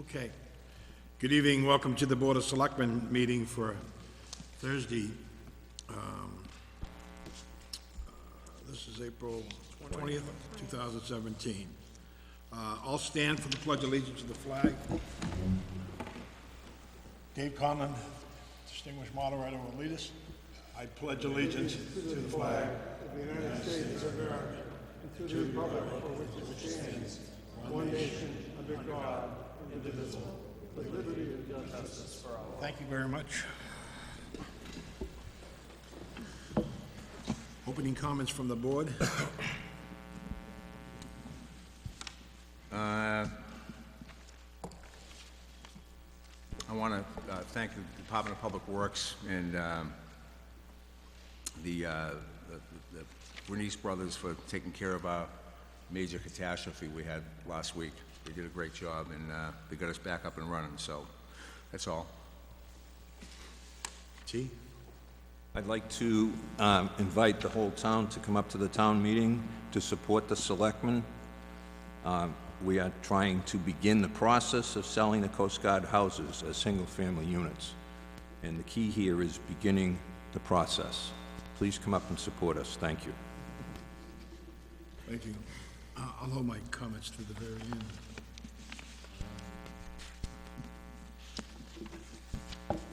Okay. Good evening. Welcome to the Board of Selectmen meeting for Thursday. This is April 20th, 2017. I'll stand for the Pledge of Allegiance to the flag. Dave Conlon, distinguished moderator, will lead us. I pledge allegiance to the flag of the United States of America and to the republic for which it stands, one nation, under God, indivisible, with liberty and justice for all. Thank you very much. Opening comments from the board. I want to thank the Department of Public Works and the Bernice brothers for taking care of our major catastrophe we had last week. They did a great job, and they got us back up and running, so that's all. T? I'd like to invite the whole town to come up to the town meeting to support the selectmen. We are trying to begin the process of selling the Coast Guard houses as single-family units. And the key here is beginning the process. Please come up and support us. Thank you. Thank you. I'll hold my comments to the very end.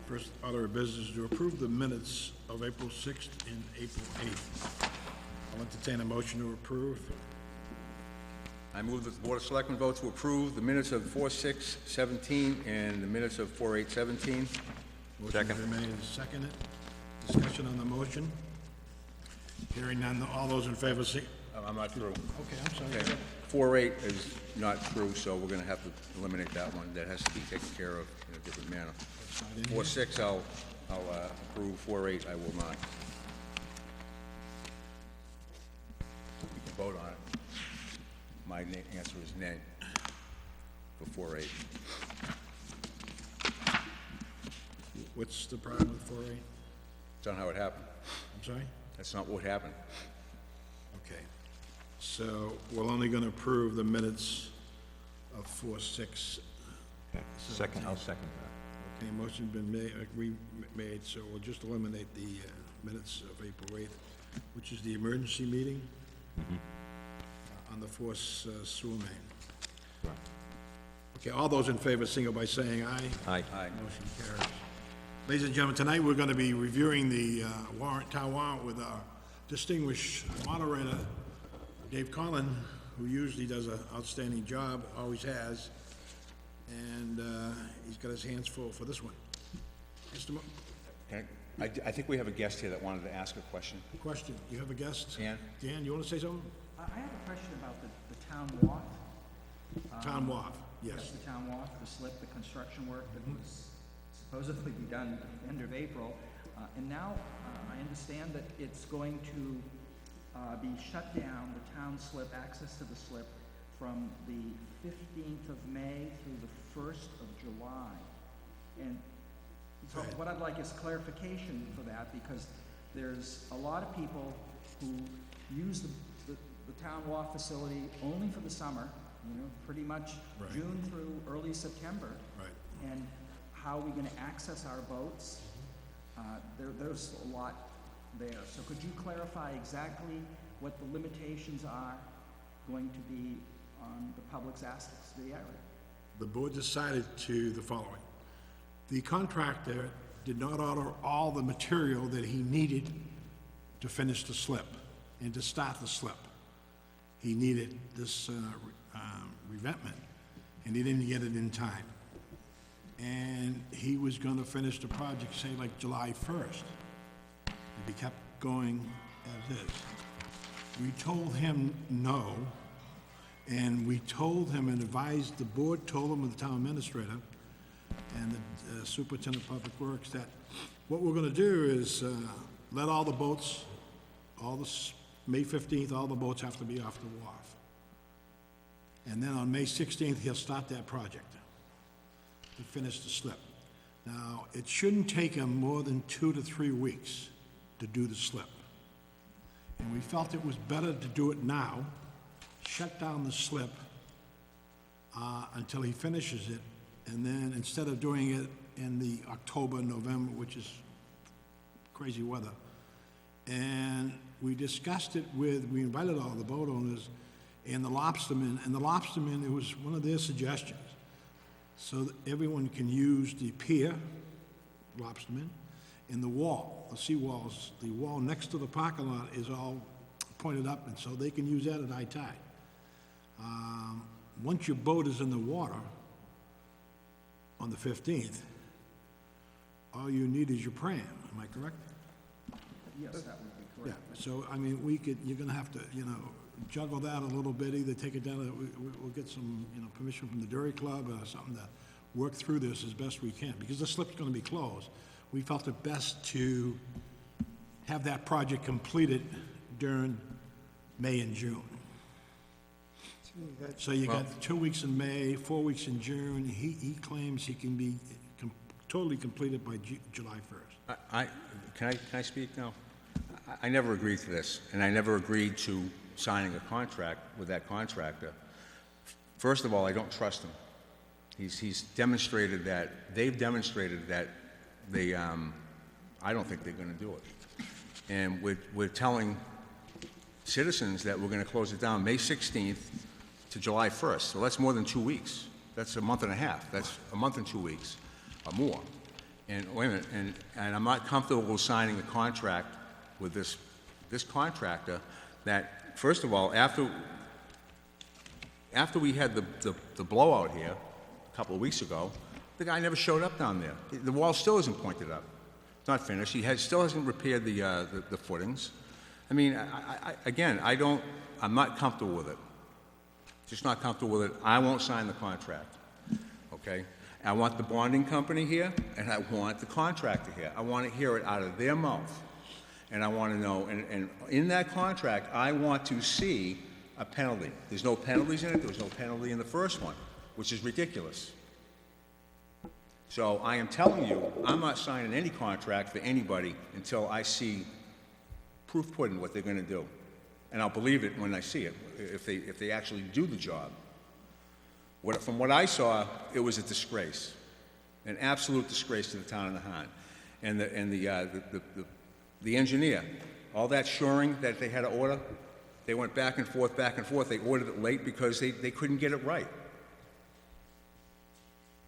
First order of business is to approve the minutes of April 6th and April 8th. I'll entertain a motion to approve. I move that the Board of Selectmen vote to approve the minutes of 4/6/17 and the minutes of 4/8/17. Motion been made and seconded. Discussion on the motion. Hearing none, all those in favor say... I'm not through. Okay, I'm sorry. Okay. 4/8 is not true, so we're gonna have to eliminate that one. That has to be taken care of in a different manner. 4/6, I'll approve. 4/8, I will not. You can vote on it. My answer is nay for 4/8. What's the problem with 4A? That's not how it happened. I'm sorry? That's not what happened. Okay. So we're only going to approve the minutes of 4/6. Okay. I'll second that. Okay, motion's been made, so we'll just eliminate the minutes of April 8th, which is the emergency meeting on the Force sewer main. Right. Okay, all those in favor signal by saying aye. Aye. Motion carries. Ladies and gentlemen, tonight we're going to be reviewing the town warrant with our distinguished moderator, Dave Conlon, who usually does an outstanding job, always has, and he's got his hands full for this one. Mr. I think we have a guest here that wanted to ask a question. Question, you have a guest? Dan? Dan, you want to say something? I have a question about the town wharf. Town wharf, yes. The town wharf, the slip, the construction work that was supposedly be done at the end of April. And now I understand that it's going to be shut down, the town slip, access to the slip, from the 15th of May through the 1st of July. And so what I'd like is clarification for that, because there's a lot of people who use the town wharf facility only for the summer, pretty much Right. June through early September. Right. And how are we going to access our boats? There's a lot there. So could you clarify exactly what the limitations are going to be on the public's access to the area? The board decided to the following. The contractor did not order all the material that he needed to finish the slip and to start the slip. He needed this revetment, and he didn't get it in time. And he was going to finish the project, say, like July 1st. And he kept going as is. We told him no, and we told him and advised, the board told him, with the town administrator and the superintendent of public works, that what we're going to do is let all the boats, May 15th, all the boats have to be off the wharf. And then on May 16th, he'll start that project to finish the slip. Now, it shouldn't take him more than 2 to 3 weeks to do the slip. And we felt it was better to do it now, shut down the slip until he finishes it, And then instead of doing it in the October, November, which is crazy weather, and we discussed it we invited all the boat owners and the lobstermen, it was one of their suggestions. So that everyone can use the pier, lobstermen, and the wall, the seawalls, the wall next to the parking lot is all pointed up, and so they can use that at high tide. Once your boat is in the water on the 15th, all you need is your pram, am I correct? Yes, that would be Yeah, correct. so, I mean, you're gonna have to, juggle that a little bit, either take it down, we'll get some, permission from the Dairy Club or something to work through this as best we can, because the slip's gonna be closed. We felt it best to have that project completed during May and June. So you got 2 weeks in May, 4 weeks in June. He claims he can be totally completed by July 1st. Can I speak now? I never agreed to this, and I never agreed to signing a contract with that contractor. First of all, I don't trust him. He's demonstrated that, they've demonstrated that they, I don't think they're gonna do it. And we're telling citizens that we're gonna close it down May 16th to July 1st, so that's more than 2 weeks. That's a month and a half. That's a month and 2 weeks or more. And wait a minute, and I'm not comfortable signing a contract with this contractor that, first of all, after we had the blowout here a couple of weeks ago, the guy never showed up down there. The wall still isn't pointed up. It's not finished. He still hasn't repaired the footings. I mean, I'm not comfortable with it. Just not comfortable with it. I won't sign the contract, okay? I want the bonding company here, and I want the contractor here. I want to hear it out of their mouth. And I want to know, and in that contract, I want to see a penalty. There's no penalties in it. There was no penalty in the first one, which is ridiculous. So I am telling you, I'm not signing any contract for anybody until I see proof put in what they're going to do. And I'll believe it when I see it, if they actually do the job. From what I saw, it was a disgrace, an absolute disgrace to the town of Nahant. And the engineer, all that shoring that they had to order, they went back and forth. They ordered it late because they couldn't get it right.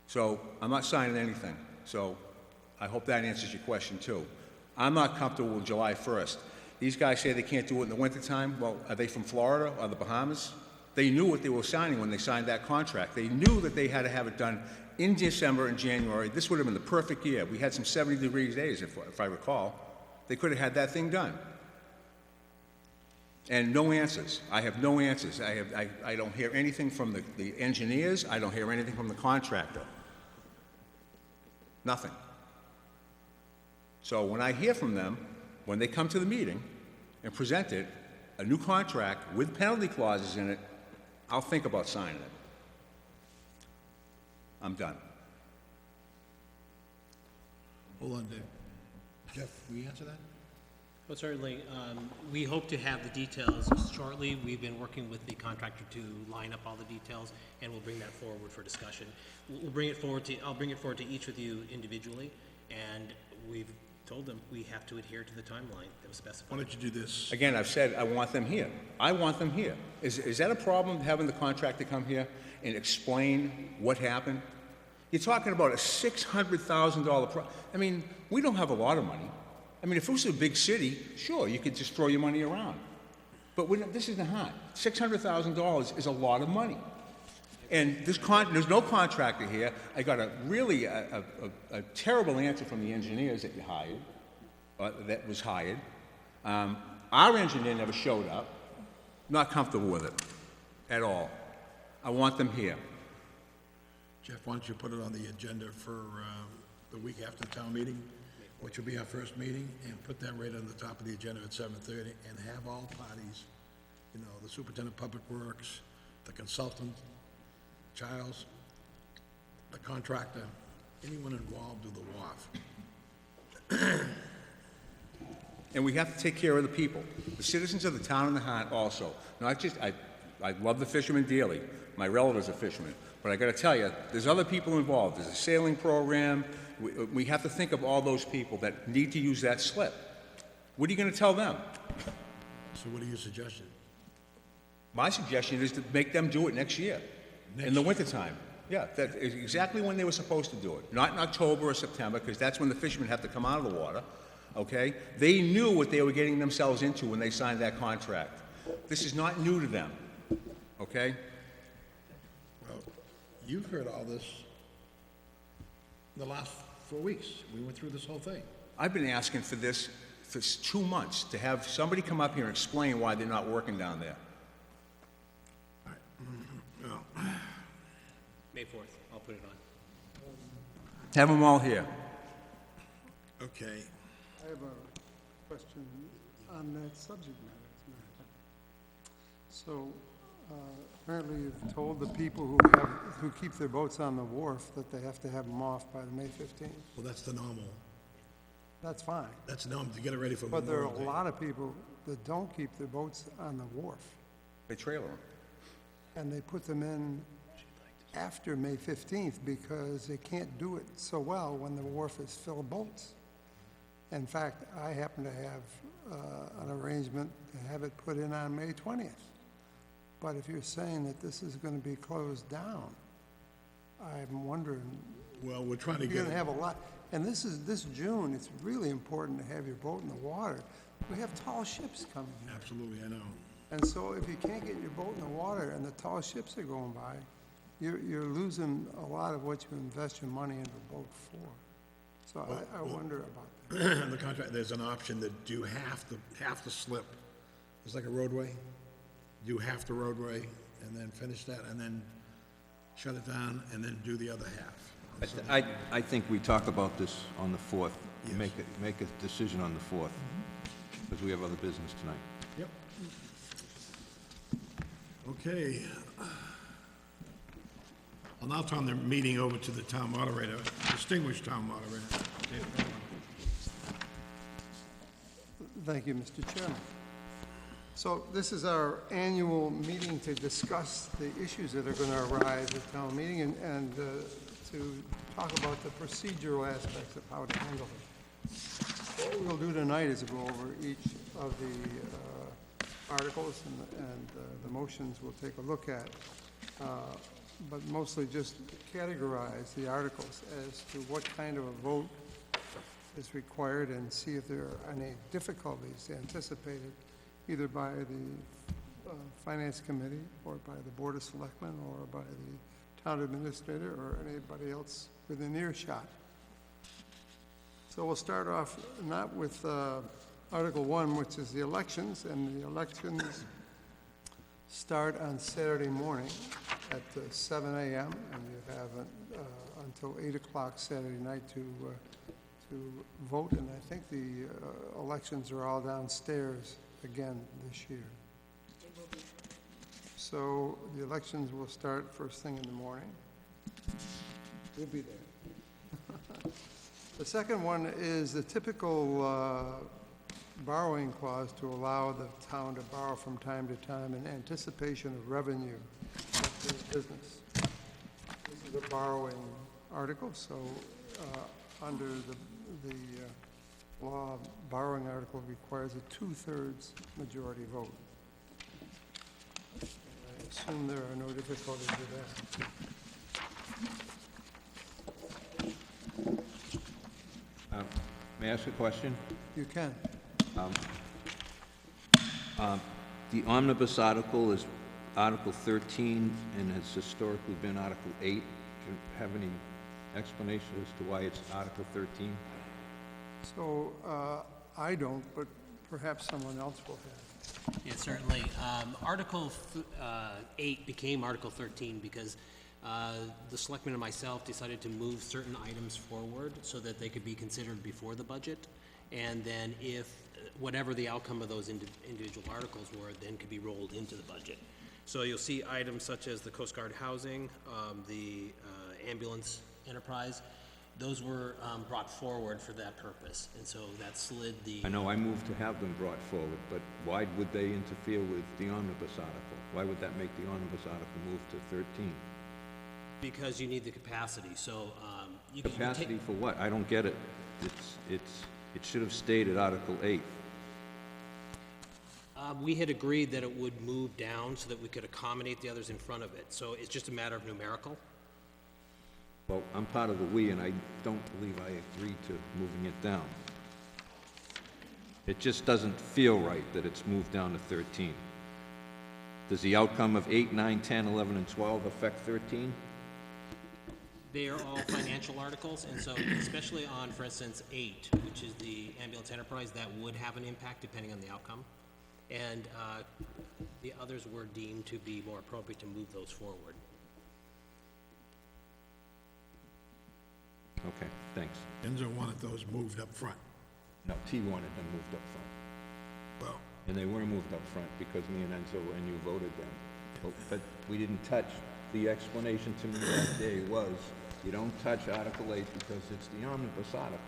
So I'm not signing anything. So I hope that answers your question too. I'm not comfortable with July 1st. These guys say they can't do it in the wintertime. Well, are they from Florida or the Bahamas? They knew what they were signing when they signed that contract. They knew that they had to have it done in December and January. This would have been the perfect year. We had some 70-degree days, if I recall. They could have had that thing done. And no answers. I have no answers. I don't hear anything from the engineers. I don't hear anything from the contractor. Nothing. So when I hear from them, when they come to the meeting and present it, a new contract with penalty clauses in it, I'll think about signing it. I'm done. Hold on, Dave. Jeff, will you answer that? Well, certainly. We hope to have the details shortly. We've been working with the contractor to line up all the details, and we'll bring that forward for discussion. I'll bring it forward to each of you individually, and we've told them we have to adhere to the timeline that was specified. Why don't you do this? Again, I've said I want them here. I want them here. Is that a problem, having the contractor come here and explain what happened? You're talking about a $600,000 I mean, we don't have a lot of money. I mean, if it was a big city, sure, you could just throw your money around. But this is Nahant. $600,000 is a lot of money. And there's no contractor here. I got a terrible answer from the engineers that you hired, that was hired. Our engineer never showed up. Not comfortable with it at all. I want them here. Jeff, why don't you put it on the agenda for the week after the town meeting, which will be our first meeting, and put that right on the top of the agenda at 7:30, and have all parties, the superintendent of public works, the consultant, Childs, the contractor, anyone involved with the WAF. And we have to take care of the people, the citizens of the town of Nahant also. Not just, I love the fishermen dearly. My relatives are fishermen. But I gotta tell you, there's other people involved. There's a sailing program. We have to think of all those people that need to use that slip. What are you gonna tell them? So what are your suggestions? My suggestion is to make them do it next year, in the wintertime. Yeah, that is exactly when they were supposed to do it. Not in October or September, because that's when the fishermen have to come out of the water, okay? They knew what they were getting themselves into when they signed that contract. This is not new to them, okay? Well, you've heard all this the last 4 weeks. We went through this whole thing. I've been asking for this for 2 months, to have somebody come up here and explain why they're not working down there. Well, May 4th, I'll put it on. Have them all here. okay. I have a question on that subject matter tonight. So, apparently you've told the people who keep their boats on the wharf that they have to have them off by the May 15th. Well, that's the normal. That's fine. That's the normal to get it ready for But there are Memorial a Day. lot of people that don't keep their boats on the wharf, They trailer them. and they put them in after May 15th because they can't do it so well when the wharf is full of boats. In fact, I happen to have an arrangement to have it put in on May 20th. But if you're saying that this is going to be closed down, I'm wondering, Well, we're trying to you're get, going to have a lot, and this June, it's really important to have your boat in the water. We have tall ships coming here. absolutely, I know. And so if you can't get your boat in the water and the tall ships are going by, you're losing a lot of what you invest your money into the boat for. So I wonder about that. In the contract, there's an option to do half the slip. It's like a roadway. Do half the roadway and then finish that and then shut it down and then do the other half. I think we talk about this on the 4th. Yes. Make a decision on the 4th, because we have other business tonight. Yep. Okay. I'll now turn the meeting over to the town moderator, distinguished town moderator. David Baldwin. Thank you, Mr. Chairman. So this is our annual meeting to discuss the issues that are going to arise at town meeting and to talk about the procedural aspects of how to handle it. What we'll do tonight is go over each of the articles and the motions we'll take a look at, but mostly just categorize the articles as to what kind of a vote is required and see if there are any difficulties anticipated either by the Finance Committee or by the Board of Selectmen or by the Town Administrator or anybody else within earshot. So we'll start off not with Article 1, which is the elections, and the elections start on Saturday morning at 7 a.m., and you have until 8 o'clock Saturday night to vote, and I think the elections are all downstairs again this year. So the elections will start first thing in the morning. We'll be there. The second one is the typical borrowing clause to allow the town to borrow from time to time in anticipation of revenue of the business. This is a borrowing article, so under the law, borrowing article requires a 2/3 majority vote. I assume there are no difficulties with that. May I ask a question? You can. The omnibus article is Article 13 and has historically been Article 8. Do you have any explanation as to why it's Article 13? So I don't, but perhaps someone else will have. Yeah, certainly. Article 8 became Article 13 because the selectmen and myself decided to move certain items forward so that they could be considered before the budget. And then if whatever the outcome of those individual articles were, then could be rolled into the budget. So you'll see items such as the Coast Guard housing, the ambulance enterprise, Those were brought forward for that purpose, and so that slid the, I know I moved to have them brought forward, but why would they interfere with the omnibus article? Why would that make the omnibus article move to 13? because you need the capacity, so you can take... Capacity for what? I don't get it. It should have stayed at Article 8. We had agreed that it would move down so that we could accommodate the others in front of it, so it's just a matter of numerical. Well, I'm part of the we, and I don't believe I agreed to moving it down. It just doesn't feel right that it's moved down to 13. Does the outcome of 8, 9, 10, 11, and 12 affect 13? They are all financial articles, and so especially on, for instance, 8, which is the ambulance enterprise, that would have an impact depending on the outcome. And the others were deemed to be more appropriate to move those forward. Okay, thanks. Enzo wanted those moved up front. No, T wanted them moved up front. Well, And they were moved up front because me and Enzo and you voted them. But we didn't touch, the explanation to me that day was, you don't touch Article 8 because it's the omnibus article.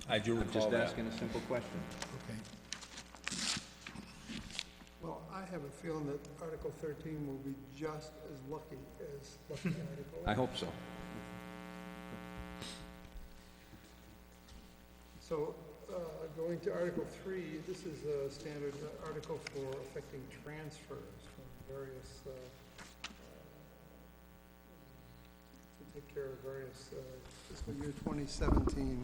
I do I'm recall just that. asking a simple question. okay. Well, I have a feeling that Article 13 will be just as lucky as lucky Article 8. I hope so. So, going to Article 3, this is a standard article for affecting transfers from various, to take care of various fiscal year 2017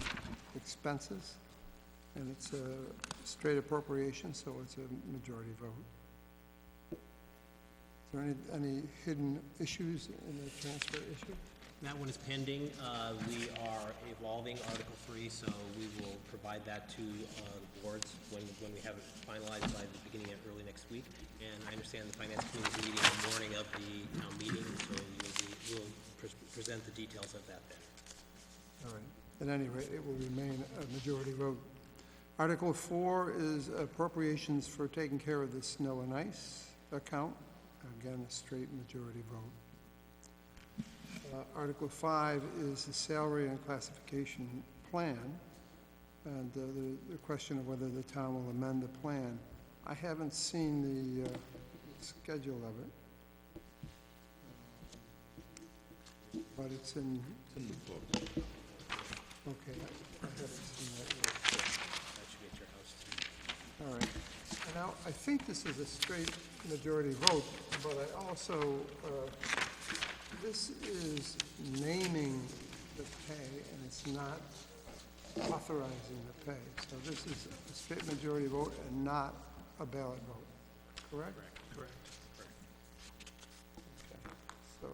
expenses. And it's a straight appropriation, so it's a majority vote. Is there any hidden issues in the transfer issue? That one is pending. We are evolving Article 3, so we will provide that to the boards when we have it finalized by the beginning of early next week. And I understand the Finance Committee is meeting the morning of the town meeting, so we'll present the details of that then. All right. At any rate, it will remain a majority vote. Article 4 is appropriations for taking care of the snow and ice account. Again, a straight majority vote. Article 5 is the salary and classification plan, and the question of whether the town will amend the plan. I haven't seen the schedule of it, but it's in the book. Okay, I haven't seen that yet. That should be at your house too. All right. And now, I think this is a straight majority vote, but I also, this is naming the pay, and it's not authorizing the pay. So this is a straight majority vote and not a ballot vote, correct? Correct. Okay. So,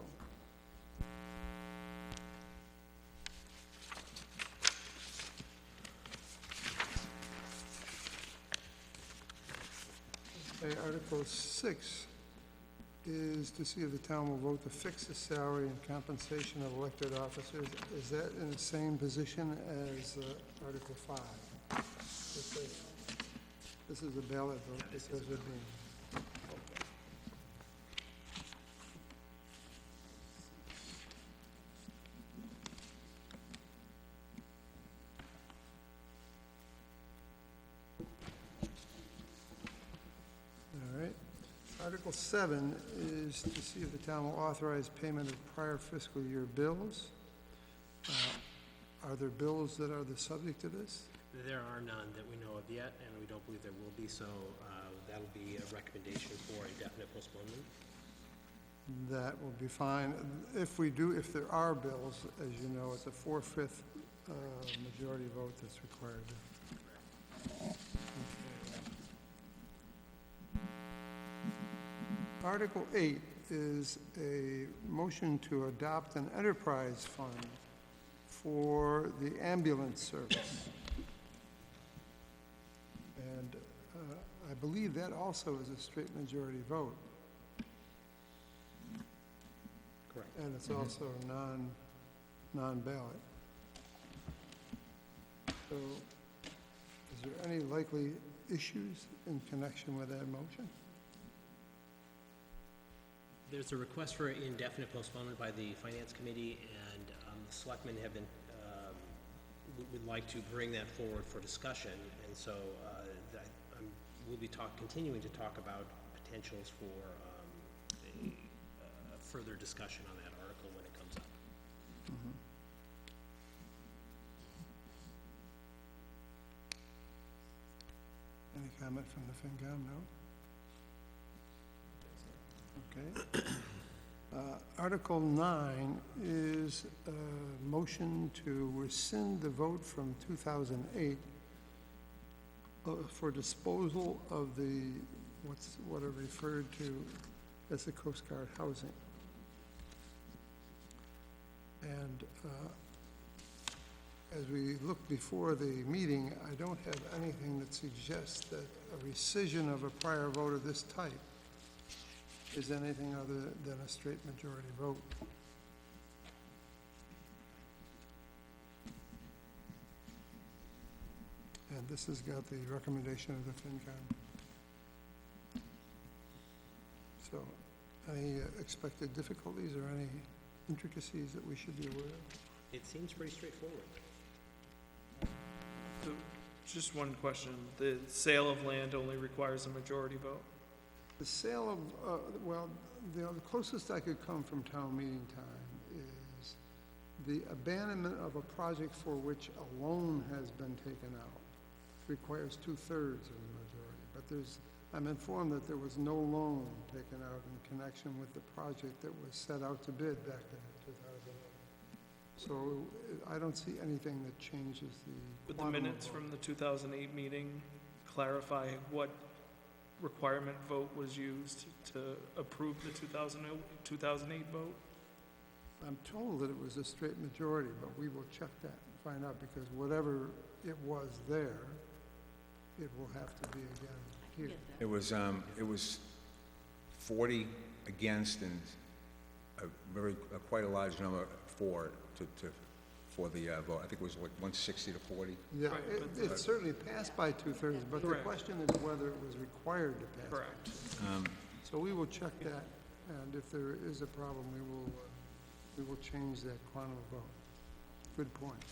okay, Article 6 is to see if the town will vote to fix the salary and compensation of elected officers. Is that in the same position as Article 5? This is a ballot vote because they're being... Okay. All right. Article 7 is to see if the town will authorize payment of prior fiscal year bills. Are there bills that are the subject of this? There are none that we know of yet, and we don't believe there will be, so that'll be a recommendation for indefinite postponement. That will be fine. If there are bills, as you know, it's a 4/5 majority vote that's required. Okay. Article 8 is a motion to adopt an enterprise fund for the ambulance service. And I believe that also is a straight majority vote. Correct. And it's also non-ballot. So, is there any likely issues in connection with that motion? There's a request for indefinite postponement by the Finance Committee, and the selectmen have been, would like to bring that forward for discussion, and so we'll be continuing to talk about potentials for a further discussion on that article when it comes up. Any comment from the FinCom? No? Okay. Article 9 is a motion to rescind the vote from 2008 for disposal of what are referred to as the Coast Guard housing. And as we look before the meeting, I don't have anything that suggests that a rescission of a prior vote of this type is anything other than a straight majority vote. And this has got the recommendation of the FinCom. So, any expected difficulties or any intricacies that we should be aware of? It seems pretty straightforward. So, just one question. The sale of land only requires a majority vote? The sale of, the closest I could come from town meeting time is the abandonment of a project for which a loan has been taken out requires 2/3 of the majority. But I'm informed that there was no loan taken out in connection with the project that was set out to bid back in 2008. So I don't see anything that changes the Would the quantum of minutes vote. from the 2008 meeting clarify what requirement vote was used to approve the 2008 vote? I'm told that it was a straight majority, but we will check that and find out, because whatever it was there, it will have to be again here. It was 40 against and quite a large number for the vote. I think it was like 160 to 40. Yeah, Right, it certainly passed by 2/3, but the Correct. question is whether it was required to pass. Correct. So we will check that, and if there is a problem, we will change that quantum of vote. Good point.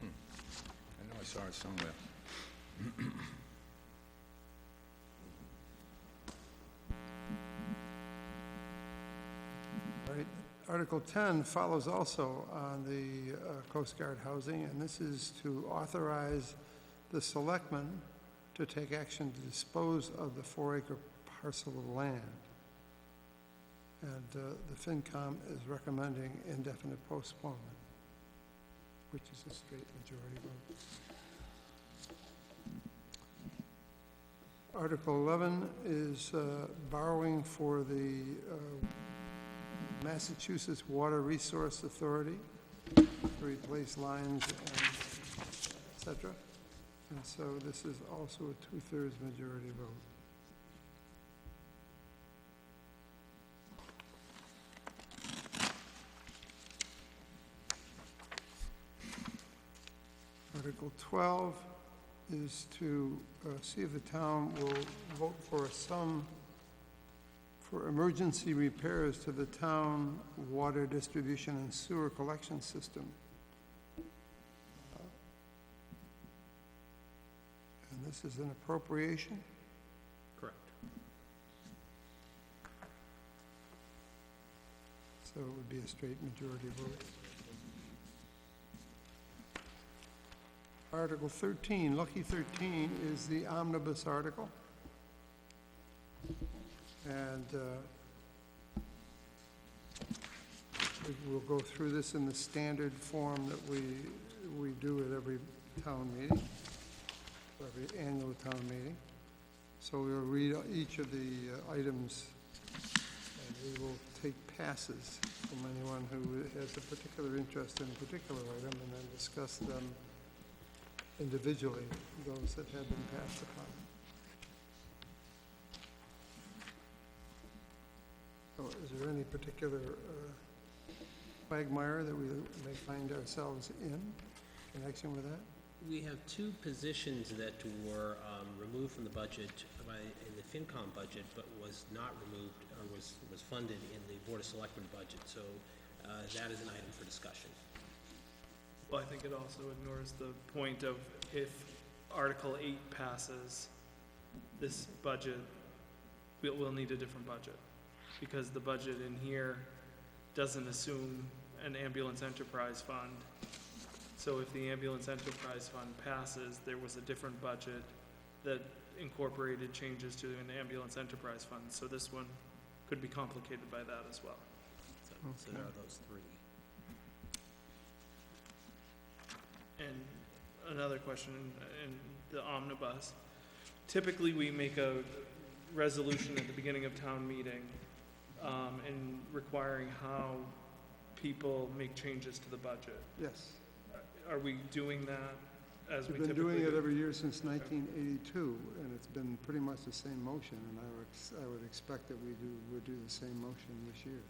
I know I saw it somewhere. Right. Article 10 follows also on the Coast Guard housing, and this is to authorize the selectmen to take action to dispose of the 4-acre parcel of land. And the FinCom is recommending indefinite postponement, which is a straight majority vote. Article 11 is borrowing for the Massachusetts Water Resource Authority to replace lines and et cetera. And so this is also a 2/3 majority vote. Article 12 is to see if the town will vote for a sum for emergency repairs to the town water distribution and sewer collection system. And this is an appropriation. Correct. So it would be a straight majority vote. Article 13, Lucky 13, is the omnibus article. And we'll go through this in the standard form that we do at every town meeting, every annual town meeting. So we'll read each of the items, and we will take passes from anyone who has a particular interest in a particular item, and then discuss them individually, those that have been passed upon. So is there any particular quagmire that we may find ourselves in connection with that? We have two positions that were removed from the budget in the FinCom budget, but was not removed, or was funded in the Board of Selectmen budget, so that is an item for discussion. Well, I think it also ignores the point of if Article 8 passes, this budget, we'll need a different budget. Because the budget in here doesn't assume an ambulance enterprise fund. So if the ambulance enterprise fund passes, there was a different budget that incorporated changes to an ambulance enterprise fund. So this one could be complicated by that as well. So there are those three. And another question in the omnibus. Typically, we make a resolution at the beginning of town meeting and requiring how people make changes to the budget. Yes. Are we doing that as we We've been typically doing it do? every year since 1982, and it's been pretty much the same motion, and I would expect that would do the same motion this year.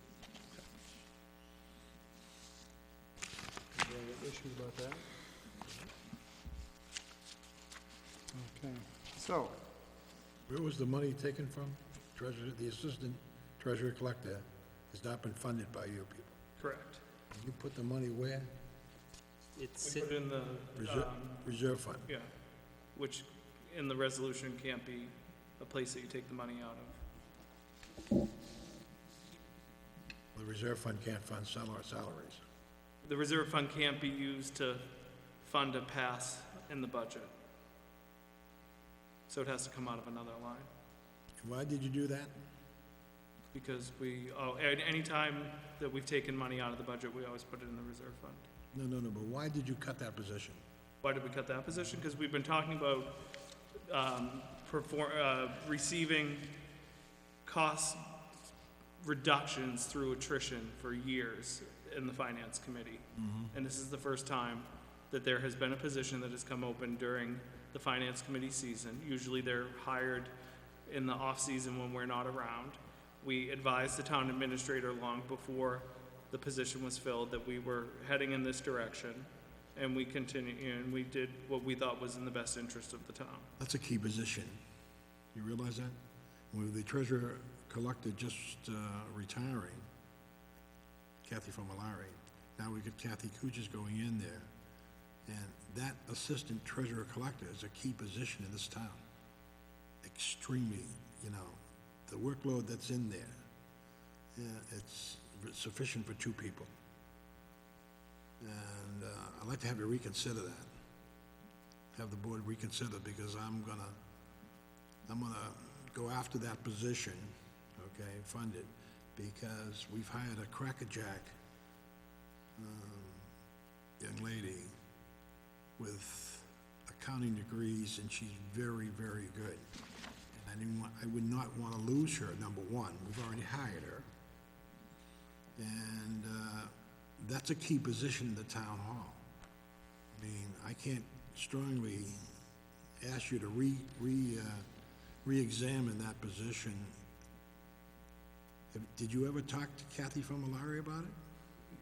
Is there an issue about that? Okay, so, Where was the money taken from? Treasurer, the assistant treasurer collector has not been funded by you people. Correct. You put the money where? It's, We put in the, Reserve fund. yeah, which in the resolution can't be a place that you take the money out of. The reserve fund can't fund salaries. The reserve fund can't be used to fund a pass in the budget. So it has to come out of another line. Why did you do that? Because any time that we've taken money out of the budget, we always put it in the reserve fund. No, but why did you cut that position? Why did we cut that position? Because we've been talking about receiving cost reductions through attrition for years in the Finance Committee. And this is the first time that there has been a position that has come open during the Finance Committee season. Usually they're hired in the off-season when we're not around. We advised the town administrator long before the position was filled that we were heading in this direction, and we continued, and we did what we thought was in the best interest of the town. That's a key position. You realize that? With the treasurer collector just retiring, Kathy Famolari, now we got Kathy Kuchis going in there. And that assistant treasurer collector is a key position in this town. Extremely, the workload that's in there, it's sufficient for two people. And I'd like to have you reconsider that. Have the board reconsider, because I'm gonna go after that position, okay, fund it, because we've hired a crackerjack young lady with accounting degrees, and she's very, very good. And I would not want to lose her, number one. We've already hired her. And that's a key position in the town hall. I mean, I can't strongly ask you to re-examine that position. Did you ever talk to Kathy Famolari about it?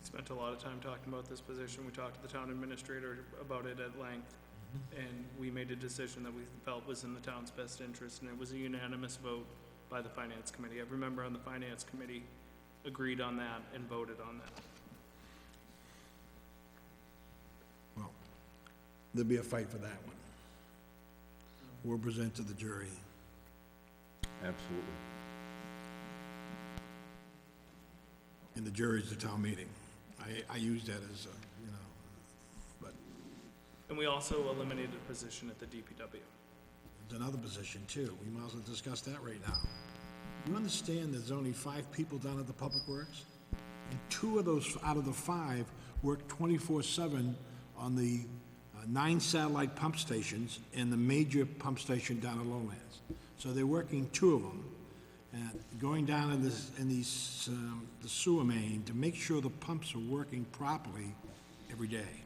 We spent a lot of time talking about this position. We talked to the town administrator about it at length, and we made a decision that we felt was in the town's best interest, and it was a unanimous vote by the Finance Committee. Every member on the Finance Committee agreed on that and voted on that. Well, there'll be a fight for that one. We'll present to the jury. Absolutely. And the jury's the town meeting. I use that as but And we also eliminated a position at the DPW. there's another position too. We might as well discuss that right now. You understand there's only 5 people down at the Public Works? And 2 of those, out of the 5, work 24/7 on the 9 satellite pump stations and the major pump station down at Lowlands. So they're working 2 of them, and going down in the sewer main to make sure the pumps are working properly every day.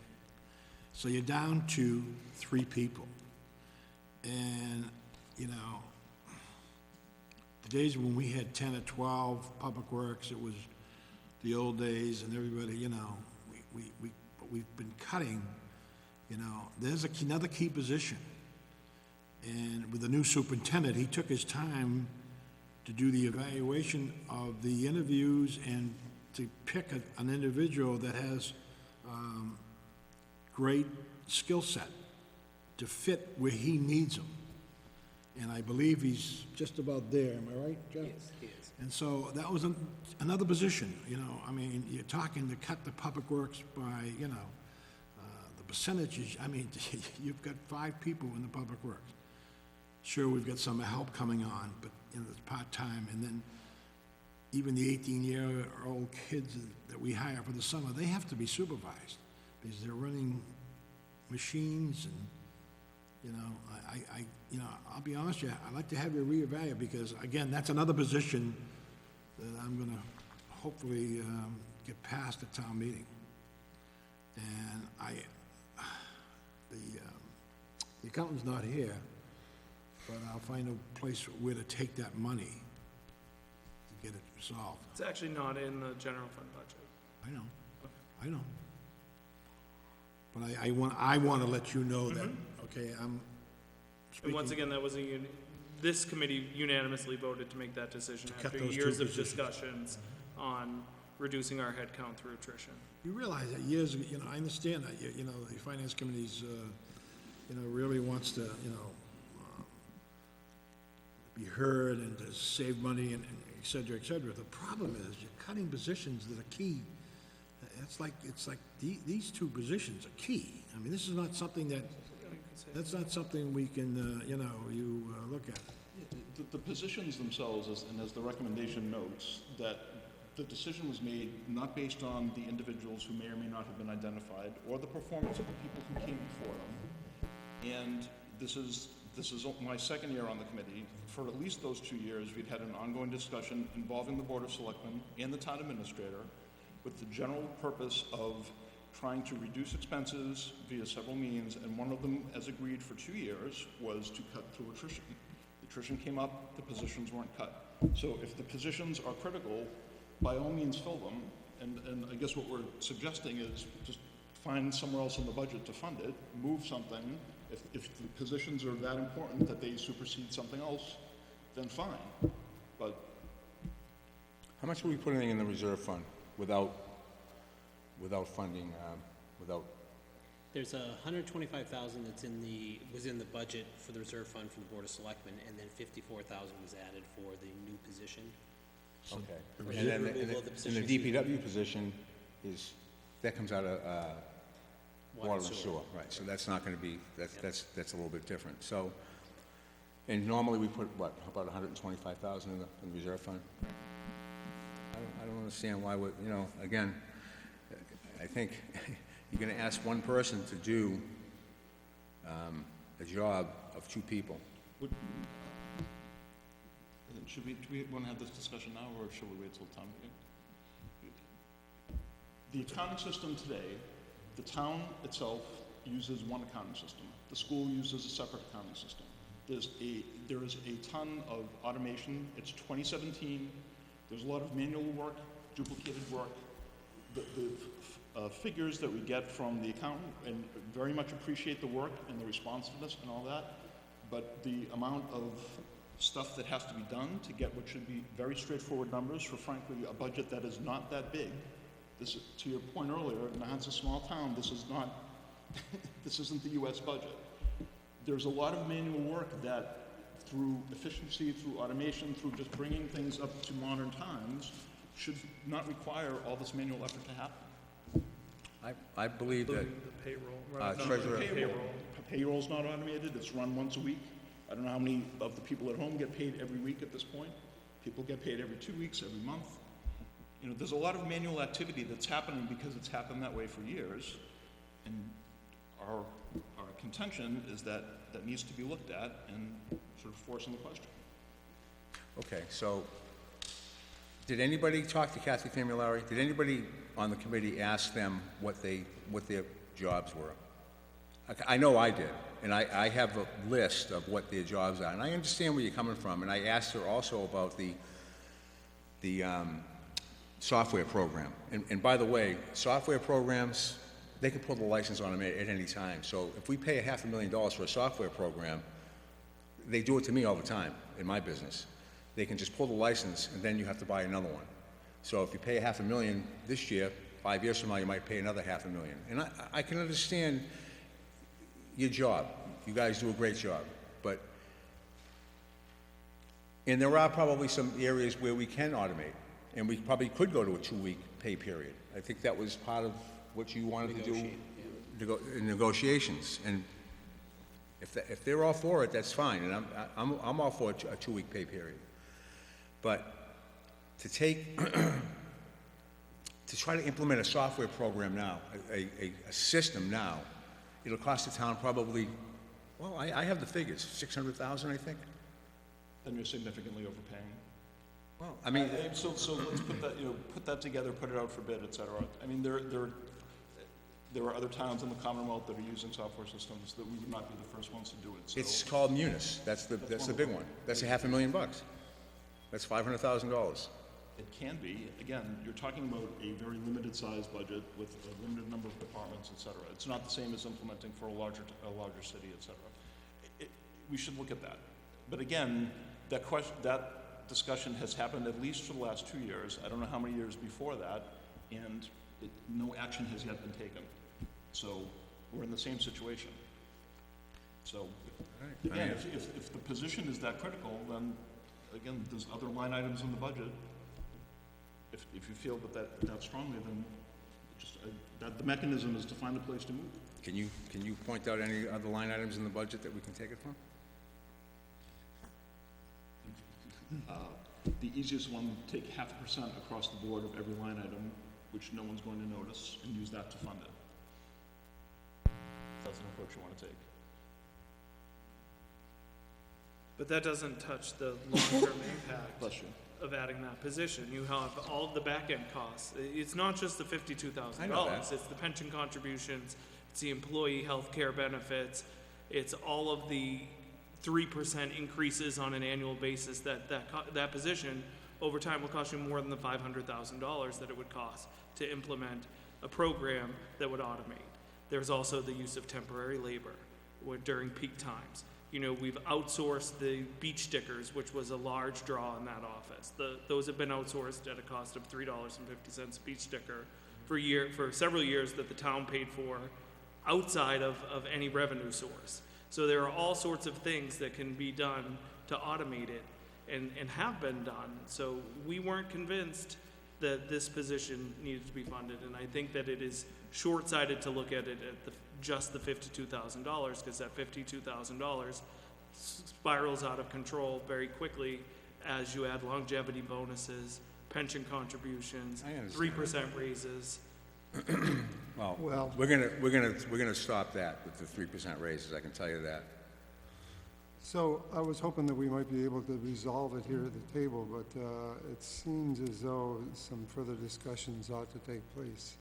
So you're down to 3 people. And, the days when we had 10 or 12 Public Works, it was the old days, and everybody, but we've been cutting, there's another key position. And with the new superintendent, he took his time to do the evaluation of the interviews and to pick an individual that has great skill set to fit where he needs them. And I believe he's just about there, am I right, Jeff? Yes, he is. And so that was another position, you know, I mean, you're talking to cut the public works by, you know, the percentages, I mean, you've got 5 people in the public works. Sure, we've got some help coming on, but, you know, it's part-time, and then even the 18-year-old kids that we hire for the summer, they have to be supervised, because they're running machines and, you know, you know, I'll be honest with you, I'd like to have you reevaluate, because, again, that's another position that I'm gonna hopefully get passed at town meeting. And the accountant's not here, but I'll find a place where to take that money to get it resolved. It's actually not in the general fund budget. I know. But I want to let you know that, okay, I'm And once speaking, again, that was this committee unanimously voted to make that decision cut after those two years of positions. discussions on reducing our headcount through attrition. you realize that years ago, you know, I understand that, you know, the finance committee's, you know, really wants to, you know, be heard and to save money and et cetera, et cetera. The problem is you're cutting positions that are key. It's like these 2 positions are key. I mean, this is not something that's not something we can, you know, look at. The positions themselves, and as the recommendation notes, that the decision was made not based on the individuals who may or may not have been identified, or the performance of the people who came before them. And this is my second year on the committee. For at least those 2 years, we'd had an ongoing discussion involving the Board of Selectmen and the town administrator with the general purpose of trying to reduce expenses via several means, and one of them, as agreed for 2 years, was to cut through attrition. The attrition came up, the positions weren't cut. So if the positions are critical, by all means fill them, and I guess what we're suggesting is just find somewhere else in the budget to fund it, move something. If the positions are that important that they supersede something else, then fine. But How much are we putting in the reserve fund without funding, without, There's $125,000 that's was in the budget for the reserve fund from the Board of Selectmen, and then $54,000 was added for the new position. okay. For And then, removal of the and the positions. DPW position that comes out of, Water water and and sewer. sewer, right, so that's not gonna be, that's a little bit different, so, and normally we put, what, about 125,000 in the reserve fund? I don't understand why would, you know, again, I think you're gonna ask one person to do, a job of 2 people. do we want to have this discussion now, or should we wait till town meeting? The accounting system today, the town itself uses one accounting system. The school uses a separate accounting system. There is a ton of automation. It's 2017. There's a lot of manual work, duplicated work. The figures that we get from the accountant, and very much appreciate the work and the responsiveness and all that, but the amount of stuff that has to be done to get what should be very straightforward numbers for, frankly, a budget that is not that big. This, to your point earlier, Nahant's a small town. This is not, this isn't the U.S. budget. There's a lot of manual work that, through efficiency, through automation, through just bringing things up to modern times, should not require all this manual effort to happen. I believe that, Including the payroll. treasurer, Payroll's not automated. It's run once a week. I don't know how many of the people at home get paid every week at this point. People get paid every 2 weeks, every month. You know, there's a lot of manual activity that's happening because it's happened that way for years. And our contention is that that needs to be looked at and sort of forcing the question. okay, so, did anybody talk to Kathy Famulari? Did anybody on the committee ask them what their jobs were? I know I did, and I have a list of what their jobs are, and I understand where you're coming from, and I asked her also about the software program. And by the way, software programs, they can pull the license on them at any time. So if we pay $500,000 for a software program, they do it to me all the time in my business. They can just pull the license, and then you have to buy another one. So if you pay $500,000 this year, 5 years from now, you might pay another $500,000. And I can understand your job. You guys do a great job, but, and there are probably some areas where we can automate, and we probably could go to a 2-week pay period. I think that was part of what you wanted to do in negotiations, and if they're all for it, that's fine, and I'm all for a 2-week pay period. But to take, to try to implement a software program now, a system now, it'll cost the town probably, well, I have the figures, $600,000, I think. Then you're significantly overpaying. Well, I mean, So let's put that, put that together, put it out for bid, et cetera. I mean, there are other towns in the Commonwealth that are using software systems that we would not be the first ones to do it, so. it's called Munis, that's the big one. That's $500,000. That's $500,000. It can be. Again, you're talking about a very limited sized budget with a limited number of departments, et cetera. It's not the same as implementing for a larger city, et cetera. We should look at that. But again, that discussion has happened at least for the last 2 years. I don't know how many years before that, and no action has yet been taken. So we're in the same situation. So, again, if the position is that critical, then, again, there's other line items in the budget. If you feel that strongly, then just, that the mechanism is to find a place to move. Can you point out any other line items in the budget that we can take it from? The easiest one, take 0.5% across the board of every line item, which no one's going to notice, and use that to fund it. That's an approach you want to take. But that doesn't touch the long-term impact Bless you. of adding that position. You have all of the back-end costs. It's not just the $52,000. I know that. It's the pension contributions, it's the employee health care benefits, it's all of the 3% increases on an annual basis that position over time will cost you more than the $500,000 that it would cost to implement a program that would automate. There's also the use of temporary labor during peak times. We've outsourced the beach stickers, which was a large draw in that office. Those have been outsourced at a cost of $3.50 a beach sticker for several years that the town paid for outside of any revenue source. So there are all sorts of things that can be done to automate it and have been done. So we weren't convinced that this position needed to be funded, and I think that it is short-sighted to look at it at just the $52,000, because that $52,000 spirals out of control very quickly as you add longevity bonuses, pension contributions, 3% raises. Well, we're gonna stop that with the 3% raises, I can tell you that. So I was hoping that we might be able to resolve it here at the table, but it seems as though some further discussions ought to take place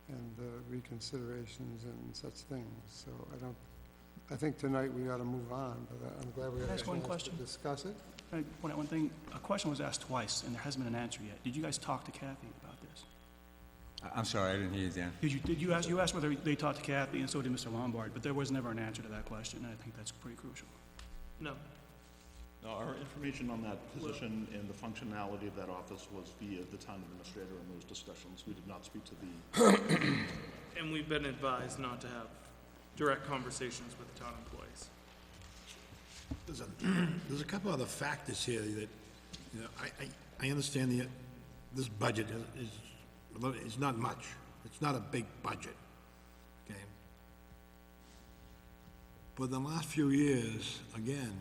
and reconsiderations and such things. So I think tonight we ought to move on, but I'm glad we had a ask one chance to question? discuss it. Can I point out one thing? A question was asked twice, and there hasn't been an answer yet. Did you guys talk to Kathy about this? I'm sorry, I didn't hear you, Dan. You asked whether they talked to Kathy, and so did Mr. Lombard, but there was never an answer to that question, and I think that's pretty crucial. No. Now, our information on that position and the functionality of that office was via the town administrator in those discussions. We did not speak to the, And we've been advised not to have direct conversations with the town employees. There's a couple other factors here that, I understand this budget is not much. It's not a big budget, okay? But in the last few years, again,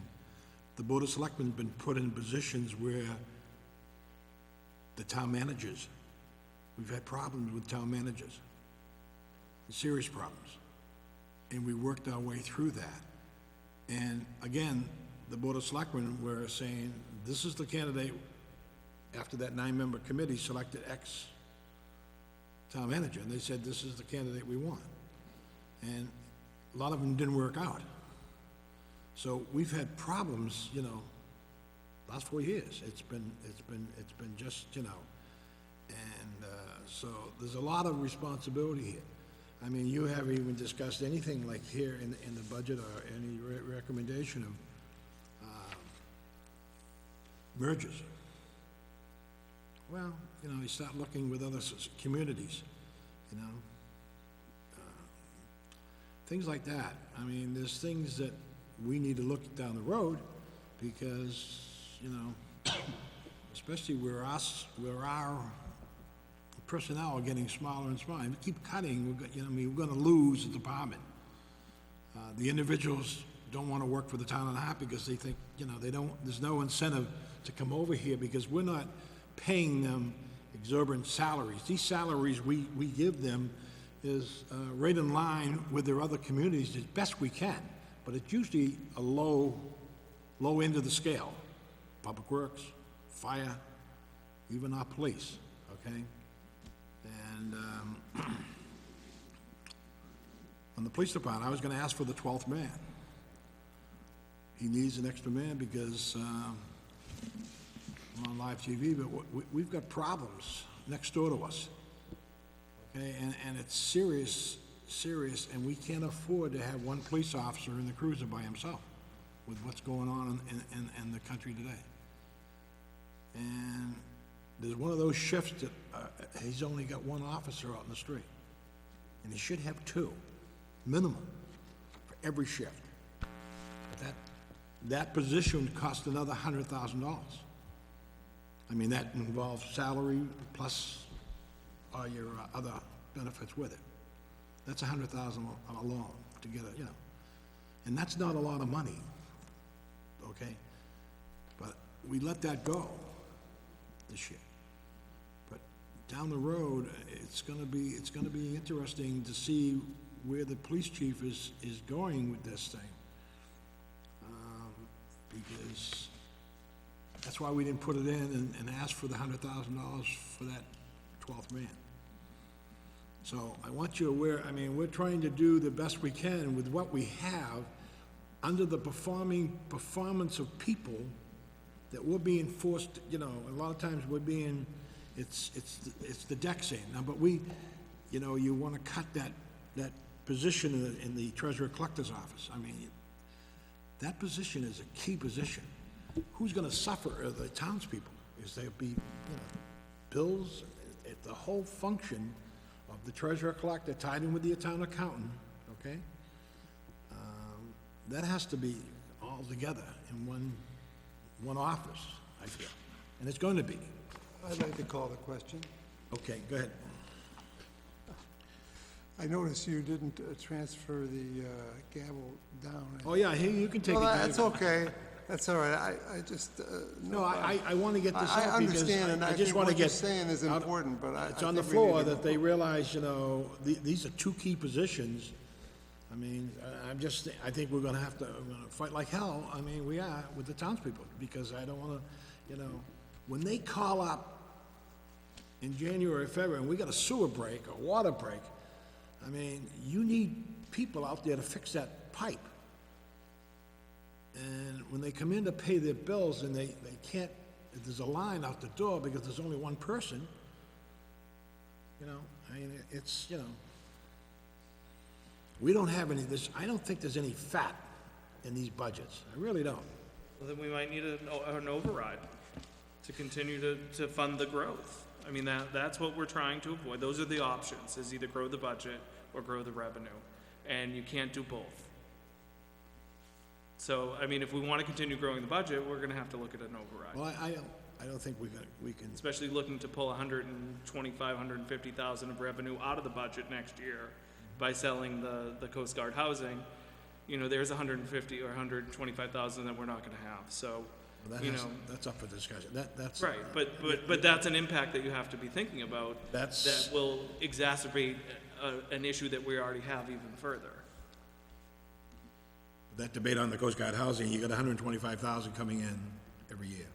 the Board of Selectmen have been put in positions where the town managers, we've had problems with town managers, serious problems. And we worked our way through that. And again, the Board of Selectmen were saying, this is the candidate, after that 9-member committee selected X town manager, and they said, this is the candidate we want. And a lot of them didn't work out. So we've had problems, last 4 years. It's been just, and so there's a lot of responsibility here. I mean, you haven't even discussed anything like here in the budget or any recommendation of mergers. Well, you know, you start looking with other communities, you know? Things like that. I mean, there's things that we need to look down the road because, you know, especially where our personnel are getting smaller and smaller. If we keep cutting, we're gonna lose the department. The individuals don't wanna work for the town of Nahant because they think, you know, there's no incentive to come over here because we're not paying them exorbitant salaries. These salaries we give them is right in line with their other communities as best we can, but it's usually a low end of the scale. Public Works, fire, even our police, okay? And on the police department, I was gonna ask for the 12th man. He needs an extra man because I'm on live TV, but we've got problems next door to us. Okay, and it's serious, and we can't afford to have one police officer in the cruiser by himself with what's going on in the country today. And there's one of those shifts that he's only got one officer out in the street. And he should have two, minimum, for every shift. But that position cost another $100,000. I mean, that involves salary plus all your other benefits with it. That's $100,000 alone to get it, you know. And that's not a lot of money, okay? But we let that go this year. But down the road, it's gonna be interesting to see where the police chief is going with this thing. Because that's why we didn't put it in and ask for the $100,000 for that 12th man. So I want you aware, I mean, we're trying to do the best we can with what we have under the performance of people that we're being forced, you know, a lot of times we're being, it's the deck saying, now, but we, you know, you wanna cut that position in the treasurer collector's office. I mean, that position is a key position. Who's gonna suffer are the townspeople. Is there be, you know, bills, the whole function of the treasurer collector tied in with the town accountant, okay? That has to be all together in one office, I feel, and it's going to be. I'd like to call the question. Okay, go ahead. I noticed you didn't transfer the gavel down. Oh, yeah, here, you can take it. Well, that's okay. That's all right. I just, No, I want to get this I out because understand, and I just think want to what you're get. saying is out- important, but I It's on the think we need floor to that they realize, you know, these are two key positions. I mean, I think we're gonna have to, we're gonna fight like hell, I mean, we are, with the townspeople, because I don't wanna, you know, when they call up in January, February, and we got a sewer break, a water break, I mean, you need people out there to fix that pipe. And when they come in to pay their bills and they can't, there's a line out the door because there's only one person, you know, I mean, it's, you know, we don't have any, I don't think there's any fat in these budgets. I really don't. Well, then we might need an override to continue to fund the growth. I mean, that's what we're trying to avoid. Those are the options, is either grow the budget or grow the revenue. And you can't do both. So, I mean, if we want to continue growing the budget, we're gonna have to look at an override. Well, I don't think we can, Especially looking to pull 125, 150,000 of revenue out of the budget next year by selling the Coast Guard housing. You know, there's 150 or 125,000 that we're not gonna have, so, you know. that's up for discussion. That's. Right, but that's an impact that you have to be thinking about. That's- That will exacerbate an issue that we already have even further. That debate on the Coast Guard housing, you got 125,000 coming in every year.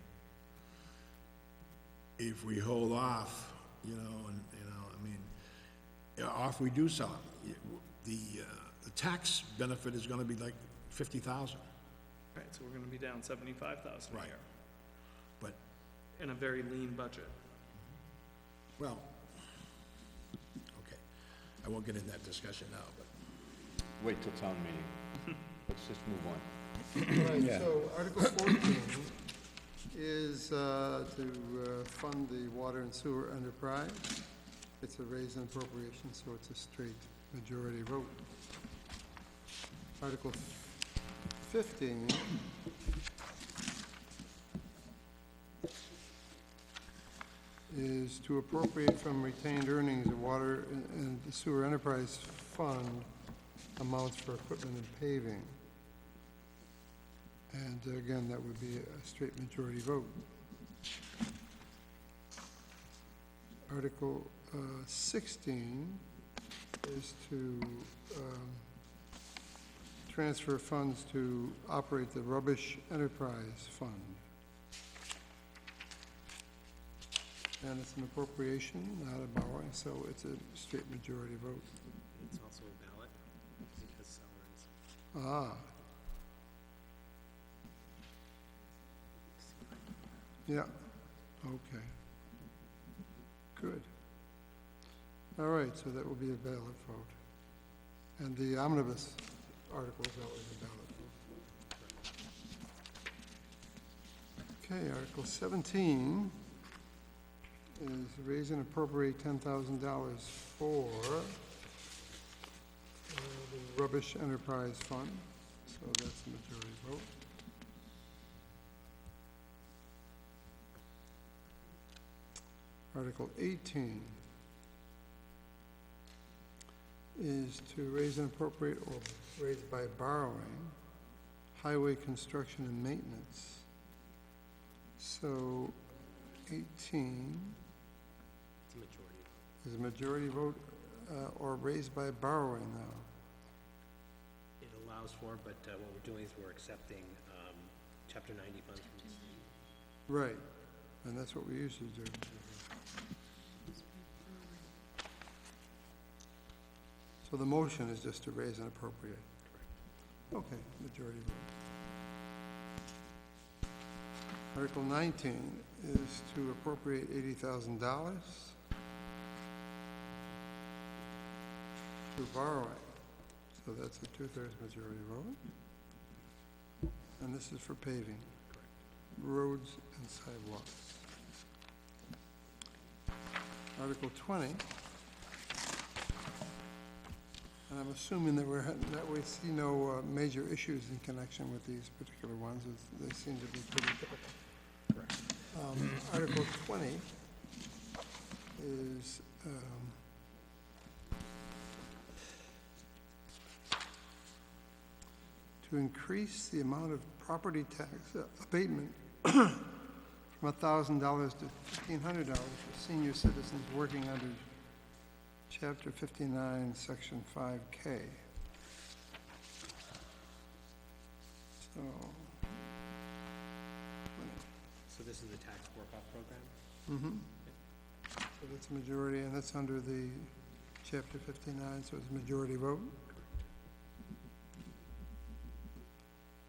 If we hold off, you know, and, you know, I mean, or if we do sell it, the tax benefit is gonna be like 50,000. Right, so we're gonna be down 75,000 a Right. year But, in a very lean budget. well, okay, I won't get in that discussion now, but. Wait till town meeting. Let's just move on. All right, so Article 14, is to fund the water and sewer enterprise. It's a raise and appropriation, so it's a straight majority vote. Article 15 is to appropriate from retained earnings of water and the sewer enterprise fund amounts for equipment and paving. And again, that would be a straight majority vote. Article 16 is to transfer funds to operate the rubbish enterprise fund. And it's an appropriation, not a borrowing, so it's a straight majority vote. It's also a ballot because salaries. Ah. Yeah, okay. Good. All right, so that will be a ballot vote. And the omnibus article is always a ballot vote. Okay, Article 17 is raise and appropriate $10,000 for the Rubbish Enterprise Fund, so that's a majority vote. Article 18 is to raise and appropriate or raise by borrowing highway construction and maintenance. So 18 It's a majority. is a majority vote or raised by borrowing now. It allows for, but what we're doing is we're accepting Chapter 90 funds from the state. Right, and that's what we usually do. So the motion is just to raise and appropriate. Okay, majority vote. Article 19 is to appropriate $80,000 to borrowing. So that's a two-thirds majority vote. And this is for paving. Roads and sidewalks. Article 20. And I'm assuming that that we see no major issues in connection with these particular ones. They seem to be pretty typical. Correct. Article 20 is to increase the amount of property tax abatement from $1,000 to $1,500 for senior citizens working under Chapter 59, Section 5K. So, So this is the tax work-off program? so that's a majority, and that's under the Chapter 59, so it's a majority vote.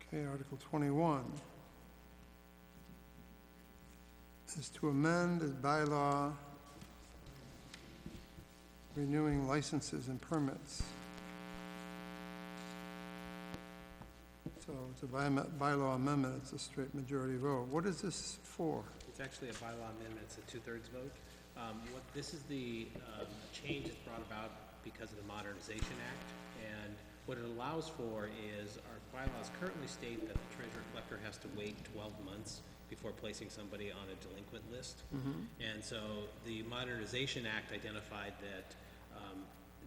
Okay, Article 21 is to amend the bylaw renewing licenses and permits. So it's a bylaw amendment, it's a straight majority vote. What is this for? It's actually a bylaw amendment, it's a two-thirds vote. This is the change that's brought about because of the Modernization Act, and what it allows for is our bylaws currently state that the treasurer collector has to wait 12 months before placing somebody on a delinquent list. And so the Modernization Act identified that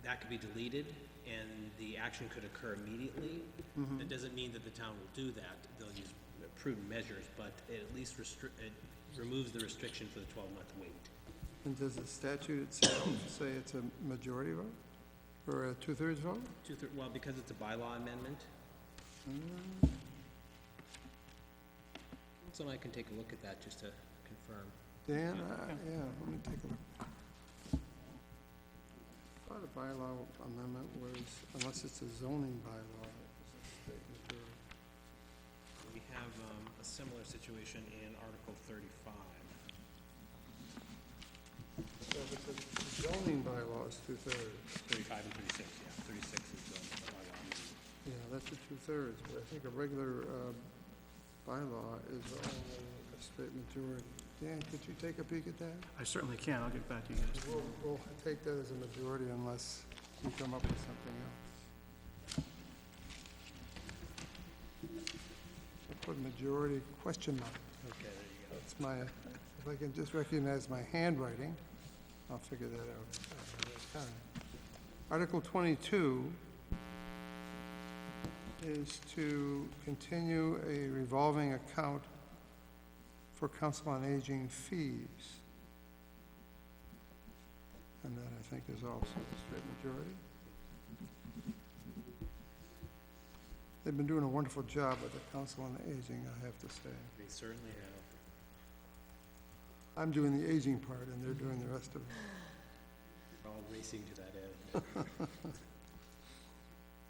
that could be deleted and the action could occur immediately. That doesn't mean that the town will do that. They'll use prudent measures, but it at least it removes the restriction for the 12-month wait. And does the statute itself say it's a majority vote? Or a two-thirds vote? Well, because it's a bylaw amendment. So I can take a look at that just to confirm. Dan, yeah, let me take a look. I thought a bylaw amendment was, unless it's a zoning bylaw, it's a state majority. We have a similar situation in Article 35. So if it's a zoning bylaw, it's two-thirds. 35 and 36, yeah. 36 is the bylaw amendment. Yeah, that's a two-thirds, but I think a regular bylaw is only a straight majority. Dan, could you take a peek at that? I certainly can. I'll get back to you guys. We'll take that as a majority unless you come up with something else. I put majority question mark. Okay, there you go. That's my, if I can just recognize my handwriting, I'll figure that out. Article 22 is to continue a revolving account for Council on Aging fees. And that, I think, is also a straight majority. They've been doing a wonderful job with the Council on Aging, I have to say. They certainly have. I'm doing the aging part, and they're doing the rest of it. We're all racing to that end.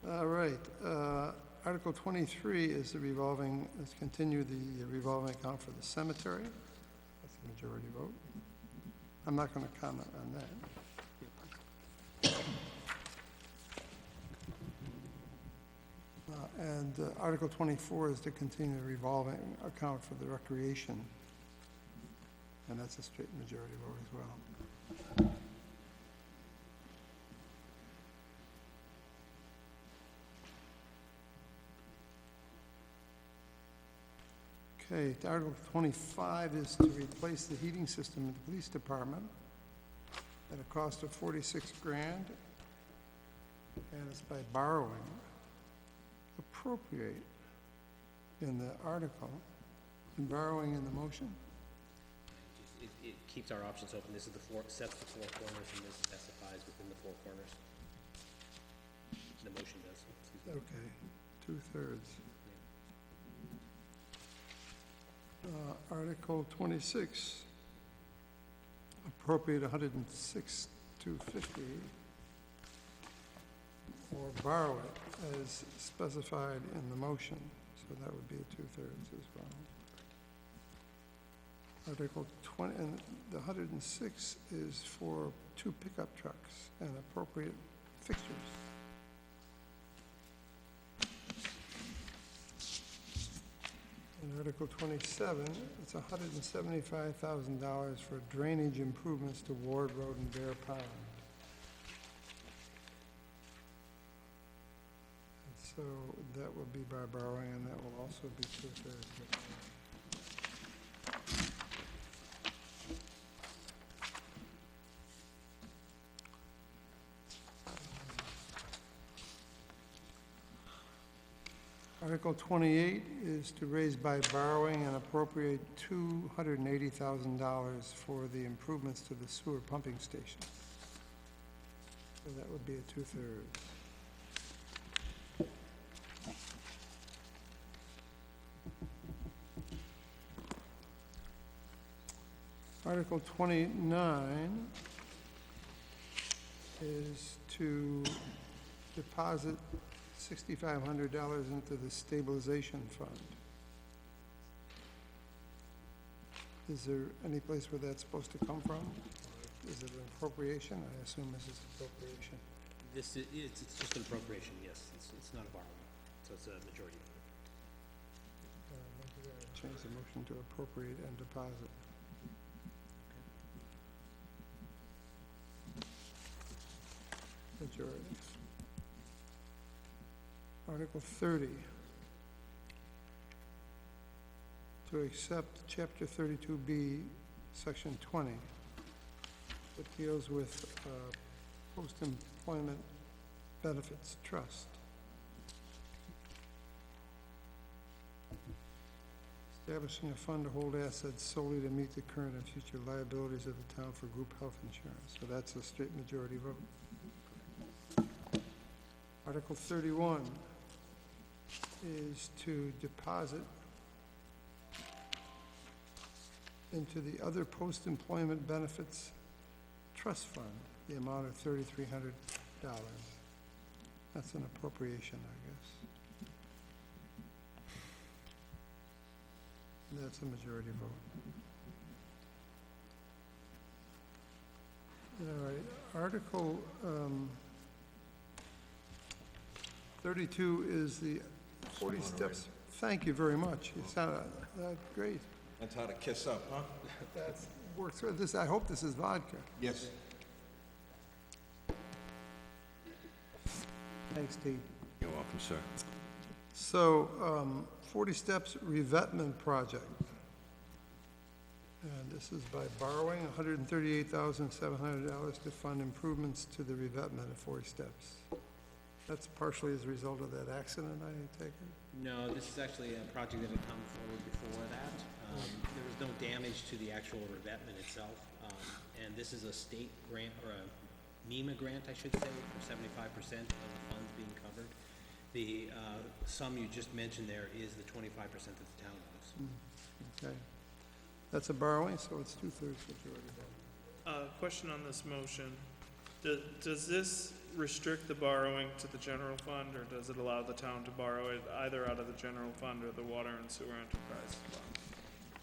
All right, Article 23 is continue the revolving account for the cemetery. That's a majority vote. I'm not going to comment on that. And Article 24 is to continue the revolving account for the recreation. And that's a straight majority vote as well. Okay, Article 25 is to replace the heating system in the police department at a cost of $46,000, and it's by borrowing. Appropriate in the article, and borrowing in the motion. It keeps our options open. This is the four, sets the four corners, and this specifies within the four corners. The motion does. Excuse me. Okay, 2/3. Article 26, appropriate $106,250, or borrow it as specified in the motion, so that would be a 2/3 as well. Article 20, and the 106 is for 2 pickup trucks and appropriate fixtures. In Article 27, it's $175,000 for drainage improvements to Ward Road and Bear Pond. And so that would be by borrowing, and that will also be 2/3. Article 28 is to raise by borrowing and appropriate $280,000 for the improvements to the sewer pumping station. So that would be a 2/3. Article 29 is to deposit $6,500 into the stabilization fund. Is there any place where that's supposed to come from? Is it an appropriation? I assume this is appropriation. This is, it's just an appropriation, yes. It's not a borrowing, so it's a majority. Change the motion to appropriate and deposit. Majority. Article 30, to accept Chapter 32B, Section 20, that deals with post-employment benefits trust. Establishing a fund to hold assets solely to meet the current and future liabilities of the town for group health insurance. So that's a straight majority vote. Article 31 is to deposit into the other post-employment benefits trust fund, the amount of $3,300. That's an appropriation, I guess. And that's a majority vote. All right, Article 32 is the 40 steps. Thank you very much. You sound great. That's how to kiss up, huh? That's, works, this, I hope this is vodka. Yes. Thanks, Steve. You're welcome, sir. So, 40 Steps revetment project. And this is by borrowing $138,700 to fund improvements to the revetment of 40 Steps. That's partially as a result of that accident, I take it? No, this is actually a project that had come forward before that. There was no damage to the actual revetment itself, and this is a state grant, or a MEMA grant, I should say, for 75% of the funds being covered. The sum you just mentioned there is the 25% that the town owes. Okay. That's a borrowing, so it's two-thirds majority vote. Question on this motion. Does this restrict the borrowing to the general fund, or does it allow the town to borrow it either out of the general fund or the water and sewer enterprise fund?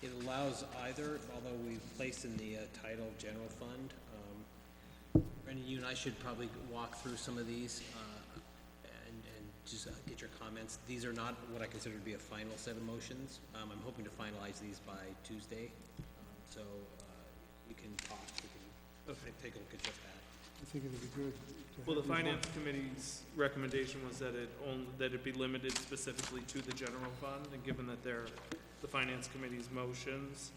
It allows either, although we've placed in the title general fund. Brendan, you and I should probably walk through some of these and just get your comments. These are not what I consider to be a final set of motions. I'm hoping to finalize these by Tuesday, so we can talk. We can take a look at just that. I think it'd be good to Well, the have these finance committee's recommendation was that that it be limited specifically to the general fund, and given that they're the finance committee's motions,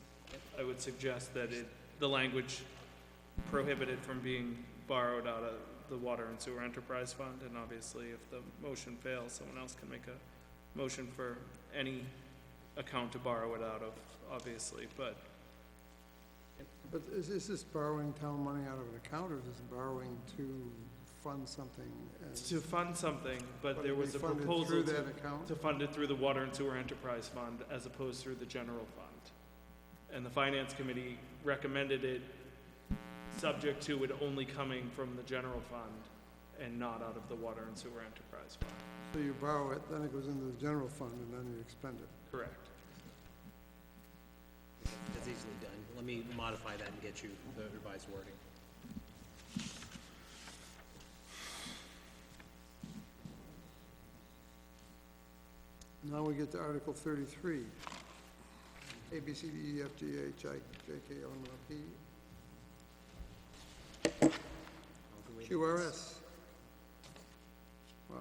I would suggest that the language prohibited from being borrowed out of the water and sewer enterprise fund, and obviously if the motion fails, someone else can make a motion for any account to borrow it out of, obviously, but But is this borrowing town money out of an account, or is this borrowing to fund something? to fund something, but there it'd was be a funded proposal through to that account? fund it through the water and sewer enterprise fund as opposed through the general fund. And the finance committee recommended it subject to it only coming from the general fund and not out of the water and sewer enterprise fund. So you borrow it, then it goes into the general fund, and then you expend it. Correct. That's easily done. Let me modify that and get you the revised wording. Now we get to Article 33. A, B, C, D, E, F, G, H, I, J, K, L, M, N, P. QRS. Wow.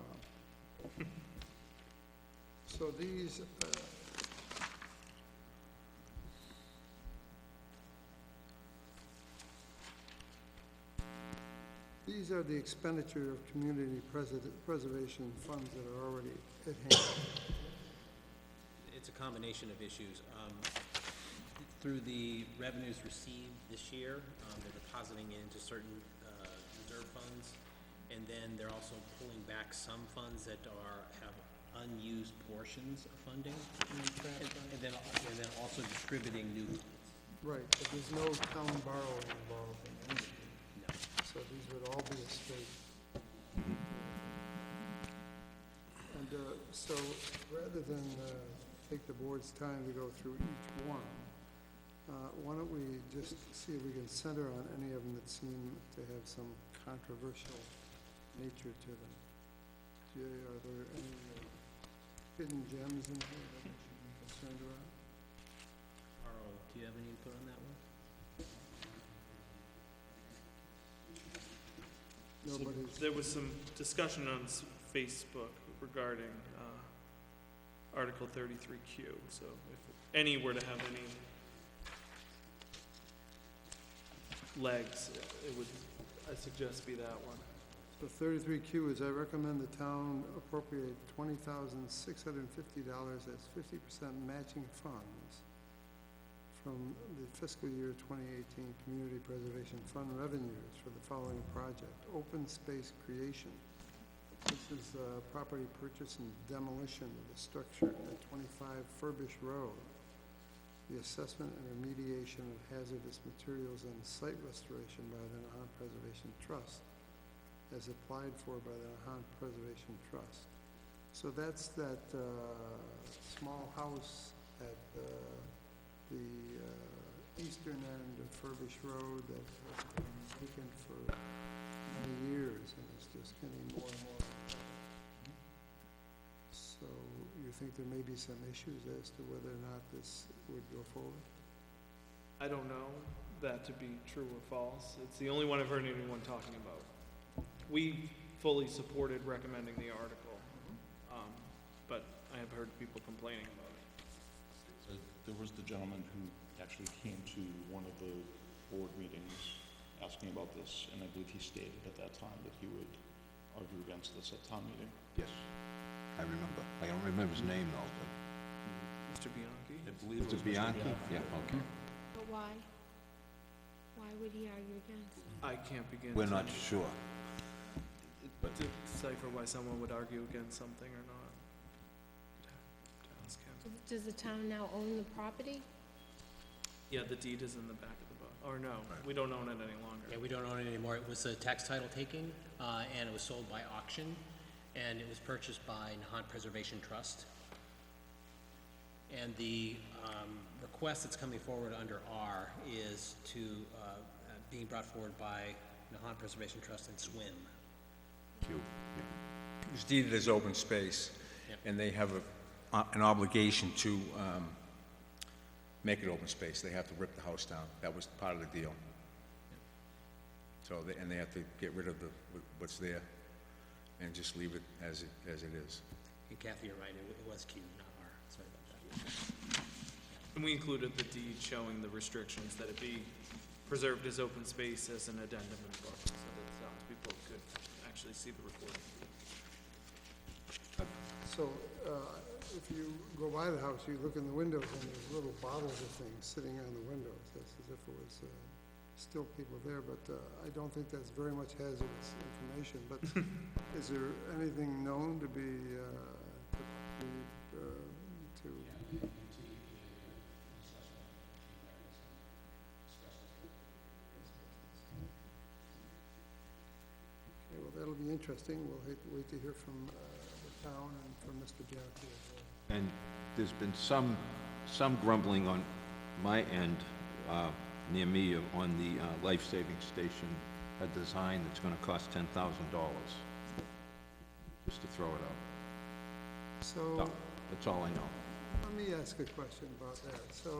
So these are the expenditure of community preservation funds that are already at hand. It's a combination of issues. Through the revenues received this year, they're depositing into certain reserve funds, and then they're also pulling back some funds that have unused portions of funding, and then also distributing new funds. Right, but there's no town borrowing involved in any of it. No. So these would all be a straight. And so rather than take the board's time to go through each one, why don't we just see if we can center on any of them that seem to have some controversial nature to them. Are there any hidden gems in here that we should be concerned about? Carl, do you have any input on that one? Nobody's. There was some discussion on Facebook regarding Article 33Q, so if any were to have any legs, it would, I suggest, be that one. So 33Q is, I recommend the town appropriate $20,650 as 50% matching funds from the fiscal year 2018 Community Preservation Fund revenues for the following project: open space creation. This is property purchase and demolition of the structure at 25 Furbish Road. The assessment and remediation of hazardous materials and site restoration by the Nahant Preservation Trust, as applied for by the Nahant Preservation Trust. So that's that small house at the eastern end of Furbish Road that has been vacant for many years and is just getting more and more. So you think there may be some issues as to whether or not this would go forward? I don't know that to be true or false. It's the only one I've heard anyone talking about. We fully supported recommending the article, but I have heard people complaining about it. There was the gentleman who actually came to one of the board meetings asking about this, and I believe he stated at that time that he would argue against this at town meeting. Yes, I remember. I don't remember his name though, but Mr. Bianchi? I believe it was Bianchi? Yeah, okay. But why? Why would he argue against? I can't begin We're to not sure. decipher why someone would argue against something or not. To ask him. Does the town now own the property? Yeah, the deed is in the back of the book. Or no, we don't own it any longer. Yeah, we don't own it anymore. It was a tax title taking, and it was sold by auction, and it was purchased by Nahant Preservation Trust. And the request that's coming forward under R is to, being brought forward by Nahant Preservation Trust and SWIM. It's deeded as open space, Yep. and they have an obligation to make it open space. They have to rip the house down. That was part of the deal. So, and they have to get rid of what's there and just leave it as it is. And Kathy, you're right, it was Q, not R. Sorry about that. And we included the deed showing the restrictions that it be preserved as open space as an addendum in the book, so that people could actually see the recording. So, if you go by the house, you look in the windows, and there's little bottles of things sitting on the windows, that's as if it was still people there, but I don't think that's very much hazardous information. But is there anything known to be, to Okay, well, that'll be interesting. We'll wait to hear from the town and from Mr. Bianchi as well. And there's been some grumbling on my end, near me, on the life-saving station, a design that's gonna cost $10,000, just to throw it out. So, No, that's all I know. let me ask a question about that. So,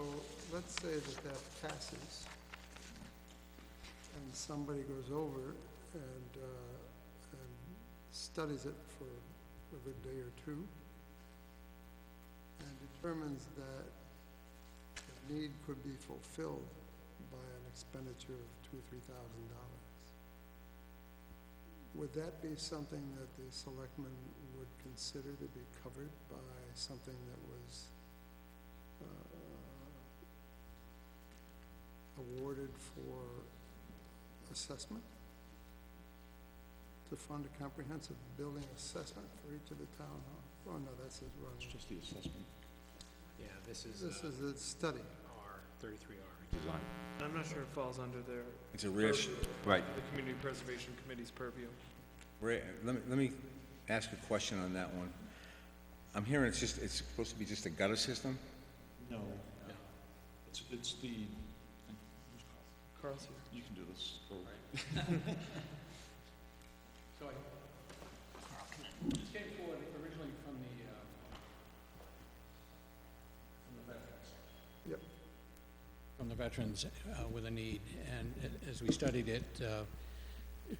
let's say that passes, and somebody goes over and studies it for a good day or two, and determines that the need could be fulfilled by an expenditure of $2,000 or $3,000. Would that be something that the selectmen would consider to be covered by something that was awarded for assessment? To fund a comprehensive building assessment for each of the town halls? Oh, no, that's his It's run. just the assessment. Yeah, this is This is a study. R, 33R. Design. I'm not sure it falls under their, It's a rear, Right. the Community Preservation Committee's purview. let me ask a question on that one. I'm hearing it's supposed to be just a gutter system? No. It's the, Carl's here. you can do this. This came forward originally from the veterans. Yep. From the veterans with a need, and as we studied it,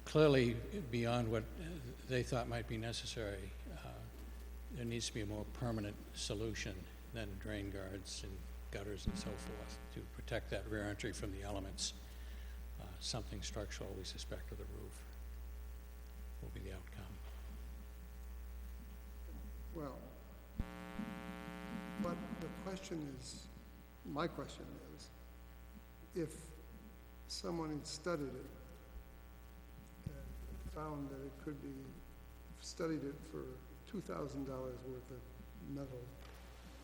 clearly beyond what they thought might be necessary, there needs to be a more permanent solution than drain guards and gutters and so forth to protect that rear entry from the elements. Something structural, we suspect, of the roof will be the outcome. Well, but the question is, my question is, if someone had studied it and found that it could be, studied it for $2,000 worth of mental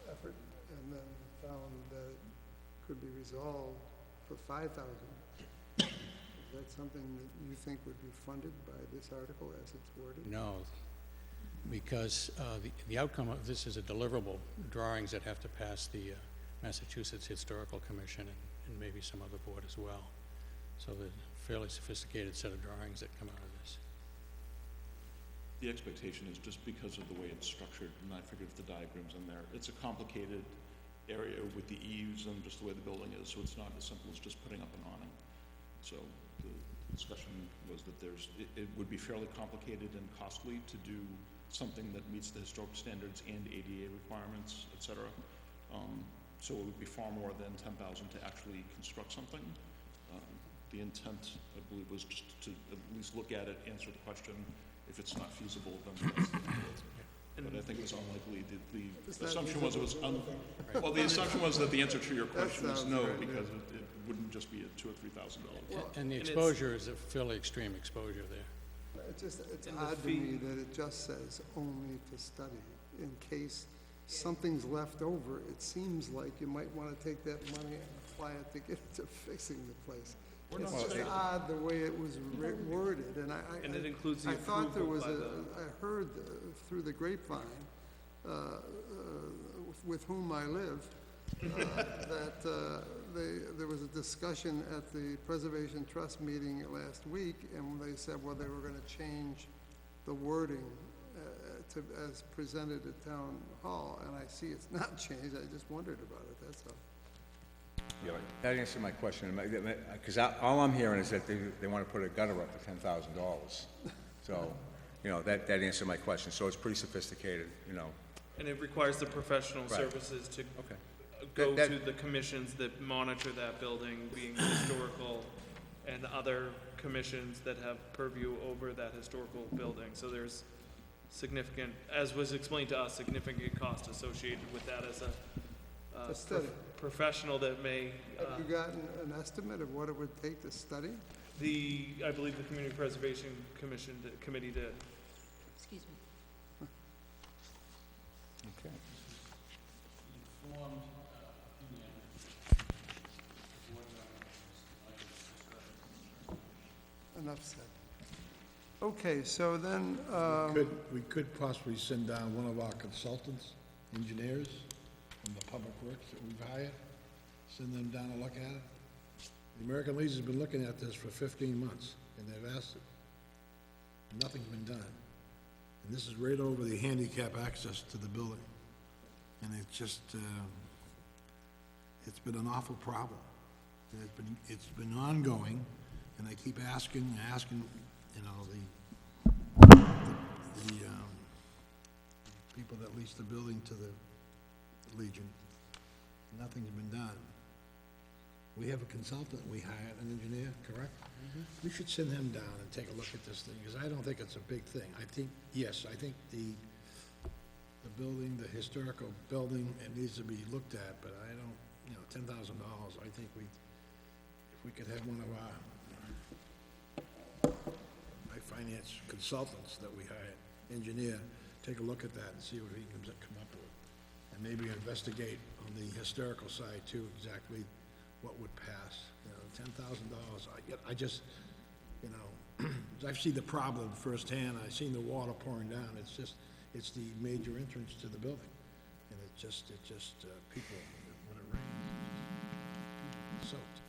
effort, and then found that it could be resolved for $5,000, is that something that you think would be funded by this article as it's worded? No, because the outcome of this is a deliverable, drawings that have to pass the Massachusetts Historical Commission and maybe some other board as well. So there's a fairly sophisticated set of drawings that come out of this. the expectation is just because of the way it's structured, and I figured if the diagram's in there, it's a complicated area with the eaves and just the way the building is, so it's not as simple as just putting up an awning. So the discussion was that it would be fairly complicated and costly to do something that meets the historic standards and ADA requirements, et cetera. So it would be far more than 10,000 to actually construct something. The intent, I believe, was just to at least look at it, answer the question. If it's not feasible, then that's the end of it. But I think it was unlikely. The assumption was well, the assumption was that the answer to your question is no, because it wouldn't just be a $2,000 or $3,000. And the exposure is a fairly extreme exposure there. It's odd to me that it just says only to study. In case something's left over, it seems like you might want to take that money and apply it to get to fixing the place. It's just odd the way it was worded, and it includes the I thought there was approval by I heard through the grapevine, with whom I live, that there was a discussion at the Preservation Trust meeting last week, and they said, well, they were gonna change the wording as presented at Town Hall, and I see it's not changed. I just wondered about it, that's all. Yeah, that answered my question, because all I'm hearing is that they want to put a gutter up for $10,000. So, that answered my question, so it's pretty sophisticated, And it requires the professional Right. services to Okay. go to the commissions that monitor that building, being historical, and other commissions that have purview over that historical building. So there's significant, as was explained to us, significant cost associated with that as a study. professional that may, Have you gotten an estimate of what it would take to study? I believe the Community Preservation Committee did. Excuse me. Okay. Enough said. Okay, so then, We could possibly send down one of our consultants, engineers from the public works that we've hired, send them down to look at it. The American Legion's been looking at this for 15 months, and they've asked it. Nothing's been done. And this is right over the handicap access to the building. And it's just, it's been an awful problem. And it's been ongoing, and I keep asking, the people that lease the building to the Legion. Nothing's been done. We have a consultant, we hired an engineer, correct? We should send him down and take a look at this thing, because I don't think it's a big thing. I think the building, the historical building, it needs to be looked at, but I don't, $10,000, I think if we could have one of my finance consultants that we hired, engineer, take a look at that and see what he can come up with. And maybe investigate on the historical side too, exactly what would pass. $10,000, I just, I've seen the problem firsthand. I've seen the water pouring down. It's the major entrance to the building. And it just, people, when it rains, it's soaked.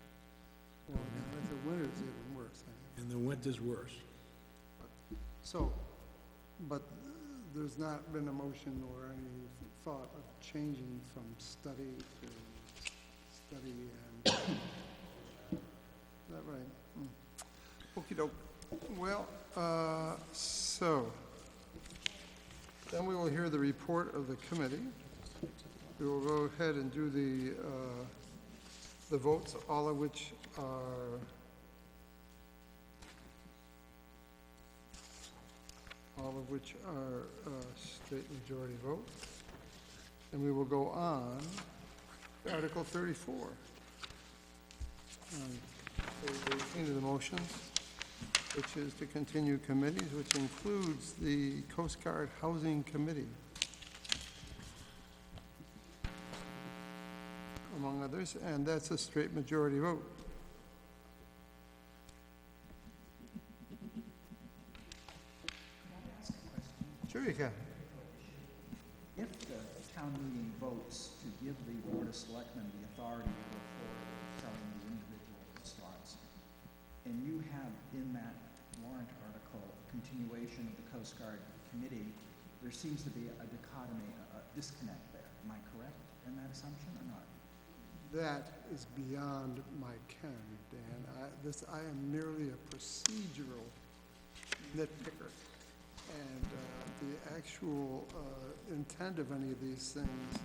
well, if the winter's even worse. And the winter's worse. So, but there's not been a motion or any thought of changing from study to study and, is that right? Okey-doke. Well, so, then we will hear the report of the committee. We will go ahead and do the votes, all of which are state majority vote. And we will go on to Article 34. Page 18 of the motions, which is to continue committees, which includes the Coast Guard Housing Committee, among others, and that's a straight majority vote. Sure you can. If the town meeting votes to give the Board of Selectmen the authority to go forward with selling the individual slots, and you have in that warrant article continuation of the Coast Guard committee, there seems to be a dichotomy, a disconnect there. Am I correct in that assumption or not? That is beyond my ken, Dan. I am merely a procedural nitpicker. And the actual intent of any of these things,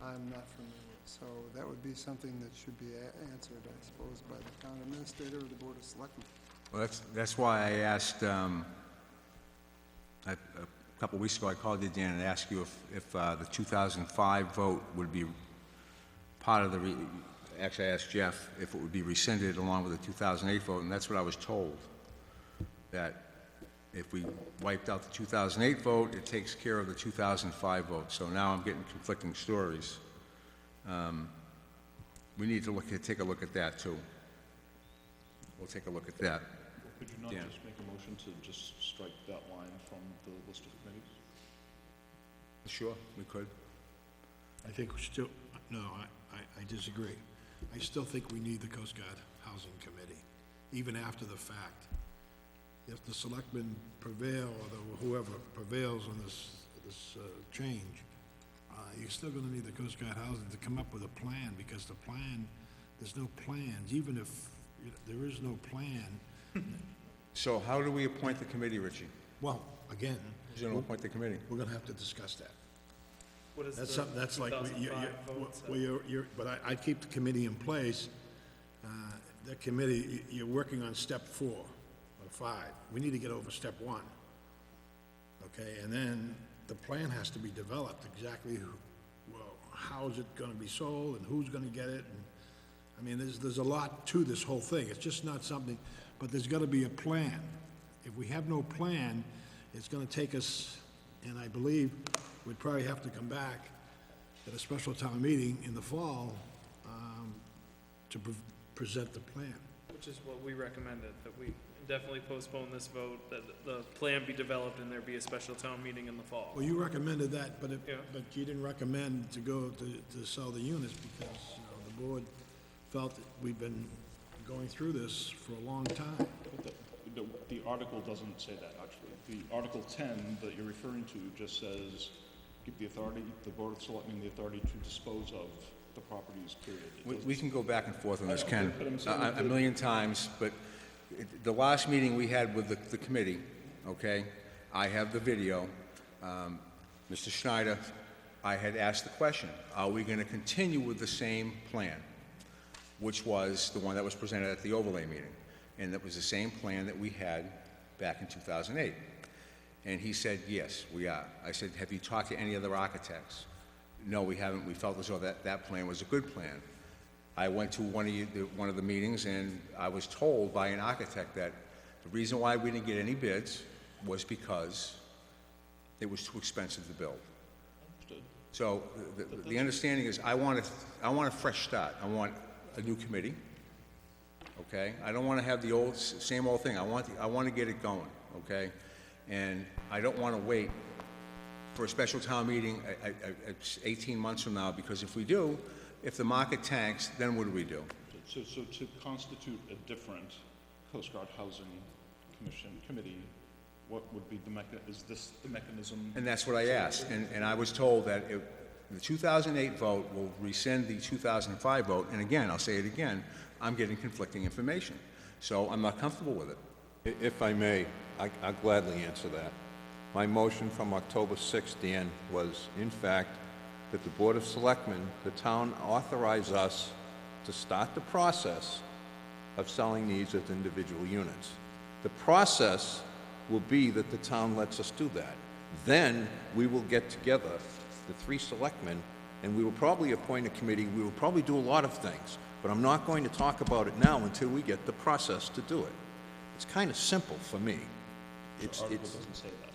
I'm not familiar. So that would be something that should be answered, I suppose, by the town administrator or the Board of Selectmen. Well, that's why I asked, a couple of weeks ago, I called you, Dan, and asked you if the 2005 vote would be part of the, actually I asked Jeff if it would be rescinded along with the 2008 vote, and that's what I was told, that if we wiped out the 2008 vote, it takes care of the 2005 vote. So now I'm getting conflicting stories. We need to take a look at that, too. We'll take a look at that. Could you not Yeah. just make a motion to just strike that line from the list of committees? Sure, we could. I think we still, no, I disagree. I still think we need the Coast Guard Housing Committee, even after the fact. If the selectmen prevail, or whoever prevails on this change, you're still gonna need the Coast Guard Housing to come up with a plan, because the plan, there's no plans, even if there is no plan. So how do we appoint the committee, Richie? Well, again, Who's going to appoint the committee? we're gonna have to discuss that. What is That's the something, that's like, 2005 vote say? well, but I keep the committee in place. That committee, you're working on step 4 or 5. We need to get over step 1. Okay, and then the plan has to be developed, exactly, well, how is it gonna be sold, and who's gonna get it, and, I mean, there's a lot to this whole thing. It's just not something, but there's gotta be a plan. If we have no plan, it's gonna take us, and I believe we'd probably have to come back at a special town meeting in the fall, to present the plan. Which is what we recommended, that we definitely postpone this vote, that the plan be developed and there be a special town meeting in the fall. Well, you recommended that, but Yeah. but you didn't recommend to go to sell the units, because, the board felt that we've been going through this for a long time. But the article doesn't say that, actually. The Article 10 that you're referring to just says, give the Board of Selectmen the authority to dispose of the properties, period. It We can go back and forth on this, Ken, but I'm saying a million times, but the last meeting we had with the committee, okay, I have the video. Mr. Schneider, I had asked the question, are we going to continue with the same plan? Which was the one that was presented at the overlay meeting. And that was the same plan that we had back in 2008. And he said, yes, we are. I said, have you talked to any other architects? No, we haven't. We felt as though that plan was a good plan. I went to one of the meetings, and I was told by an architect that the reason why we didn't get any bids was because it was too expensive to build. Understood. So the understanding is, I want a fresh start. I want a new committee, okay? I don't want to have the same old thing. I want to get it going, okay? And I don't want to wait for a special town meeting 18 months from now, because if we do, if the market tanks, then what do we do? So to constitute a different Coast Guard Housing Committee, what would be is this the mechanism? And that's what I asked, and I was told that the 2008 vote will rescind the 2005 vote, and again, I'll say it again, I'm getting conflicting information, so I'm not comfortable with it. If I may, I'll gladly answer that. My motion from October 6th, Dan, was, in fact, that the Board of Selectmen, the town, authorize us to start the process of selling these as individual units. The process will be that the town lets us do that. Then we will get together, the 3 selectmen, and we will probably appoint a committee. We will probably do a lot of things, but I'm not going to talk about it now until we get the process to do it. It's kind of simple for me. The article doesn't say that.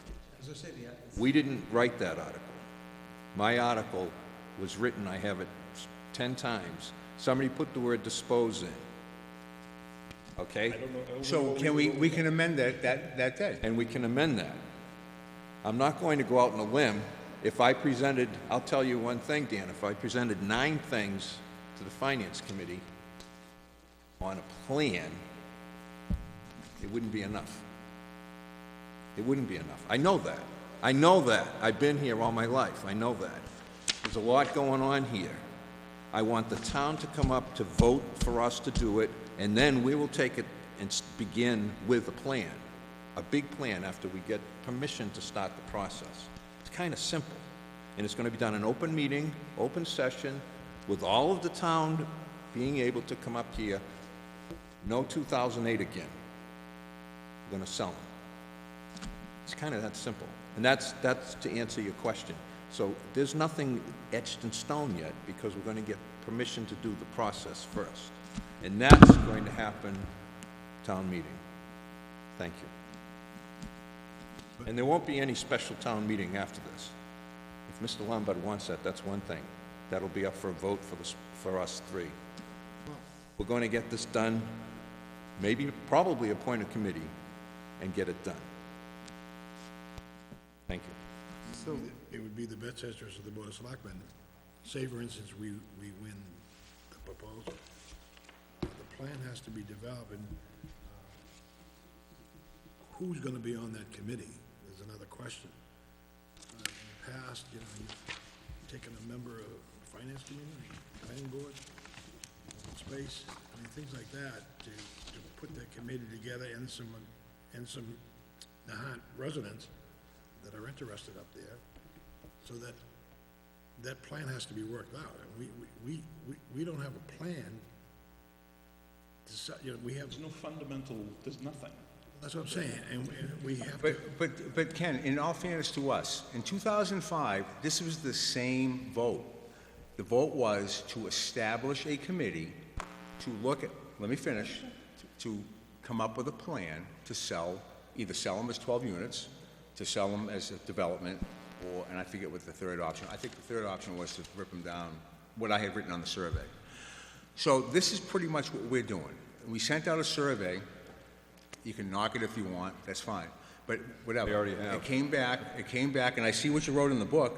We didn't write that article. My article was written, I have it 10 times. Somebody put the word dispose in. Okay? So we can amend that day. And we can amend that. I'm not going to go out on a limb. If I presented, I'll tell you one thing, Dan, if I presented 9 things to the Finance Committee on a plan, it wouldn't be enough. It wouldn't be enough. I know that. I know that. I've been here all my life. I know that. There's a lot going on here. I want the town to come up to vote for us to do it, and then we will take it and begin with a plan, a big plan after we get permission to start the process. It's kind of simple, and it's going to be done in open meeting, open session, with all of the town being able to come up here. No 2008 again. We're going to sell them. It's kind of that simple, and that's to answer your question. So there's nothing etched in stone yet, because we're going to get permission to do the process first. And that's going to happen town meeting. Thank you. And there won't be any special town meeting after this. If Mr. Lombard wants that, that's one thing. That'll be up for a vote for us three. We're going to get this done, probably appoint a committee and get it done. Thank you. So, It would be the best interest of the Board of Selectmen. Say, for instance, we win the proposal. The plan has to be developed, and who's gonna be on that committee is another question. In the past, you've taken a member of the Finance Committee, Planning Board, Space, things like that, to put that committee together, and some Nahant residents that are interested up there, so that plan has to be worked out. And we don't have a plan to, we have, There's no fundamental, there's nothing. that's what I'm saying, and we have to, But Ken, in all fairness to us, in 2005, this was the same vote. The vote was to establish a committee to look at, let me finish, to come up with a plan to sell, either sell them as 12 units, to sell them as a development, or, and I forget what the third option, I think the third option was to rip them down, what I had written on the survey. So this is pretty much what we're doing. We sent out a survey. You can knock it if you want, that's fine. But whatever. We already have. It came back, and I see what you wrote in the book.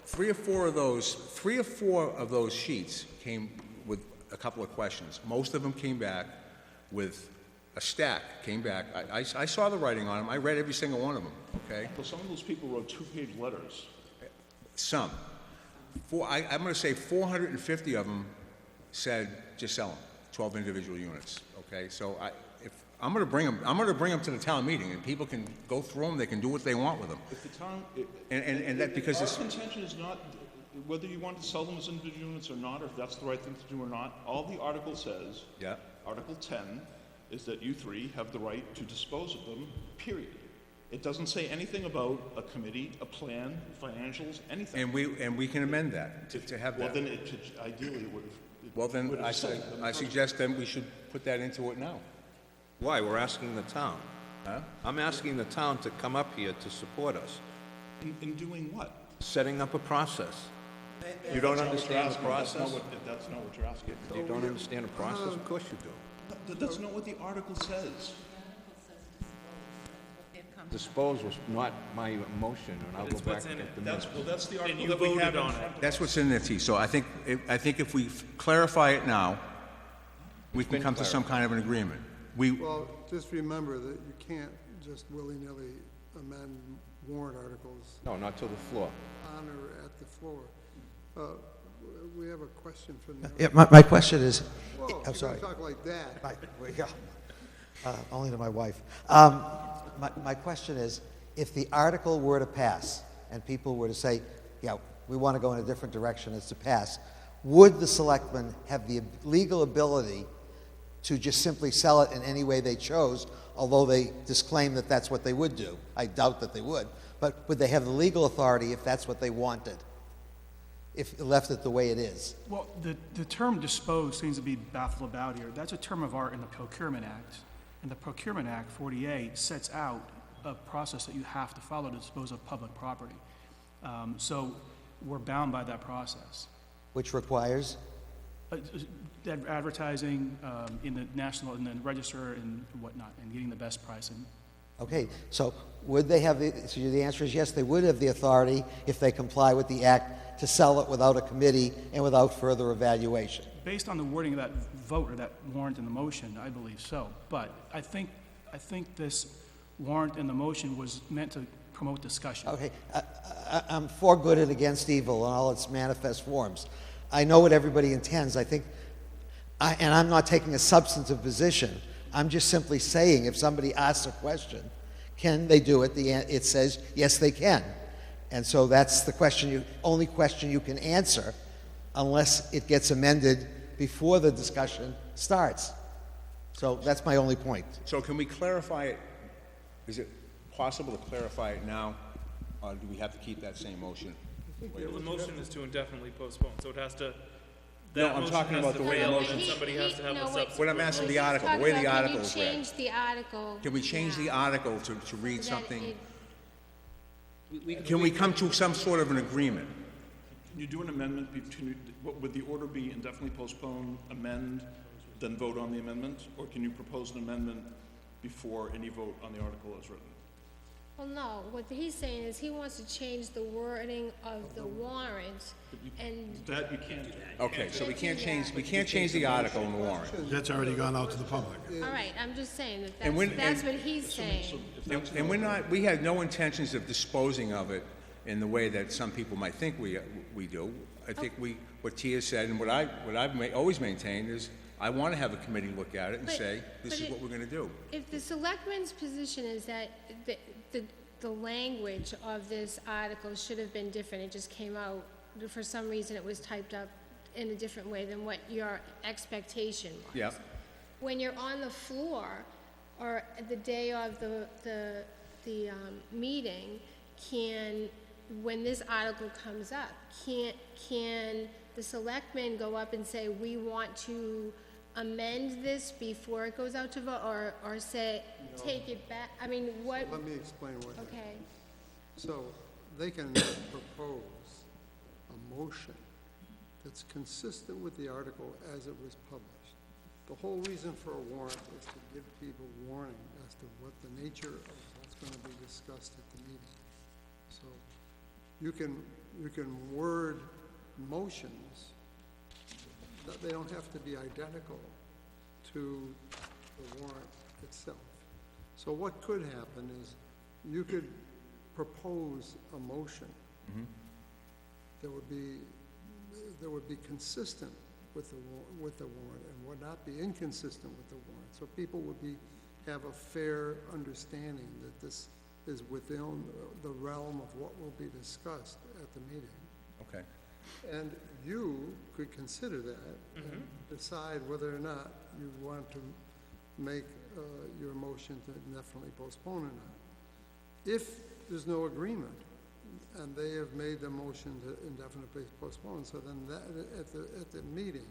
Three or four of those sheets came with a couple of questions. Most of them came back with a stack, I saw the writing on them. I read every single one of them, okay? Well, some of those people wrote two-page letters. Some. I'm going to say 450 of them said, just sell them, 12 individual units, okay? So I'm going to bring them to the town meeting, and people can go through them, they can do what they want with them. If the town... And that because Our contention is not whether you want to sell them as individual units or not, or if that's the right thing to do or not. All the article says, Yeah. Article 10, is that you three have the right to dispose of them, period. It doesn't say anything about a committee, a plan, financials, anything. And we can amend that, to have Well, that. then it should, ideally, it would have... Well, then, I suggest then we should put that into it now. Why? We're asking the town. Huh? I'm asking the town to come up here to support us, In doing what? setting up a process. You don't understand the process? That's not what you're asking. You don't understand the process? Of course you do. That's not what the article says. Dispose was not my motion, and I'll go It's back what's and in get it. the minutes. That's the And article you that we have voted in on front it. of That's what's in there, T. So I think if we clarify it now, we can come to some kind of an agreement. well, just remember that you can't just willy-nilly amend warrant articles No, not to the floor. on or at the floor. We have a question from the... Yeah, my question is, Whoa, I'm you sorry. don't talk like that. Right, there you go. Only to my wife. My question is, if the article were to pass, and people were to say, yeah, we want to go in a different direction, it's to pass, would the selectmen have the legal ability to just simply sell it in any way they chose, although they disclaim that that's what they would do? I doubt that they would. But would they have the legal authority if that's what they wanted, if left it the way it is? Well, the term dispose seems to be baffled about here. That's a term of art in the Procurement Act. And the Procurement Act, 48, sets out a process that you have to follow to dispose of public property. So we're bound by that process. Which requires? Advertising in the national, in the register and whatnot, and getting the best price. And Okay, so would they have so the answer is yes, they would have the authority, if they comply with the act, to sell it without a committee and without further evaluation. based on the wording of that vote or that warrant in the motion, I believe so. But I think this warrant in the motion was meant to promote discussion. Okay, I'm for good and against evil in all its manifest forms. I know what everybody intends. I think, and I'm not taking a substantive position. I'm just simply saying if somebody asks a question, can they do it? It says, yes, they can. And so that's the question only question you can answer unless it gets amended before the discussion starts. So that's my only point. So can we clarify it? Is it possible to clarify it now, or do we have to keep that same motion? The motion is to indefinitely postpone, so it has to, No, that I'm motion talking has about to the way the fail, motion- and somebody has to have a subsequent. What I'm asking the article, the way the article is Can you read. change the article? Can we change the article to read so that something? it- Can we come to some sort of an agreement? Can you do an amendment between, would the order be indefinitely postpone, amend, then vote on the amendment? Or can you propose an amendment before any vote on the article is written? Well, no, what he's saying is he wants to change the wording of the warrant, and That you can't do. Okay, so we can't change the article in the warrant. That's already gone out to the public. all right, I'm just saying that And when- that's and- what he's saying. And we had no intentions of disposing of it in the way that some people might think we do. I think what Tia said, and what I've always maintained is, I want to have a committee look at it and But- say, this but is what we're gonna do. If the selectmen's position is that the language of this article should have been different, it just came out, for some reason it was typed up in a different way than what your expectation was. Yep. When you're on the floor, or the day of the meeting, when this article comes up, can the selectmen go up and say, we want to amend this before it goes out to vote, or say, take it back? I mean, what, Let me explain what. okay, So they can propose a motion that's consistent with the article as it was published. The whole reason for a warrant is to give people warning as to what the nature of what's going to be discussed at the meeting. So you can word motions, that they don't have to be identical to the warrant itself. So what could happen is you could propose a motion that would be consistent with the warrant and would not be inconsistent with the warrant. So people would have a fair understanding that this is within the realm of what will be discussed at the meeting. Okay. And you could consider that and decide whether or not you want to make your motion to indefinitely postpone or not. If there's no agreement, and they have made the motion to indefinitely postpone, so then that, at the meeting,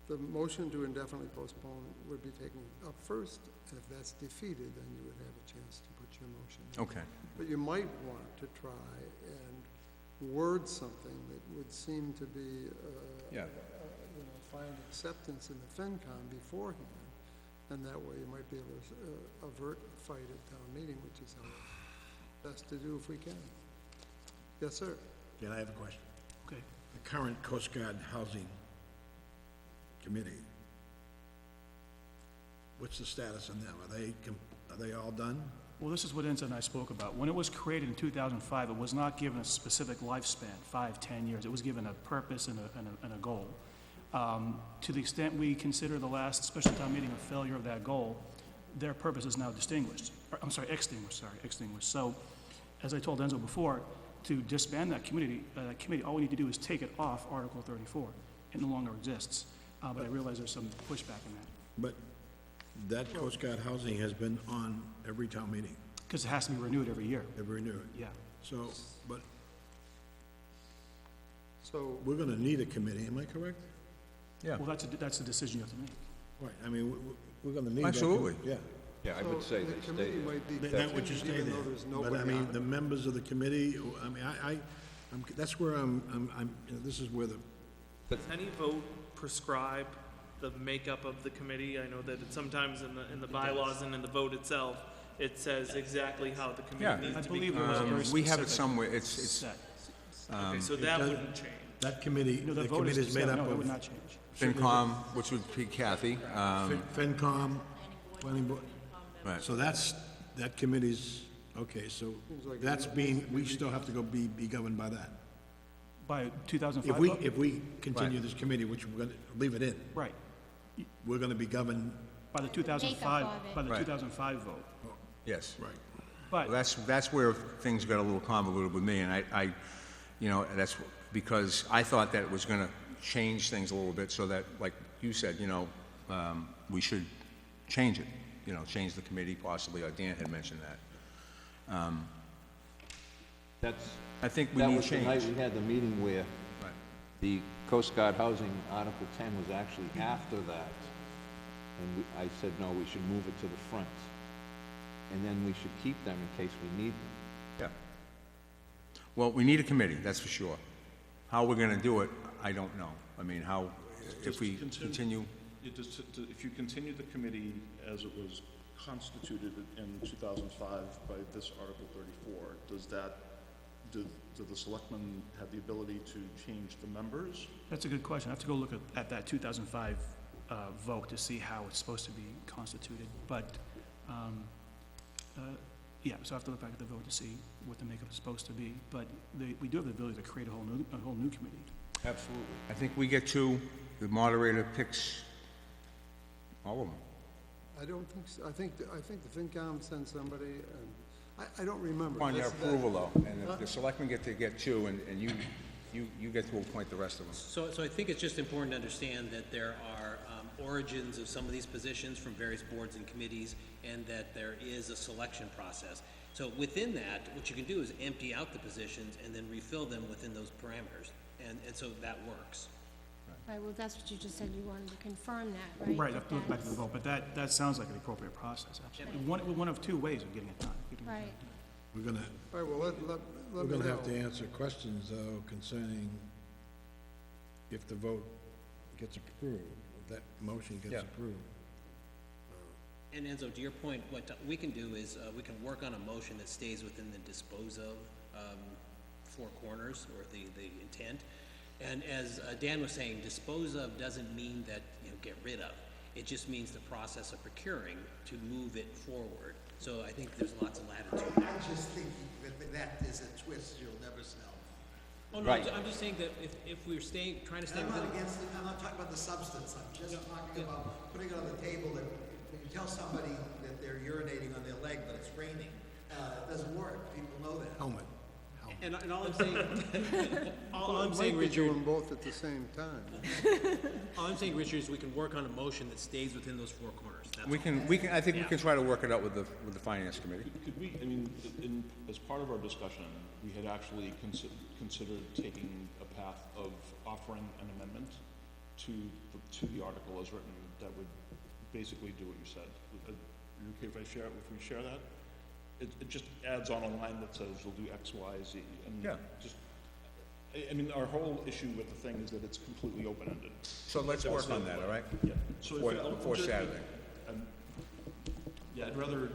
the motion to indefinitely postpone would be taken up first, and if that's defeated, then you would have a chance to put your motion in. Okay. But you might want to try and word something that would seem to be, Yeah. find acceptance in the FinCom beforehand, and that way you might be able to avert a fight at town meeting, which is how best to do if we can. Yes, sir. Dan, I have a question. Okay. The current Coast Guard Housing Committee, what's the status on them? Are they all done? Well, this is what Enzo and I spoke about. When it was created in 2005, it was not given a specific lifespan, 5, 10 years. It was given a purpose and a goal. To the extent we consider the last special town meeting a failure of that goal, their purpose is now extinguished. So, as I told Enzo before, to disband that committee, all we need to do is take it off Article 34. It no longer exists. But I realize there's some pushback in that, But that Coast Guard Housing has been on every town meeting, because it has to be renewed every year. every renewed. Yeah. So, but So, we're gonna need a committee, am I correct? Yeah. Well, that's the decision you have to make. Right, I mean, we're gonna need that. Absolutely. Yeah. Yeah, I would say the they stay committee there. might be That would just continued stay even there. though there's But I nobody mean, on it. the members of the committee, I mean, that's where this is where Does any vote prescribe the makeup of the committee? I know that it's sometimes in the bylaws and in the vote itself, it says exactly how the Yeah. committee I needs to be believe there was a composed. very We have it specific somewhere, it's, set. Okay, so that does- wouldn't change. that committee, No, the the vote committee is is made set. up No, it would of not change. FinCom, which would be Kathy, FinCom, planning board. right. So that committee's Okay, so Seems like that's it being, needs to we be still have to be governed by that. By 2005 vote? If we continue this committee, which we're gonna leave it in, Right, we're gonna be governed, by the 2005, of it. by the Right. 2005 vote. Yes. right. But, Well, that's where things got a little convoluted with me, and I, you know, that's because I thought that it was gonna change things a little bit, so that, like you said, you know, we should change it, you know, change the committee possibly, or Dan had mentioned that. That's, I think we that need was the night change. we had the meeting where Right. the Coast Guard Housing Article 10 was actually after that. And I said, no, we should move it to the front. And then we should keep them in case we need them. Yeah. Well, we need a committee, that's for sure. How we're gonna do it, I don't know. I mean, how, if we continue, If you continue the committee as it was constituted in 2005 by this Article 34, do the selectmen have the ability to change the members? that's a good question. I have to go look at that 2005 vote to see how it's supposed to be constituted. But, yeah, so I have to look back at the vote to see what the makeup is supposed to be. But we do have the ability to create a whole new committee. absolutely. I think we get two, the moderator picks all of them. I don't think so. I think the FinCom sent somebody, and I don't remember. On your That's- that- approval, though, and if the selectmen get to get two, and you get to appoint the rest of them. So I think it's just important to understand that there are origins of some of these positions from various boards and committees, and that there is a selection process. So within that, what you can do is empty out the positions and then refill them within those parameters, and so that works. Right, well, that's what you just said, you wanted to confirm that, right? Right, I have to look back at the vote, but that sounds like an appropriate process, absolutely. One of two ways of getting it done. Right. We're gonna, All right, well, we're let me gonna have to know. answer questions, though, concerning if the vote gets approved, if that motion Yeah. gets approved. And Enzo, to your point, what we can do is, we can work on a motion that stays within the dispose of, four corners, or the intent. And as Dan was saying, dispose of doesn't mean that, get rid of. It just means the process of procuring to move it forward. So I think there's lots of latitude there. I'm just thinking that is a twist you'll never sell. Oh, no, Right. I'm just saying that if we're trying to stay And I'm within. not against it, I'm not talking about the substance, I'm just talking about putting it on the table that when you tell somebody that they're urinating on their leg, but it's raining, it doesn't work, people know that. Helmet. And all I'm saying, all I'm saying, Might be Richard, doing both at the same time. all I'm saying, Richard, is we can work on a motion that stays within those four corners. That's We all. can, I think we can try to work it out with the finance committee. Could we, I mean, as part of our discussion, we had actually considered taking a path of offering an amendment to the article as written that would basically do what you said. Are you okay if we share that? It just adds on a line that says we'll do X, Y, Z, and Yeah. just, I mean, our whole issue with the thing is that it's completely open-ended. So let's work on that, all right? Yeah. So if it- Before Saturday. Yeah, I'd rather,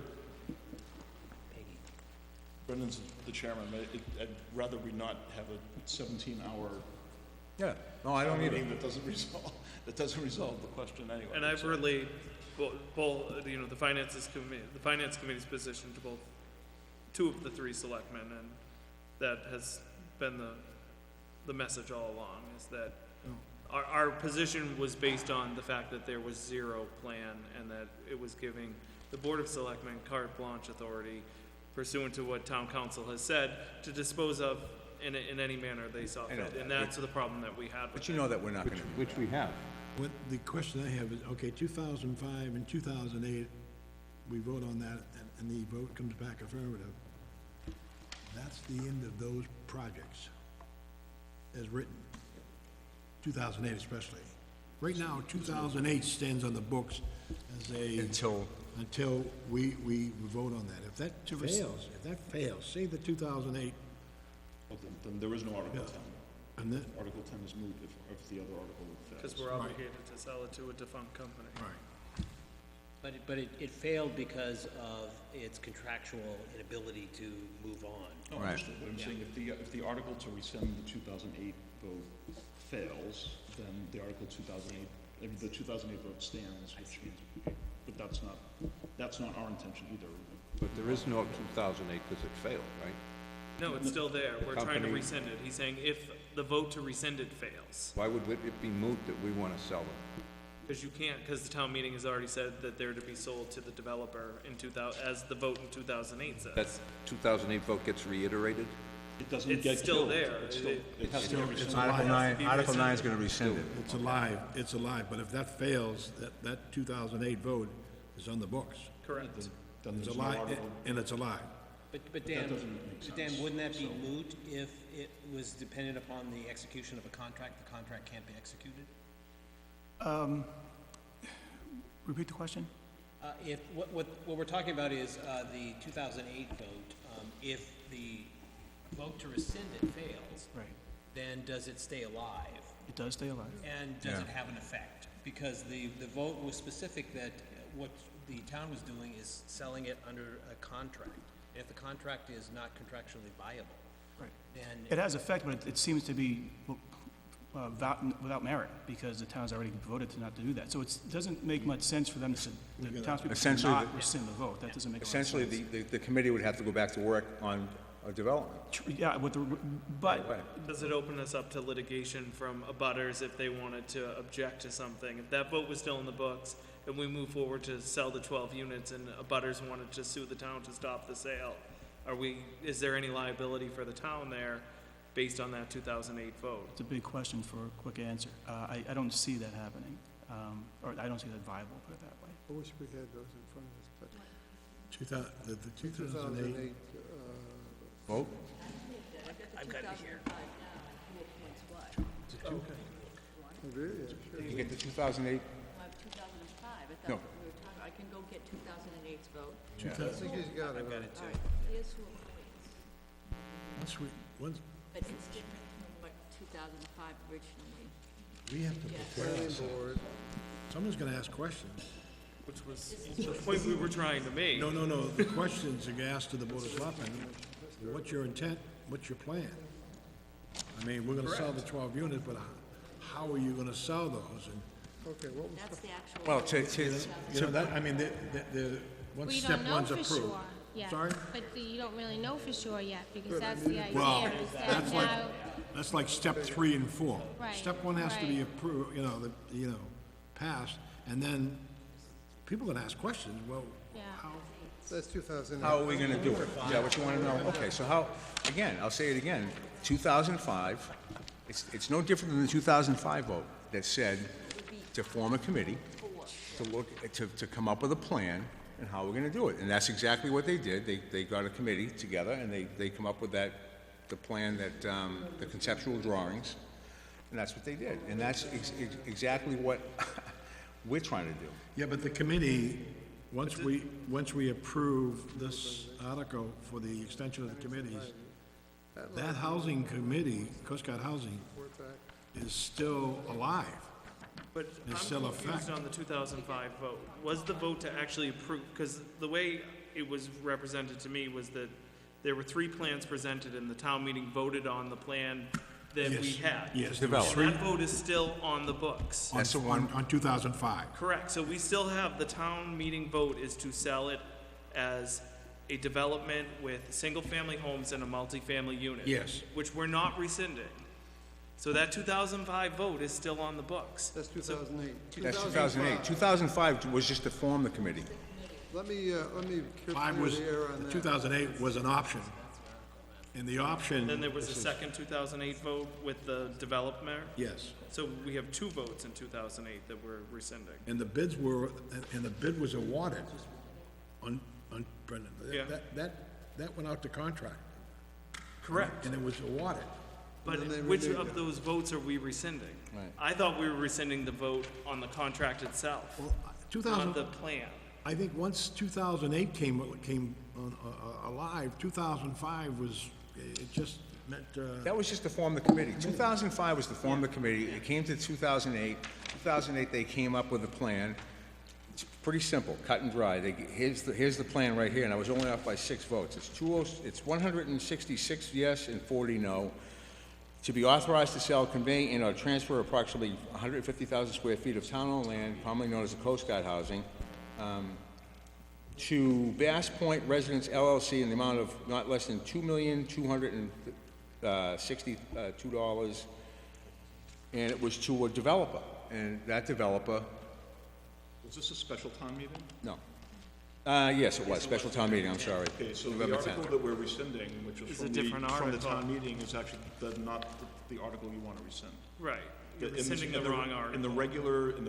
Brendan's the chairman, but I'd rather we not have a 17-hour Yeah, no, I don't meeting either. that doesn't resolve the question anyway. And I've So- relayed both, the finance committee's position to both, two of the three selectmen, and that has been the message all along, is that our position was based on the fact that there was zero plan, and that it was giving the Board of Selectmen carte blanche authority pursuant to what town council has said, to dispose of in any manner they saw I know fit, that. and that's the problem that we had with But you know that we're not gonna. Which we have. What, the question I have is, okay, 2005 and 2008, we vote on that, and the vote comes back affirmative. That's the end of those projects, as written. 2008 especially. Right now, 2008 stands on the books as a... Until we vote on that. If that fails, say the 2008, Well, then there is no Article 10. and then, Article 10 is moot if the other article fails. because we're obligated to sell it to a defunct company. right. But it failed because of its contractual inability to move on. No, Right. understood, but I'm saying if the article to rescind the 2008 vote fails, then the Article 2008, the 2008 vote stands, which means, but that's not That's not our intention either. But there is no 2008 because it failed, right? No, it's still there. We're trying to company- rescind it. He's saying if the vote to rescind it fails, Why would it be moot that we want to sell them? because you can't, because the town meeting has already said that they're to be sold to the developer in 2000, as the vote in 2008 says. That 2008 vote gets reiterated? It doesn't It's get still killed. there. It's still, it has to be rescinded. Article 9 is gonna rescind it. It's alive, but if that fails, that 2008 vote is on the books. Correct. Then It's there's no alive, article. and it's alive. But Dan, wouldn't that be moot if it was dependent upon the execution of a contract? The contract can't be executed? Repeat the question? If, what we're talking about is the 2008 vote, if the vote to rescind it fails, Right. then does it stay alive? It does stay alive. And does it have an effect? Because the vote was specific that what the town was doing is selling it under a contract. And if the contract is not contractually viable, Right. then It has effect, but it seems to be without merit, because the town's already voted to not to do that. So it doesn't make much sense for them to, the townspeople to Essentially, not rescind the vote. That doesn't make a lot of sense. Essentially, the committee would have to go back to work on a development. Yeah, but Does it open us up to litigation from abutters if they wanted to object to something? If that vote was still in the books and we move forward to sell the 12 units and abutters wanted to sue the town to stop the sale, is there any liability for the town there based on that 2008 vote? it's a big question for a quick answer. I don't see that happening, or I don't see that viable, put it that way. I wish we had those in front of us, but The 2008, 2008, Vote? I've got it here. really, yeah, sure. You get the 2008? 2005, I No. thought we were talking, I can go get 2008's vote. I think he's got it. I've got it too. All right, here's who appoints, but it's different from what 2005 originally. we have to prepare Planning ourselves. board, Someone's gonna ask questions. Which was the point we were trying to make. No, the questions are asked to the Board of Selectmen. What's your intent? What's your plan? I mean, we're gonna sell the 12 units, but how are you gonna sell those? And, okay, what was, That's the actual. Well, you know, that, I mean, once We step don't know one's for approved. sure yet. Sorry? But you don't really know for sure yet, because that's the Well, idea, is that that's like, now, that's like step 3 and 4. Right, Step 1 has to be right. approved, passed, and then people are gonna ask questions, well, Yeah. how, that's 2008. How are we gonna do it? Is that what you wanna know? Okay, so how, again, I'll say it again, 2005, it's no different than the 2005 vote that said to form a committee, to come up with a plan and how we're gonna do it. And that's exactly what they did. They got a committee together and they come up with the plan that, the conceptual drawings, and that's what they did. And that's exactly what we're trying to do. yeah, but the committee, once we approve this article for the extension of the committees, that housing committee, Coast Guard Housing, is still alive. But I'm It's still a confused fact. on the 2005 vote. Was the vote to actually approve, because the way it was represented to me was that there were 3 plans presented and the town meeting voted on the plan that we had. Yes, And there was 3 that vote is still on the books. That's the one, on 2005. Correct, so we still have, the town meeting vote is to sell it as a development with single-family homes and a multifamily unit. Yes. Which we're not rescinding. So that 2005 vote is still on the books. That's 2008. that's 2008. 2005 was just to form the committee. Let me Five clear was, the air on the that. 2008 was an option. And the option. Then there was a second 2008 vote with the developer. Yes, So we have 2 votes in 2008 that we're rescinding. and the bids were, and the bid was awarded on Brendan. Yeah. That went out to contract, Correct. and it was awarded. But then they which renewed of it. those votes are we rescinding? Right. I thought we were rescinding the vote on the contract itself, Well, on 2000, the plan. I think once 2008 came on, alive, 2005 was, it just meant, That was just to form the committee. 2005 was to form the committee. It came to 2008. 2008, they came up with a plan. It's pretty simple, cut and dry. Here's the plan right here, and I was only off by 6 votes. It's 166 yes and 40 no. To be authorized to sell, convey, and/or transfer approximately 150,000 square feet of town-owned land, commonly known as the Coast Guard housing, to Bass Point Residence LLC in the amount of not less than $2,262, and it was to a developer, and that developer, Was this a special town meeting? no. Yes, it was, special town meeting, I'm sorry. Okay, so the November article 10th. that we're rescinding, which was It's a from the, different from the article. town meeting, is actually not the article you want to rescind. Right, you're In this- rescinding the in wrong In article. the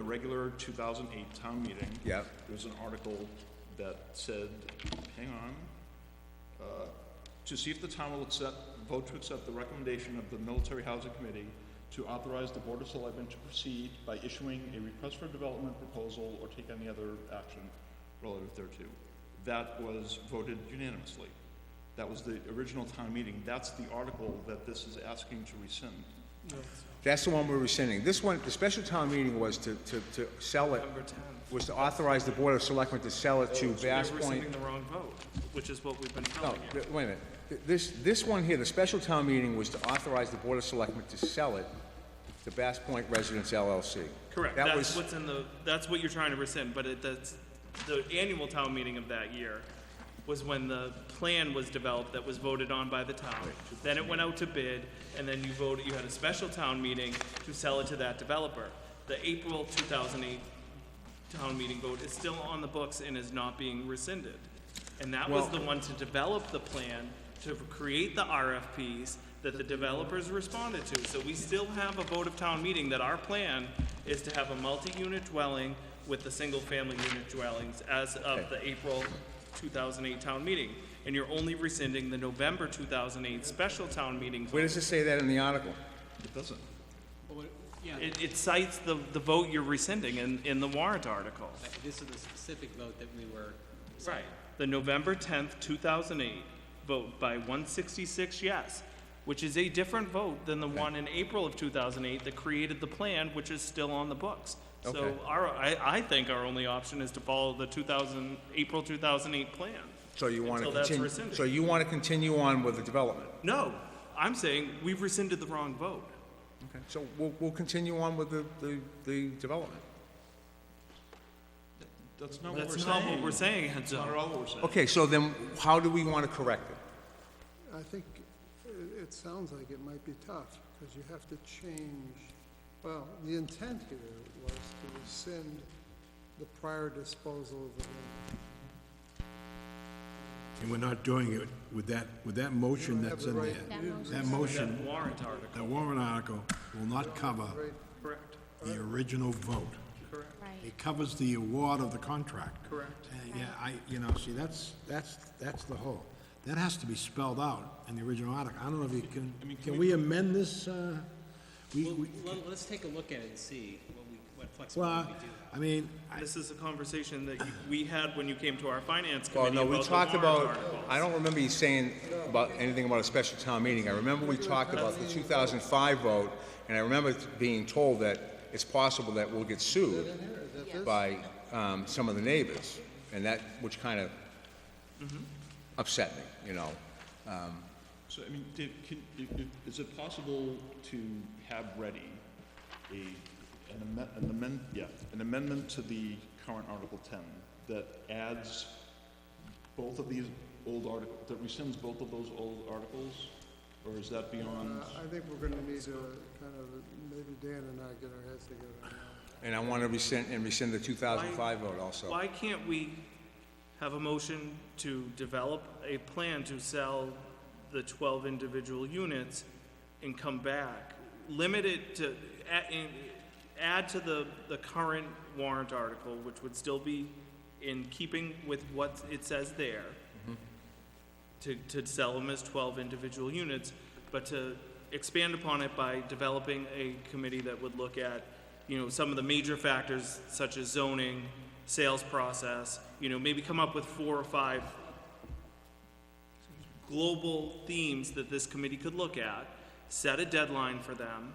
regular 2008 town meeting. Yeah. There was an article that said, hang on, to see if the town will vote to accept the recommendation of the Military Housing Committee to authorize the Board of Selectmen to proceed by issuing a request for development proposal or take any other action relative thereto. That was voted unanimously. That was the original town meeting. That's the article that this is asking to rescind. That's the one we're rescinding. This one, the special town meeting was to sell it, November 10th. was to authorize the Board of Selectmen to sell it to So Bass you're Point. rescinding the wrong vote, which is what we've been No, telling you. wait a minute. This one here, the special town meeting was to authorize the Board of Selectmen to sell it to Bass Point Residence LLC. Correct, That that's was, that's what you're trying to rescind, but that's, the annual town meeting of that year was when the plan was developed that was voted on by the town. Then it went out to bid, and then you had a special town meeting to sell it to that developer. The April 2008 town meeting vote is still on the books and is not being rescinded. And that was the one to develop the plan, to create the RFPs that the developers responded to. So we still have a vote of town meeting that our plan is to have a multi-unit dwelling with the single-family unit dwellings as of the April 2008 town meeting. And you're only rescinding the November 2008 special town meeting where vote. does it say that in the article? It doesn't. It cites the vote you're rescinding in the warrant article. This is the specific vote that we were. Right. The November 10th, 2008 vote by 166 yes, which is a different vote than the one in April of 2008 that created the plan, which is still on the books. So Okay. I think our only option is to follow the April 2008 plan. So you want to Until that's continue, rescinded. so you want to continue on with the development? No, I'm saying we've rescinded the wrong vote. Okay. So we'll continue on with the development. That's not what we're That's saying. not what we're saying, That's not at all what we're saying. Okay, so then how do we want to correct it? I think it sounds like it might be tough, because you have to change, well, the intent here was to rescind the prior disposal of the land. And we're not doing it with that motion that's in there. That motion, That warrant article. the warrant article will not cover Correct, the original vote. correct, It covers the award of the contract. correct. Yeah, see, that's the whole. That has to be spelled out in the original article. I don't know if you can we amend this, Let's take a look at it and see what well, flexibility we do. I mean, This is a conversation that we had when you came to our finance Well, committee no, we about the talked warrant about, articles. I don't remember you saying about anything about a special town meeting. I remember we talked about the 2005 vote, and I remember being told that it's possible that we'll get sued by some of the neighbors, and that, which kind of upset me, you know. So, I mean, Dave, is it possible to have ready an amendment to the current Article 10 that adds both of these old articles, that rescinds both of those old articles? Or is that beyond? I think we're gonna need to kind of, maybe Dan and I get our heads together on that. And I want to rescind the 2005 vote also. Why can't we have a motion to develop a plan to sell the 12 individual units and come back? Limit it to, add to the current warrant article, which would still be in keeping with what it says there, to sell them as 12 individual units, but to expand upon it by developing a committee that would look at, some of the major factors such as zoning, sales process, maybe come up with 4 or 5 global themes that this committee could look at, set a deadline for them,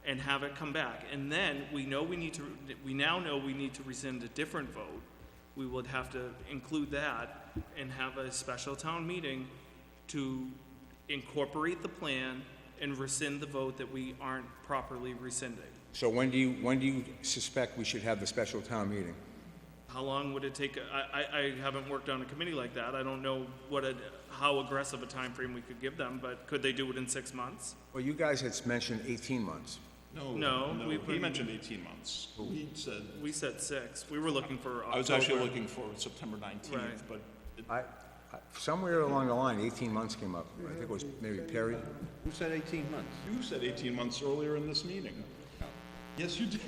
and have it come back. And then we now know we need to rescind a different vote. We would have to include that and have a special town meeting to incorporate the plan and rescind the vote that we aren't properly rescinding. So when do you suspect we should have the special town meeting? How long would it take? I haven't worked on a committee like that. I don't know how aggressive a time frame we could give them, but could they do it in 6 months? Well, you guys had mentioned 18 months. No, He mentioned 18 months. He said, We said 6. We were looking for October. I was actually looking for September 19th, Right. but Somewhere along the line, 18 months came up. I think it was maybe Perry. Who said 18 months? you said 18 months earlier in this meeting. Yes, you did.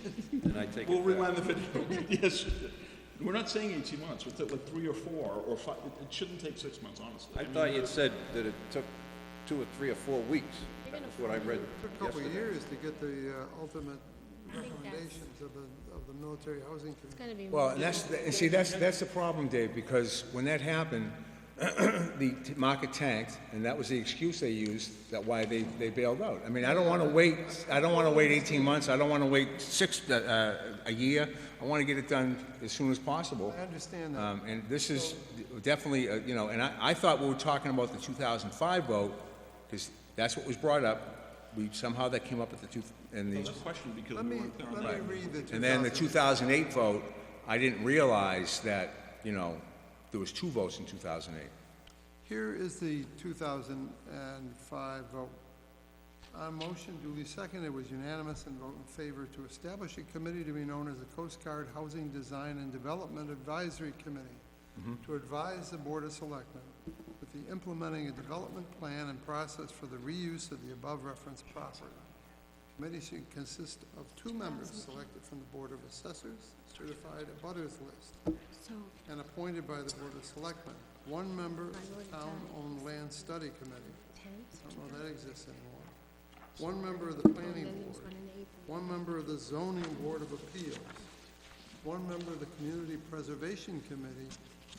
Then I take We'll it back. rewind the video. Yes, you did. We're not saying 18 months, we're like 3 or 4 or 5. It shouldn't take 6 months, honestly. I thought you'd said that it took 2 or 3 or 4 weeks. That was what I read It took a couple of yesterday. years to get the ultimate recommendations of the military housing It's committee. gonna be. Well, that's the problem, Dave, because when that happened, the market tanked, and that was the excuse they used, that why they bailed out. I mean, I don't wanna wait 18 months, I don't wanna wait a year. I wanna get it done as soon as possible. I understand that. And this is definitely, and I thought we were talking about the 2005 vote, because that's what was brought up. Somehow that came up at That's a question because Let we me, weren't clear on let that. me read the 2000. And then the 2008 vote, I didn't realize that, there was 2 votes in 2008. Here is the 2005 vote. On motion duly seconded, it was unanimous and vote in favor to establish a committee to be known as the Coast Guard Housing Design and Development Advisory Committee to advise the Board of Selectmen with the implementing a development plan and process for the reuse of the above referenced property. Committee should consist of 2 members selected from the Board of Assessors, certified abutters list, So, and appointed by the Board of Selectmen. 1 member of the Town-Owned Land Study Committee. 10, I don't know if that exists anymore. 1 member of the Planning then there's Board. one in April. 1 member of the Zoning Board of Appeals. 1 member of the Community Preservation Committee.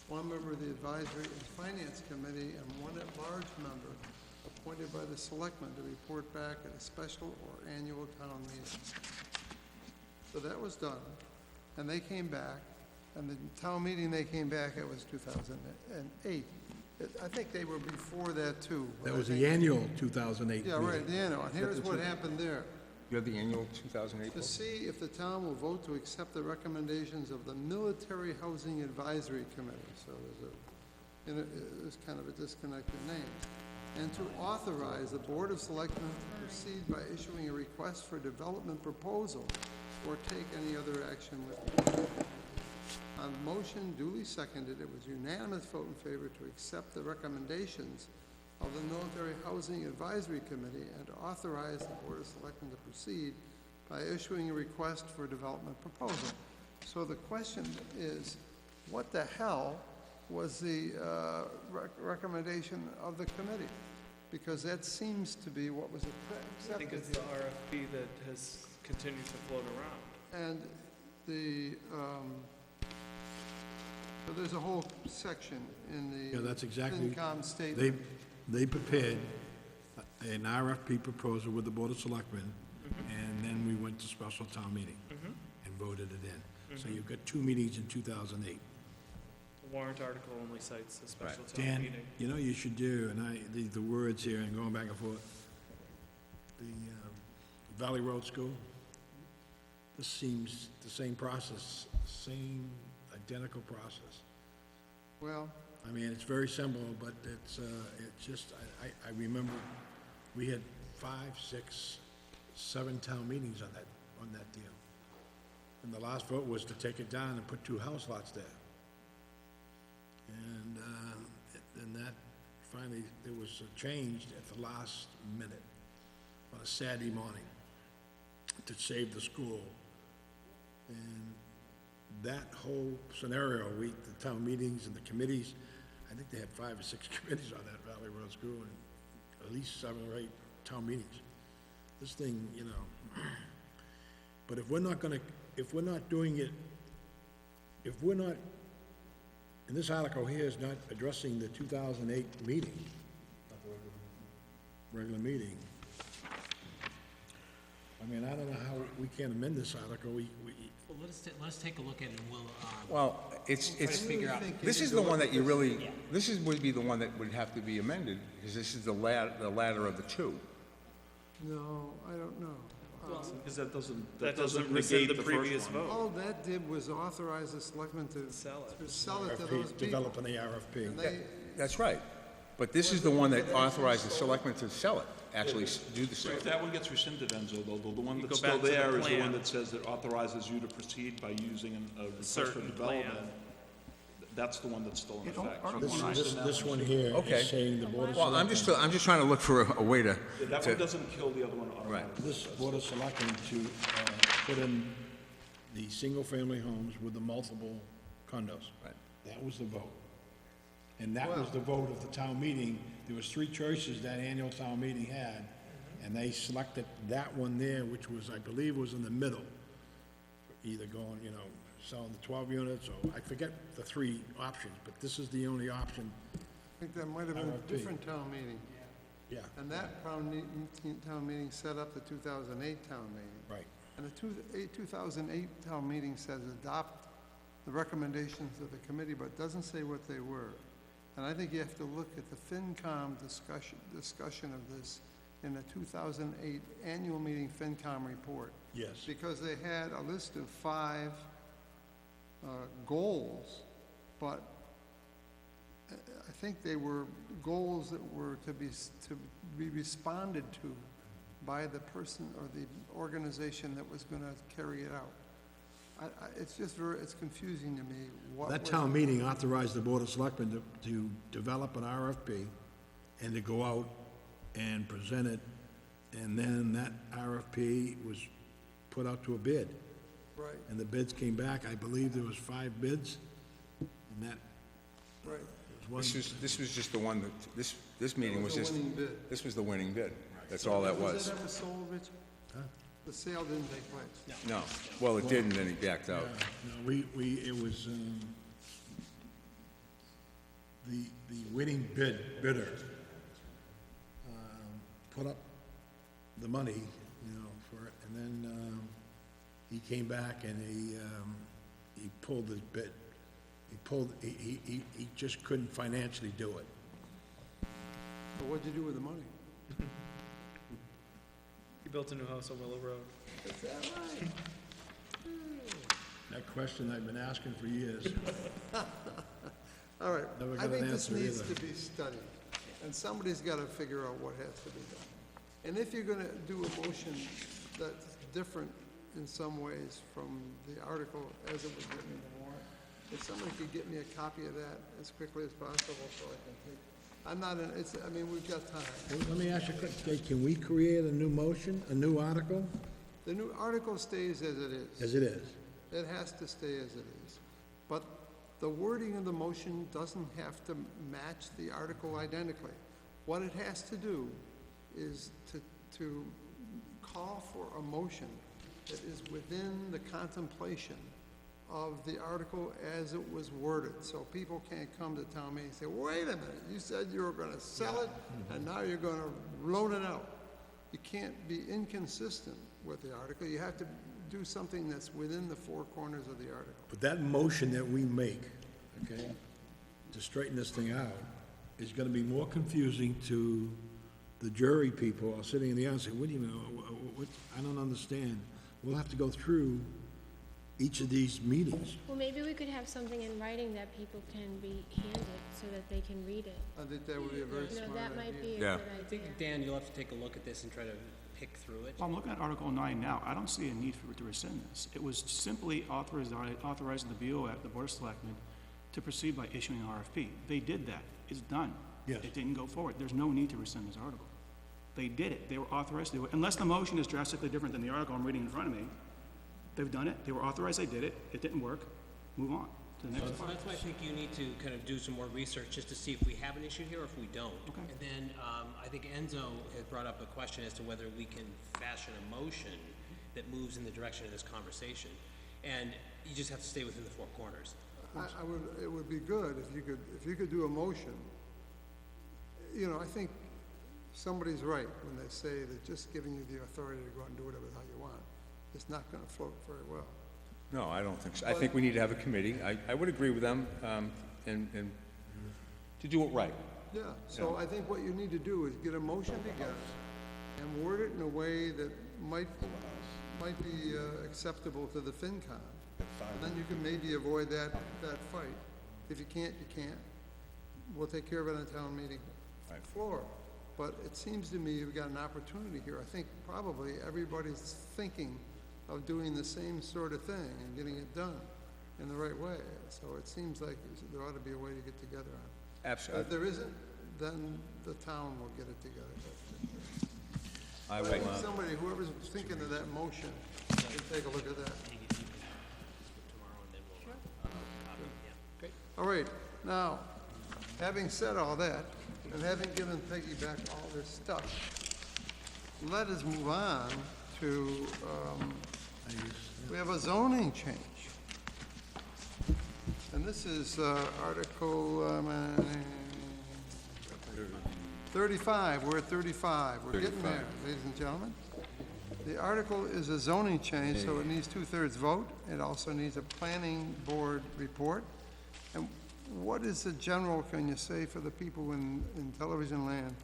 1 member of the Advisory and Finance Committee, and 1 at-large member appointed by the Selectmen to report back at a special or annual town meeting. So that was done, and they came back, and the town meeting they came back, it was 2008. I think they were before that too. but That I was the think- annual 2008 Yeah, meeting. right, the annual, and here's what happened there. You have the annual 2008 To vote? see if the town will vote to accept the recommendations of the Military Housing Advisory Committee, so there's kind of a disconnected name, and to authorize the Board of Selectmen to proceed by issuing a request for development proposal or take any other action with it. On motion duly seconded, it was unanimous vote in favor to accept the recommendations of the Military Housing Advisory Committee and to authorize the Board of Selectmen to proceed by issuing a request for development proposal. So the question is, what the hell was the recommendation of the committee? Because that seems to be what was I think accepted it's the here. RFP that has continued to float around. And the, so there's a whole section in the Yeah, that's exactly- FinCom statement. They prepared an RFP proposal with the Board of Selectmen, and then we went to special town meeting and voted it in. So you've got 2 meetings in 2008. The warrant article only cites a special town Dan, meeting. you know, you should do, and the words here, and going back and forth, the Valley Road School, this seems the same process, same identical process. Well, I mean, it's very simple, but it's just, I remember we had 5, 6, 7 town meetings on that deal. And the last vote was to take it down and put 2 house lots there. And that finally, it was changed at the last minute on a Saturday morning to save the school. And that whole scenario, the town meetings and the committees, I think they had 5 or 6 committees on that Valley Road School and at least 7 or 8 town meetings. This thing, but if we're not doing it, and this article here is not addressing the 2008 meeting, regular meeting. I mean, I don't know how we can amend this article. Well, let's take a look at it and we'll, Well, it's, figure out. this is the one that you really, would be the one that would have to be amended, because this is the latter of the 2. no, I don't know. Because that doesn't rescind negate the the previous first one. vote. All that did was authorize the selectmen to Sell it. sell it to RFP, those people. developing the RFP. And they, That's right. But this is the one that authorized the selectmen to sell it, actually do the So sale. if that one gets rescinded, Enzo, though, the one You that's go still back to the there is the plan. one that says it authorizes you to proceed by using a request for Certain plan. development. That's the one that's still in Yeah, effect. Article So nine- This one here Okay. is saying the Board of Well, I'm Selectmen, just trying to look for a way to, that one doesn't kill the other one automatically. this Board of Selectmen to put in the single-family homes with the multiple condos. Right. That was the vote. And that was the vote of the town meeting. There was three choices that annual town meeting had, and they selected that one there, which was, I believe, was in the middle. Either going, selling the 12 units, or I forget the three options, but this is the only option. I think that might have been a RFP. different town meeting. Yeah, And that town meeting set up the 2008 town meeting. right. And the 2008 town meeting says adopt the recommendations of the committee, but doesn't say what they were. And I think you have to look at the FinCom discussion of this in the 2008 annual meeting FinCom report. Yes. Because they had a list of 5 goals, but I think they were goals that were to be responded to by the person or the organization that was gonna carry it out. It's just it's confusing to me what. That was- town meeting authorized the Board of Selectmen to develop an RFP and to go out and present it, and then that RFP was put out to a bid. Right, And the bids came back, I believe there was 5 bids, and that right. was one. this was just the one that, this meeting was The just, winning bid. this was the winning bid. That's all that was. Was that ever sold, Rich? The sale didn't take place? No, well, it did, and then he backed out. No, it was, the winning bidder, put up the money, for it, and then, he came back and he pulled his bid. He just couldn't financially do it. But what'd you do with the money? He built a new house on Willow Road. Is that right? That question I've been asking for years. All right, Never I got an think this answer needs either. to be studied, and somebody's gotta figure out what has to be done. And if you're gonna do a motion that's different in some ways from the article as it was written in the warrant, if somebody could get me a copy of that as quickly as possible so I can take, I'm not, we've got time. Let me ask you a question, can we create a new motion, a new article, The new article stays as it is. as it is? It has to stay as it is. But the wording of the motion doesn't have to match the article identically. What it has to do is to call for a motion that is within the contemplation of the article as it was worded. So people can't come to town meeting and say, wait a minute, you said you were gonna sell it, and now you're gonna loan it out. You can't be inconsistent with the article. You have to do something that's within the 4 corners of the article. But that motion that we make, okay, to straighten this thing out, is gonna be more confusing to the jury people are sitting in the audience saying, what do you mean, what, I don't understand. We'll have to go through each of these meetings. Well, maybe we could have something in writing that people can be handed so that they can read it. I think that would be a very smart idea. That might be a Yeah. good I think, idea. Dan, you'll have to take a look at this and try to pick through it. Well, I'm looking at Article 9 now. I don't see a need for it to rescind this. It was simply authorizing the BOF, the Board of Selectmen, to proceed by issuing an RFP. They did that. It's done. Yes. It didn't go forward. There's no need to rescind this article. They did it. They were authorized to do it. Unless the motion is drastically different than the article I'm reading in front of me, they've done it. They were authorized. They did it. It didn't work. Move on to the next So part. that's why I think you need to kind of do some more research just to see if we have an issue here or if we don't. Okay. And then, I think Enzo had brought up a question as to whether we can fashion a motion that moves in the direction of this conversation. And you just have to stay within the 4 corners. It would be good if you could do a motion. I think somebody's right when they say that just giving you the authority to go out and do whatever the hell you want is not gonna float very well. No, I don't think so. I think we need to have a committee. I would agree with them, and to do it right. Yeah, so I think what you need to do is get a motion together and word it in a way that might be acceptable to the FinCom. And then you can maybe avoid that fight. If you can't, you can't. We'll take care of it on town meeting floor. But it seems to me we've got an opportunity here. I think probably everybody's thinking of doing the same sort of thing and getting it done in the right way. So it seems like there ought to be a way to get together on it. Absolutely. If there isn't, then the town will get it together. I But will, somebody, whoever's thinking of that motion, can take a look at that. All right, now, having said all that, and having given Peggy back all this stuff, let us move on to, we have a zoning change. And this is Article 35, we're at 35, we're getting there, ladies and gentlemen. The article is a zoning change, so it needs 2/3 vote. It also needs a planning board report. And what is the general, can you say for the people in television land,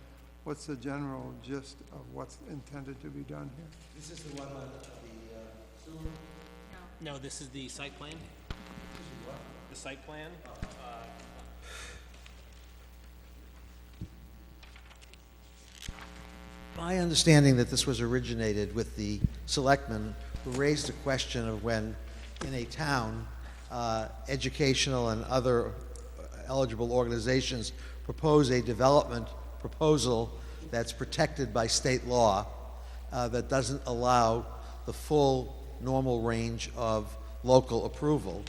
what's the general gist of what's intended to be done here? This is the one on the sewer? No, this is the site plan? The site plan? My understanding that this was originated with the selectmen who raised the question of when in a town, educational and other eligible organizations propose a development proposal that's protected by state law, that doesn't allow the full normal range of local approval.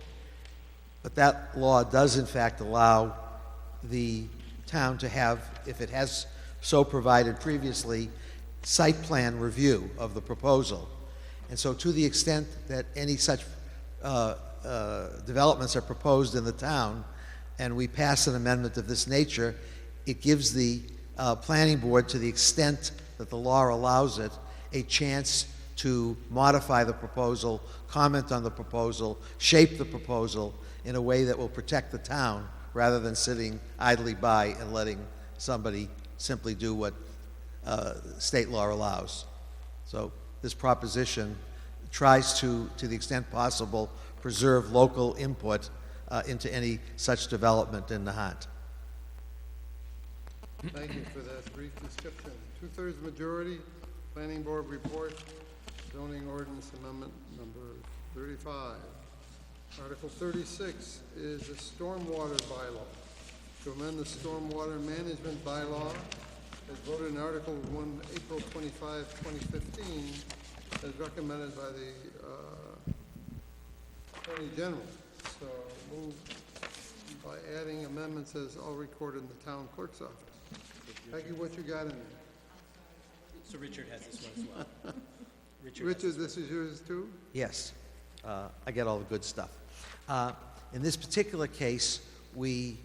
But that law does in fact allow the town to have, if it has so provided previously, site plan review of the proposal. And so to the extent that any such developments are proposed in the town, and we pass an amendment of this nature, it gives the planning board, to the extent that the law allows it, a chance to modify the proposal, comment on the proposal, shape the proposal in a way that will protect the town, rather than sitting idly by and letting somebody simply do what state law allows. So this proposition tries to the extent possible, preserve local input into any such development in Nahant. Thank you for that brief description. 2/3 majority, planning board report, zoning ordinance amendment number 35. Article 36 is a stormwater bylaw. To amend the stormwater management bylaw as voted in Article 1, April 25, 2015, as recommended by the Attorney General. So move by adding amendments as all recorded in the town clerk's office. Peggy, what you got in there? So Richard has this one as well. Richard, this is yours too? Yes, I get all the good stuff. In this particular case, we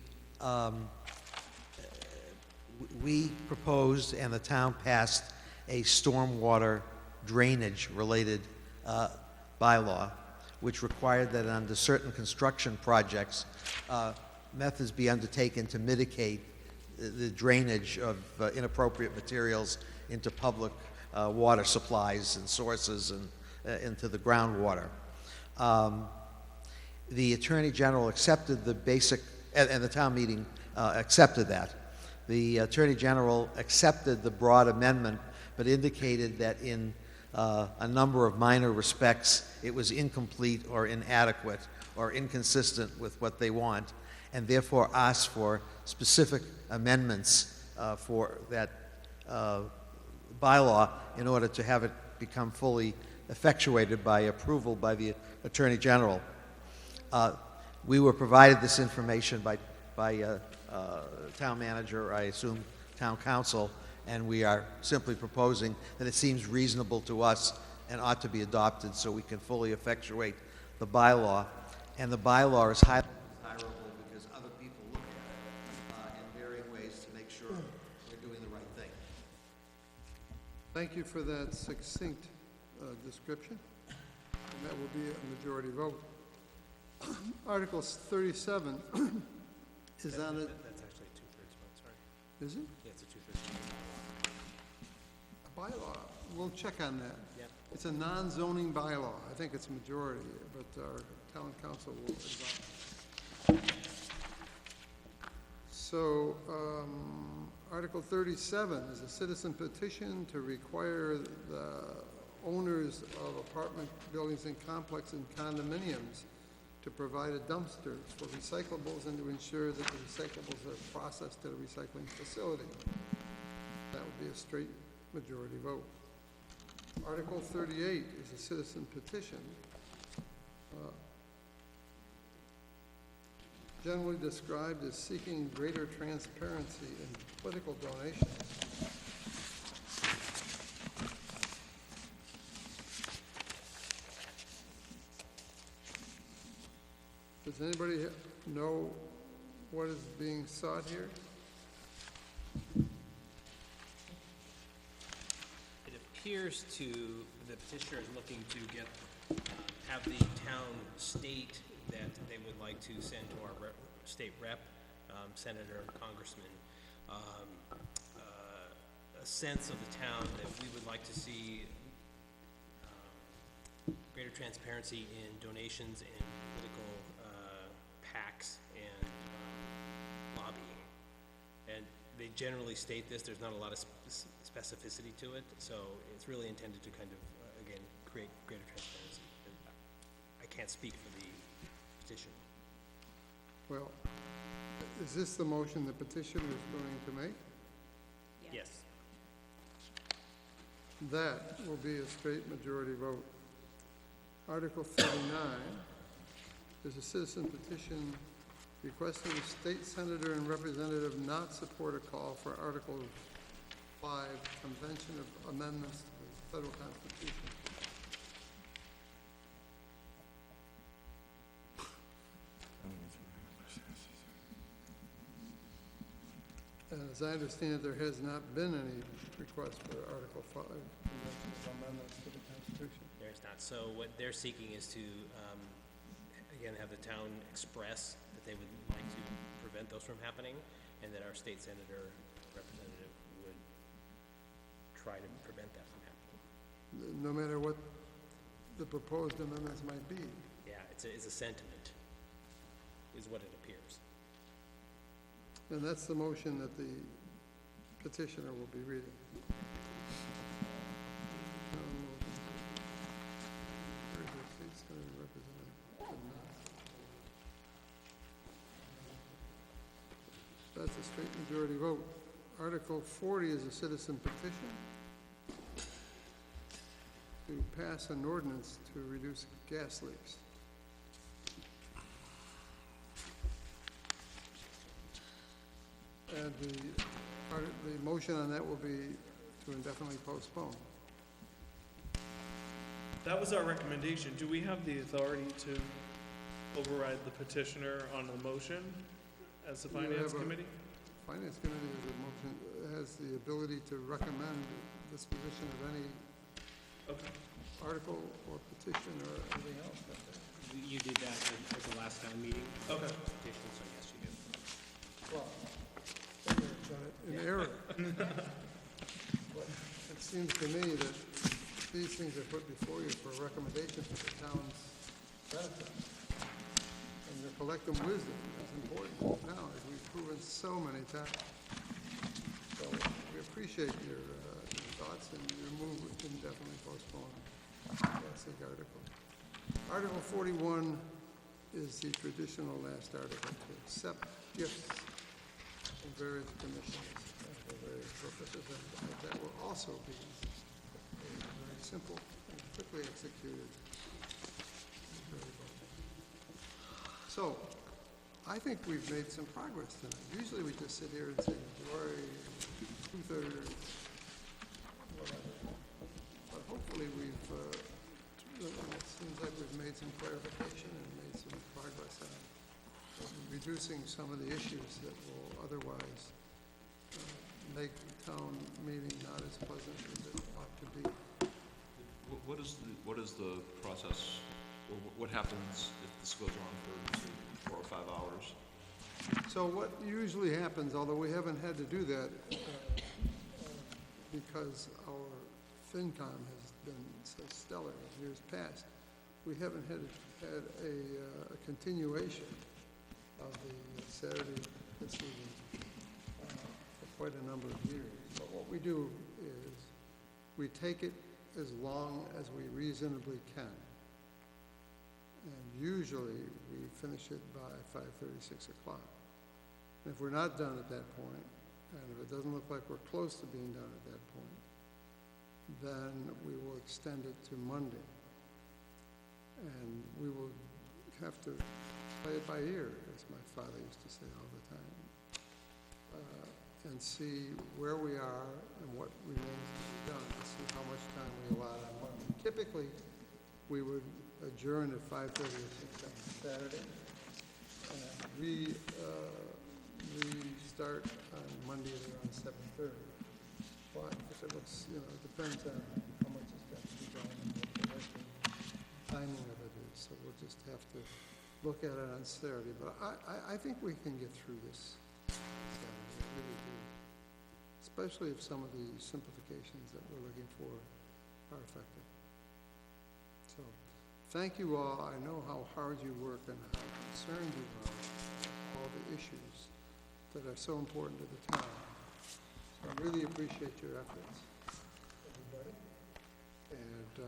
proposed and the town passed a stormwater drainage-related bylaw, which required that under certain construction projects, methods be undertaken to mitigate the drainage of inappropriate materials into public water supplies and sources and into the groundwater. The Attorney General accepted the basic, and the town meeting accepted that. The Attorney General accepted the broad amendment, but indicated that in a number of minor respects it was incomplete or inadequate or inconsistent with what they want, and therefore asked for specific amendments for that bylaw in order to have it become fully effectuated by approval by the Attorney General. We were provided this information by town manager, I assume town council, and we are simply proposing that it seems reasonable to us and ought to be adopted so we can fully effectuate the bylaw. And the bylaw is highly desirable because other people look at it in varying ways to make sure we're doing the right thing. Thank you for that succinct description, and that will be a majority vote. Article 37 is on it. That's actually a 2/3 vote, sorry. Is it? Yeah, it's a 2/3. bylaw, we'll check on that. Yep. It's a non-zoning bylaw. I think it's majority, but our town council will advise. So, Article 37 is a citizen petition to require the owners of apartment buildings and complexes and condominiums to provide a dumpster for recyclables and to ensure that the recyclables are processed at a recycling facility. That would be a straight majority vote. Article 38 is a citizen petition, generally described as seeking greater transparency in political donations. Does anybody know what is being sought here? It appears to, the petitioner is looking to get, have the town state that they would like to send to our state rep, senator, congressman, a sense of the town that we would like to see greater transparency in donations and political PACs and lobbying. And they generally state this, there's not a lot of specificity to it, so it's really intended to kind of, again, create greater transparency. I can't speak for the petition. Well, is this the motion the petitioner is going to make? Yes. That will be a straight majority vote. Article 39 is a citizen petition requesting the state senator and representative not support a call for Article 5, Convention of Amendments to the Federal Constitution. And as I understand it, there has not been any request for Article 5, Convention of Amendments to the Constitution. There's not. So what they're seeking is to, again, have the town express that they would like to prevent those from happening, and that our state senator representative would try to prevent that from happening. No matter what the proposed amendments might be. Yeah, it's a sentiment, is what it appears. And that's the motion that the petitioner will be reading. That's a straight majority vote. Article 40 is a citizen petition to pass an ordinance to reduce gas leaks. And the motion on that will be to indefinitely postpone. That was our recommendation. Do we have the authority to override the petitioner on the motion as the You have finance a- committee? Finance Committee has a motion, has the ability to recommend disposition of any Okay. article or petition or anything else. You did that at the last town meeting? Okay. Petition, so yes, you do. Well, I've done it in error. But it seems to me that these things are put before you for a recommendation for the town's benefit. And your collective wisdom is important now, as we've proven so many times. So we appreciate your thoughts and your move to indefinitely postpone the basic article. Article 41 is the traditional last article to accept gifts from various commissions for various purposes, and that will also be very simple and quickly executed. So, I think we've made some progress tonight. Usually we just sit here and say, majority, two-thirds, whatever. But hopefully it seems like we've made some clarification and made some progress on reducing some of the issues that will otherwise make the town meeting not as pleasant as it ought to be. What is the process, or what happens if this goes on for, say, 4 or 5 hours? So what usually happens, although we haven't had to do that because our FinCom has been so stellar in years past, we haven't had a continuation of the Saturday proceeding for quite a number of years. But what we do is, we take it as long as we reasonably can. And usually, we finish it by 5:30, 6 o'clock. And if we're not done at that point, and if it doesn't look like we're close to being done at that point, then we will extend it to Monday. And we will have to play it by ear, as my father used to say all the time, and see where we are and what remains to be done, and see how much time we allow on Monday. Typically, we would adjourn at 5:30 or 6 on Saturday, and restart on Monday at around 7:30. But if it looks, it depends on how much has got to be done and what the working timing of it is. So we'll just have to look at it on Saturday. But I think we can get through this Saturday, I really do. Especially if some of the simplifications that we're looking for are effective. So, thank you all. I know how hard you work and how concerned you are about all the issues that are so important to the town. So I really appreciate your efforts, everybody. And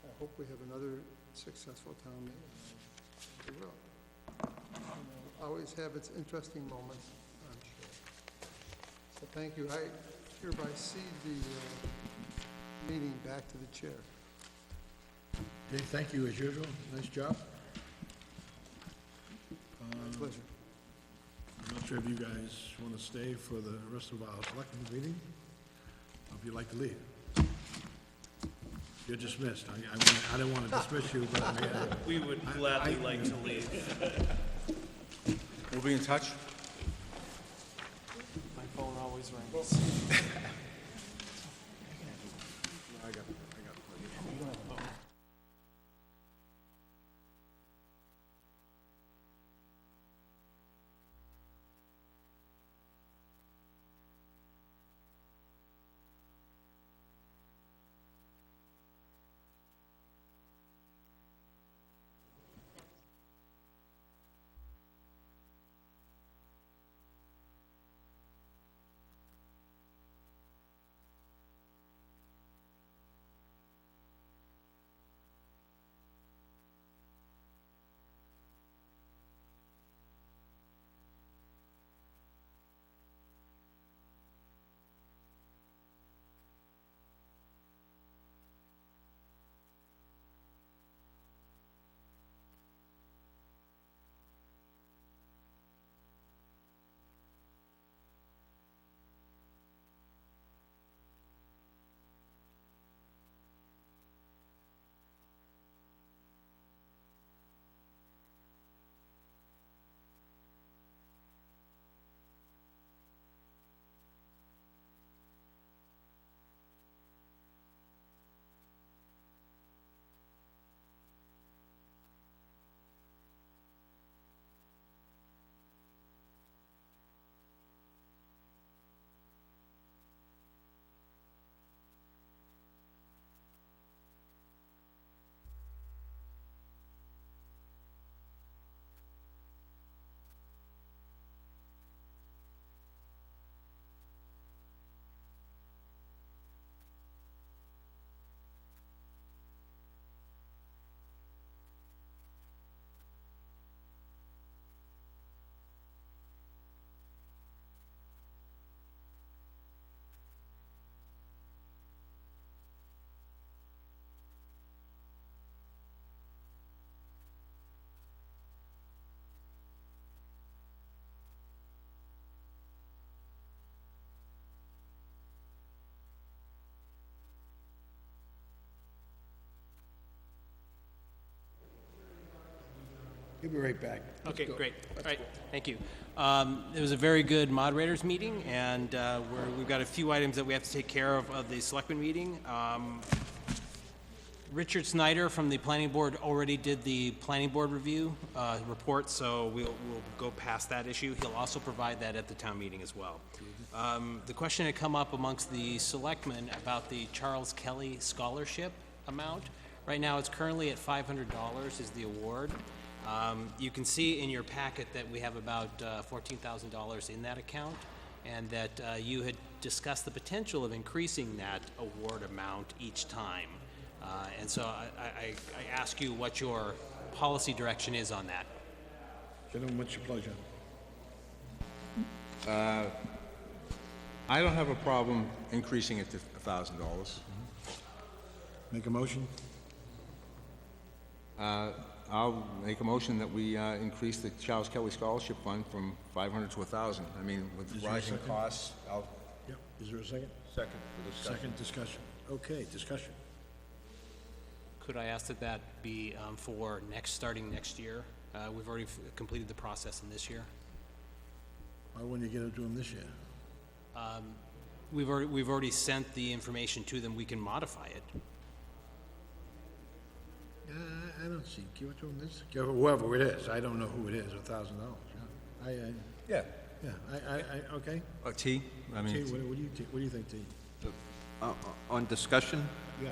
I hope we have another successful town meeting. We will. Always have its interesting moments, I'm sure. So thank you. I hereby cede the meeting back to the chair. Okay, thank you as usual. Nice job. My pleasure. I'm not sure if you guys want to stay for the rest of our selectmen meeting, or if you'd like to leave. You're dismissed. I didn't want to dismiss you, but I mean, We would gladly like to leave. We'll be in touch. My phone always rings. He'll be right back. Okay, great. All right, thank you. It was a very good moderators meeting, and we've got a few items that we have to take care of the selectmen meeting. Richard Snyder from the planning board already did the planning board review report, so we'll go past that issue. He'll also provide that at the town meeting as well. The question had come up amongst the selectmen about the Charles Kelly Scholarship amount. Right now, it's currently at $500 is the award. You can see in your packet that we have about $14,000 in that account, and that you had discussed the potential of increasing that award amount each time. And so I ask you what your policy direction is on that. Gentlemen, what's your pleasure? I don't have a problem increasing it to $1,000. Make a motion? I'll make a motion that we increase the Charles Kelly Scholarship Fund from 500 to 1,000. I mean, with Is there a rising second? costs, I'll... Yep. Is there a second? Second for discussion. Second discussion. Okay, discussion. Could I ask that that be for starting next year? We've already completed the process in this year. Why wouldn't you get it to them this year? We've already sent the information to them. We can modify it. I don't see, give it to them this, give it whoever it is, I don't know who it is, $1,000, yeah. Yeah. Yeah, okay. T? I mean... T, what do you think, T? On discussion, Yeah.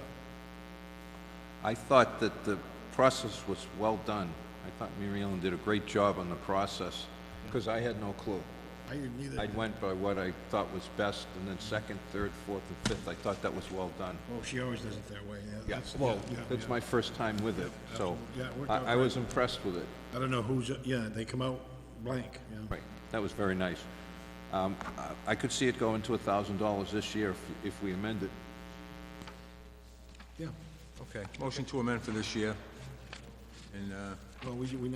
I thought that the process was well done. I thought Mary Ellen did a great job on the process, because I had no clue. I didn't either. I went by what I thought was best, and then second, third, fourth, and fifth. I thought that was well done. Well, she always does it that way, yeah. Yeah, That's- well, yeah, it's yeah. my first time with it, so Yeah, it worked out I was impressed with it. I don't know who's, yeah, they come out blank, yeah. Right, that was very nice. I could see it going to $1,000 this year if we amend it. Yeah, Okay, motion to amend for this year. And, well, we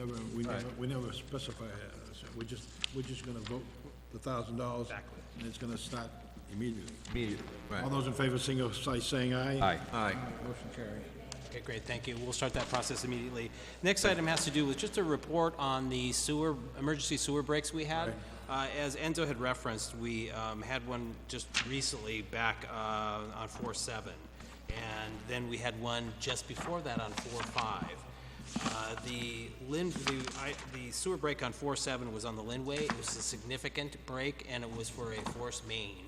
never specify, so we're just gonna vote the $1,000. Exactly. And it's gonna start immediately. immediately, right. All those in favor, signify by saying aye. Aye. Aye. Motion carried. Okay, great, thank you. We'll start that process immediately. Next item has to do with just a report on the emergency sewer breaks we had. As Enzo had referenced, we had one just recently back on 4-7. And then we had one just before that on 4-5. The sewer break on 4-7 was on the Linway. It was a significant break, and it was for a force main.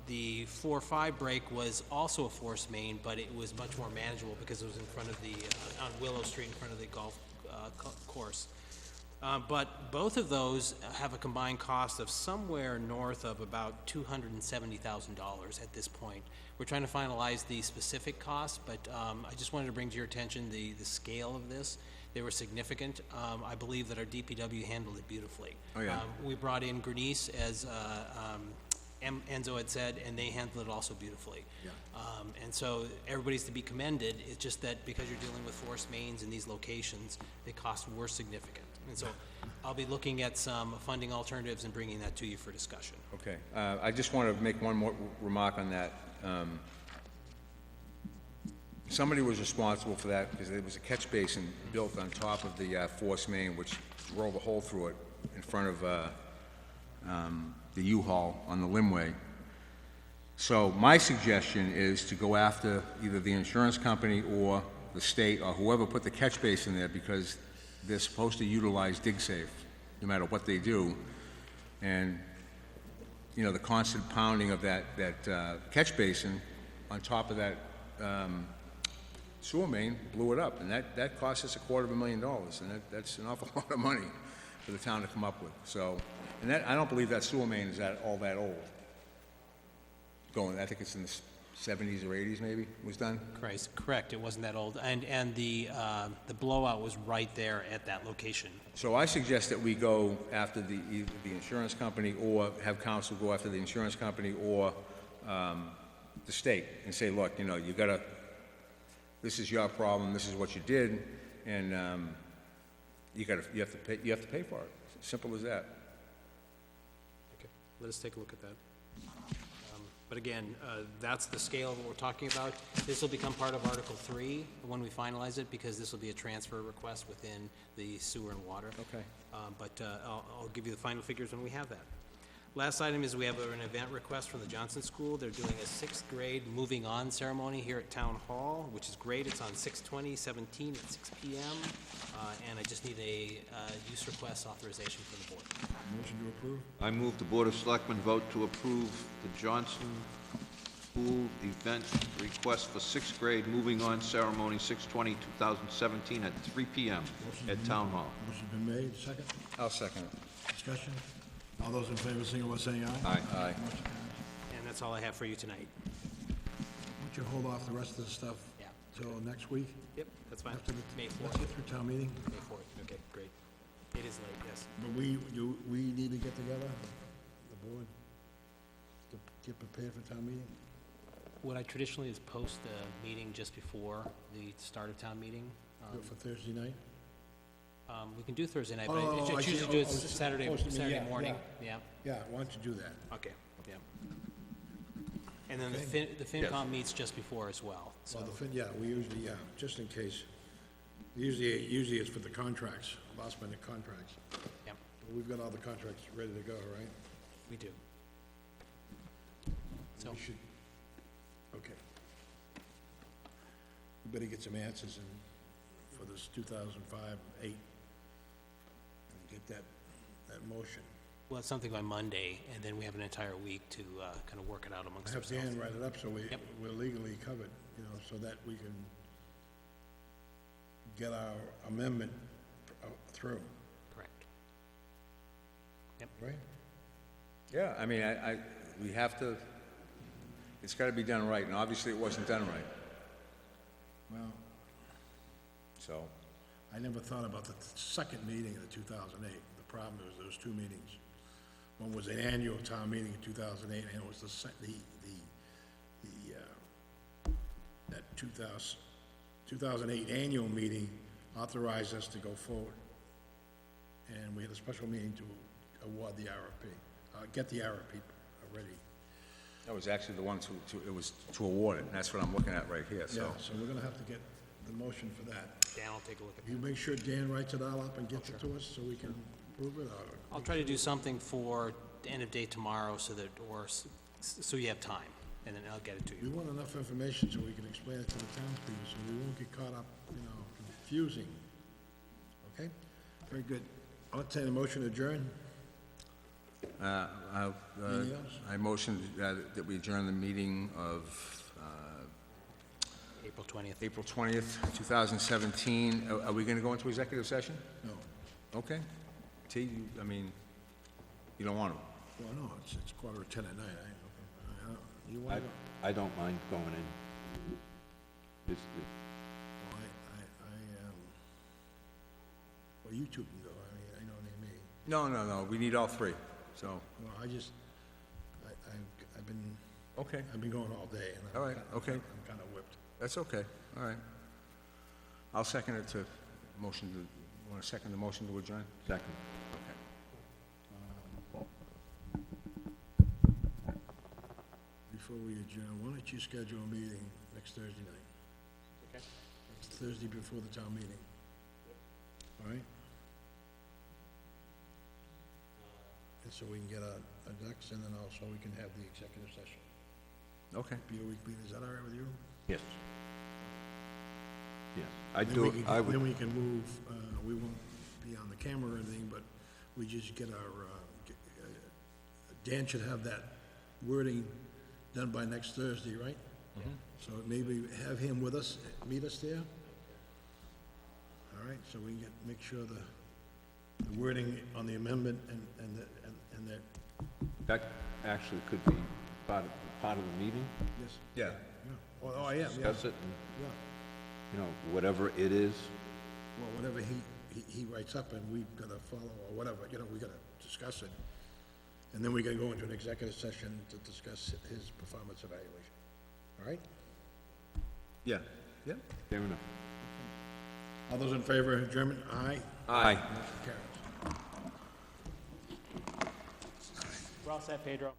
The 4-5 break was also a force main, but it was much more manageable because it was in front of the, on Willow Street, in front of the golf course. But both of those have a combined cost of somewhere north of about $270,000 at this point. We're trying to finalize the specific costs, but I just wanted to bring to your attention the scale of this. They were significant. I believe that our DPW handled it beautifully. Oh, yeah. We brought in Grenice, as Enzo had said, and they handled it also beautifully. Yeah. And so everybody's to be commended. It's just that because you're dealing with force mains in these locations, the costs were significant. And so I'll be looking at some funding alternatives and bringing that to you for discussion. Okay, I just want to make one more remark on that. Somebody was responsible for that because there was a catch basin built on top of the force main, which rolled a hole through it in front of the U-Haul on the Limway. So my suggestion is to go after either the insurance company or the state or whoever put the catch basin there, because they're supposed to utilize DigSafe, no matter what they do. And, you know, the constant pounding of that catch basin on top of that sewer main blew it up, and that cost us $250,000, and that's an awful lot of money for the town to come up with. So, and that, I don't believe that sewer main is all that old. I think it's in the 70s or 80s maybe, was done. Correct, it wasn't that old. And the blowout was right there at that location. So I suggest that we go after either the insurance company, or have council go after the insurance company or the state and say, look, you know, you gotta, this is your problem, this is what you did, and you have to pay for it. Simple as that. Okay, let us take a look at that. But again, that's the scale of what we're talking about. This will become part of Article 3 when we finalize it, because this will be a transfer request within the sewer and water. Okay. But I'll give you the final figures when we have that. Last item is we have an event request from the Johnson School. They're doing a 6th grade moving on ceremony here at Town Hall, which is great. It's on 6/20/17 at 6 PM. And I just need a use request authorization from the board. Motion to approve? I move the Board of Selectmen vote to approve the Johnson School event request for 6th grade moving on ceremony 6/20/2017 at 3 PM at Town Hall. Motion's been made, second? I'll second it. Discussion? All those in favor, signal by saying aye. Aye. Motion carries. And that's all I have for you tonight. Why don't you hold off the rest of the stuff Yeah. till next week? Yep, that's fine. After the, May let's 4th. get through town meeting. May 4th, okay, great. It is late, yes. But we need to get together, the board, to get prepared for town meeting. What I traditionally is post the meeting just before the start of town meeting. Do it for Thursday night? We can do Thursday night, Oh, but I I see. choose to do it Oh, just Saturday opposed to me, yeah, morning. Yeah, Yeah, why don't you do that? okay, yeah. And then Okay. the FinCom meets just before as well, so. Well, we usually, just in case, usually it's for the contracts, last minute contracts. Yep, But we've got all the contracts ready to go, right? we do. So, We should, okay. We better get some answers for this 2005-8, and get that motion. well, it's something by Monday, and then we have an entire week to kind of work it out I amongst have ourselves. Dan write it up so Yep. we're legally covered, so that we can get our amendment through, Correct. right? Yeah, I mean, we have to, it's gotta be done right, and obviously it wasn't done right, Well, so. I never thought about the second meeting in the 2008. The problem was there was two meetings. One was an annual town meeting in 2008, and it was that 2008 annual meeting authorized us to go forward. And we had a special meeting to award the RFP, get the RFP ready. That was actually the one it was to award it, and that's what I'm looking at right here, Yeah, so. so we're gonna have to get the motion for that. Dan, I'll take a look at that. You make sure Dan writes it all up and gets it to us so we can approve it, or? I'll try to do something for the end of day tomorrow so that, so you have time, and then I'll get it to We you. want enough information so we can explain it to the townspeople, so we won't get caught up, confusing. Okay? Very good. I'll entertain a motion to adjourn. Anything else? I motioned that we adjourn the meeting of April 20th. April 20th, 2017. Are we gonna go into executive session? No. Okay. T, you don't want to? Well, no, it's 9:45 at night. You want to go? I don't mind going in. It's- Well, well, you two can go. I know they may. No, we need all three, so, Well, I've been, okay, I've been going all day. And All right, okay. I'm kind of whipped. that's okay, all right. I'll second it to motion to, want to second the motion to adjourn? Second. Okay. Before we adjourn, why don't you schedule a meeting next Thursday night? Okay. It's Thursday before the town meeting. All right? And so we can get our ducks, and then also we can have the executive session. Okay. Be a week meeting, is that all right with you? Yes. Yes. I Then do, we can- I would, Then we can move, we won't be on the camera or anything, but we just get our, Dan should have that wording done by next Thursday, right? So maybe have him with us, meet us there? All right, so we can make sure the wording on the amendment and that, that actually could be part of the meeting, yes, Yeah. yeah. Oh, I am, yeah, discuss it, and, yeah. whatever it is. Well, whatever he writes up and we've got to follow, or whatever, we got to discuss it. And then we can go into an executive session to discuss his performance evaluation. All right? Yeah. Yeah. Fair enough. All those in favor of adjournment, aye? Aye. Motion carries. We're all set, Pedro.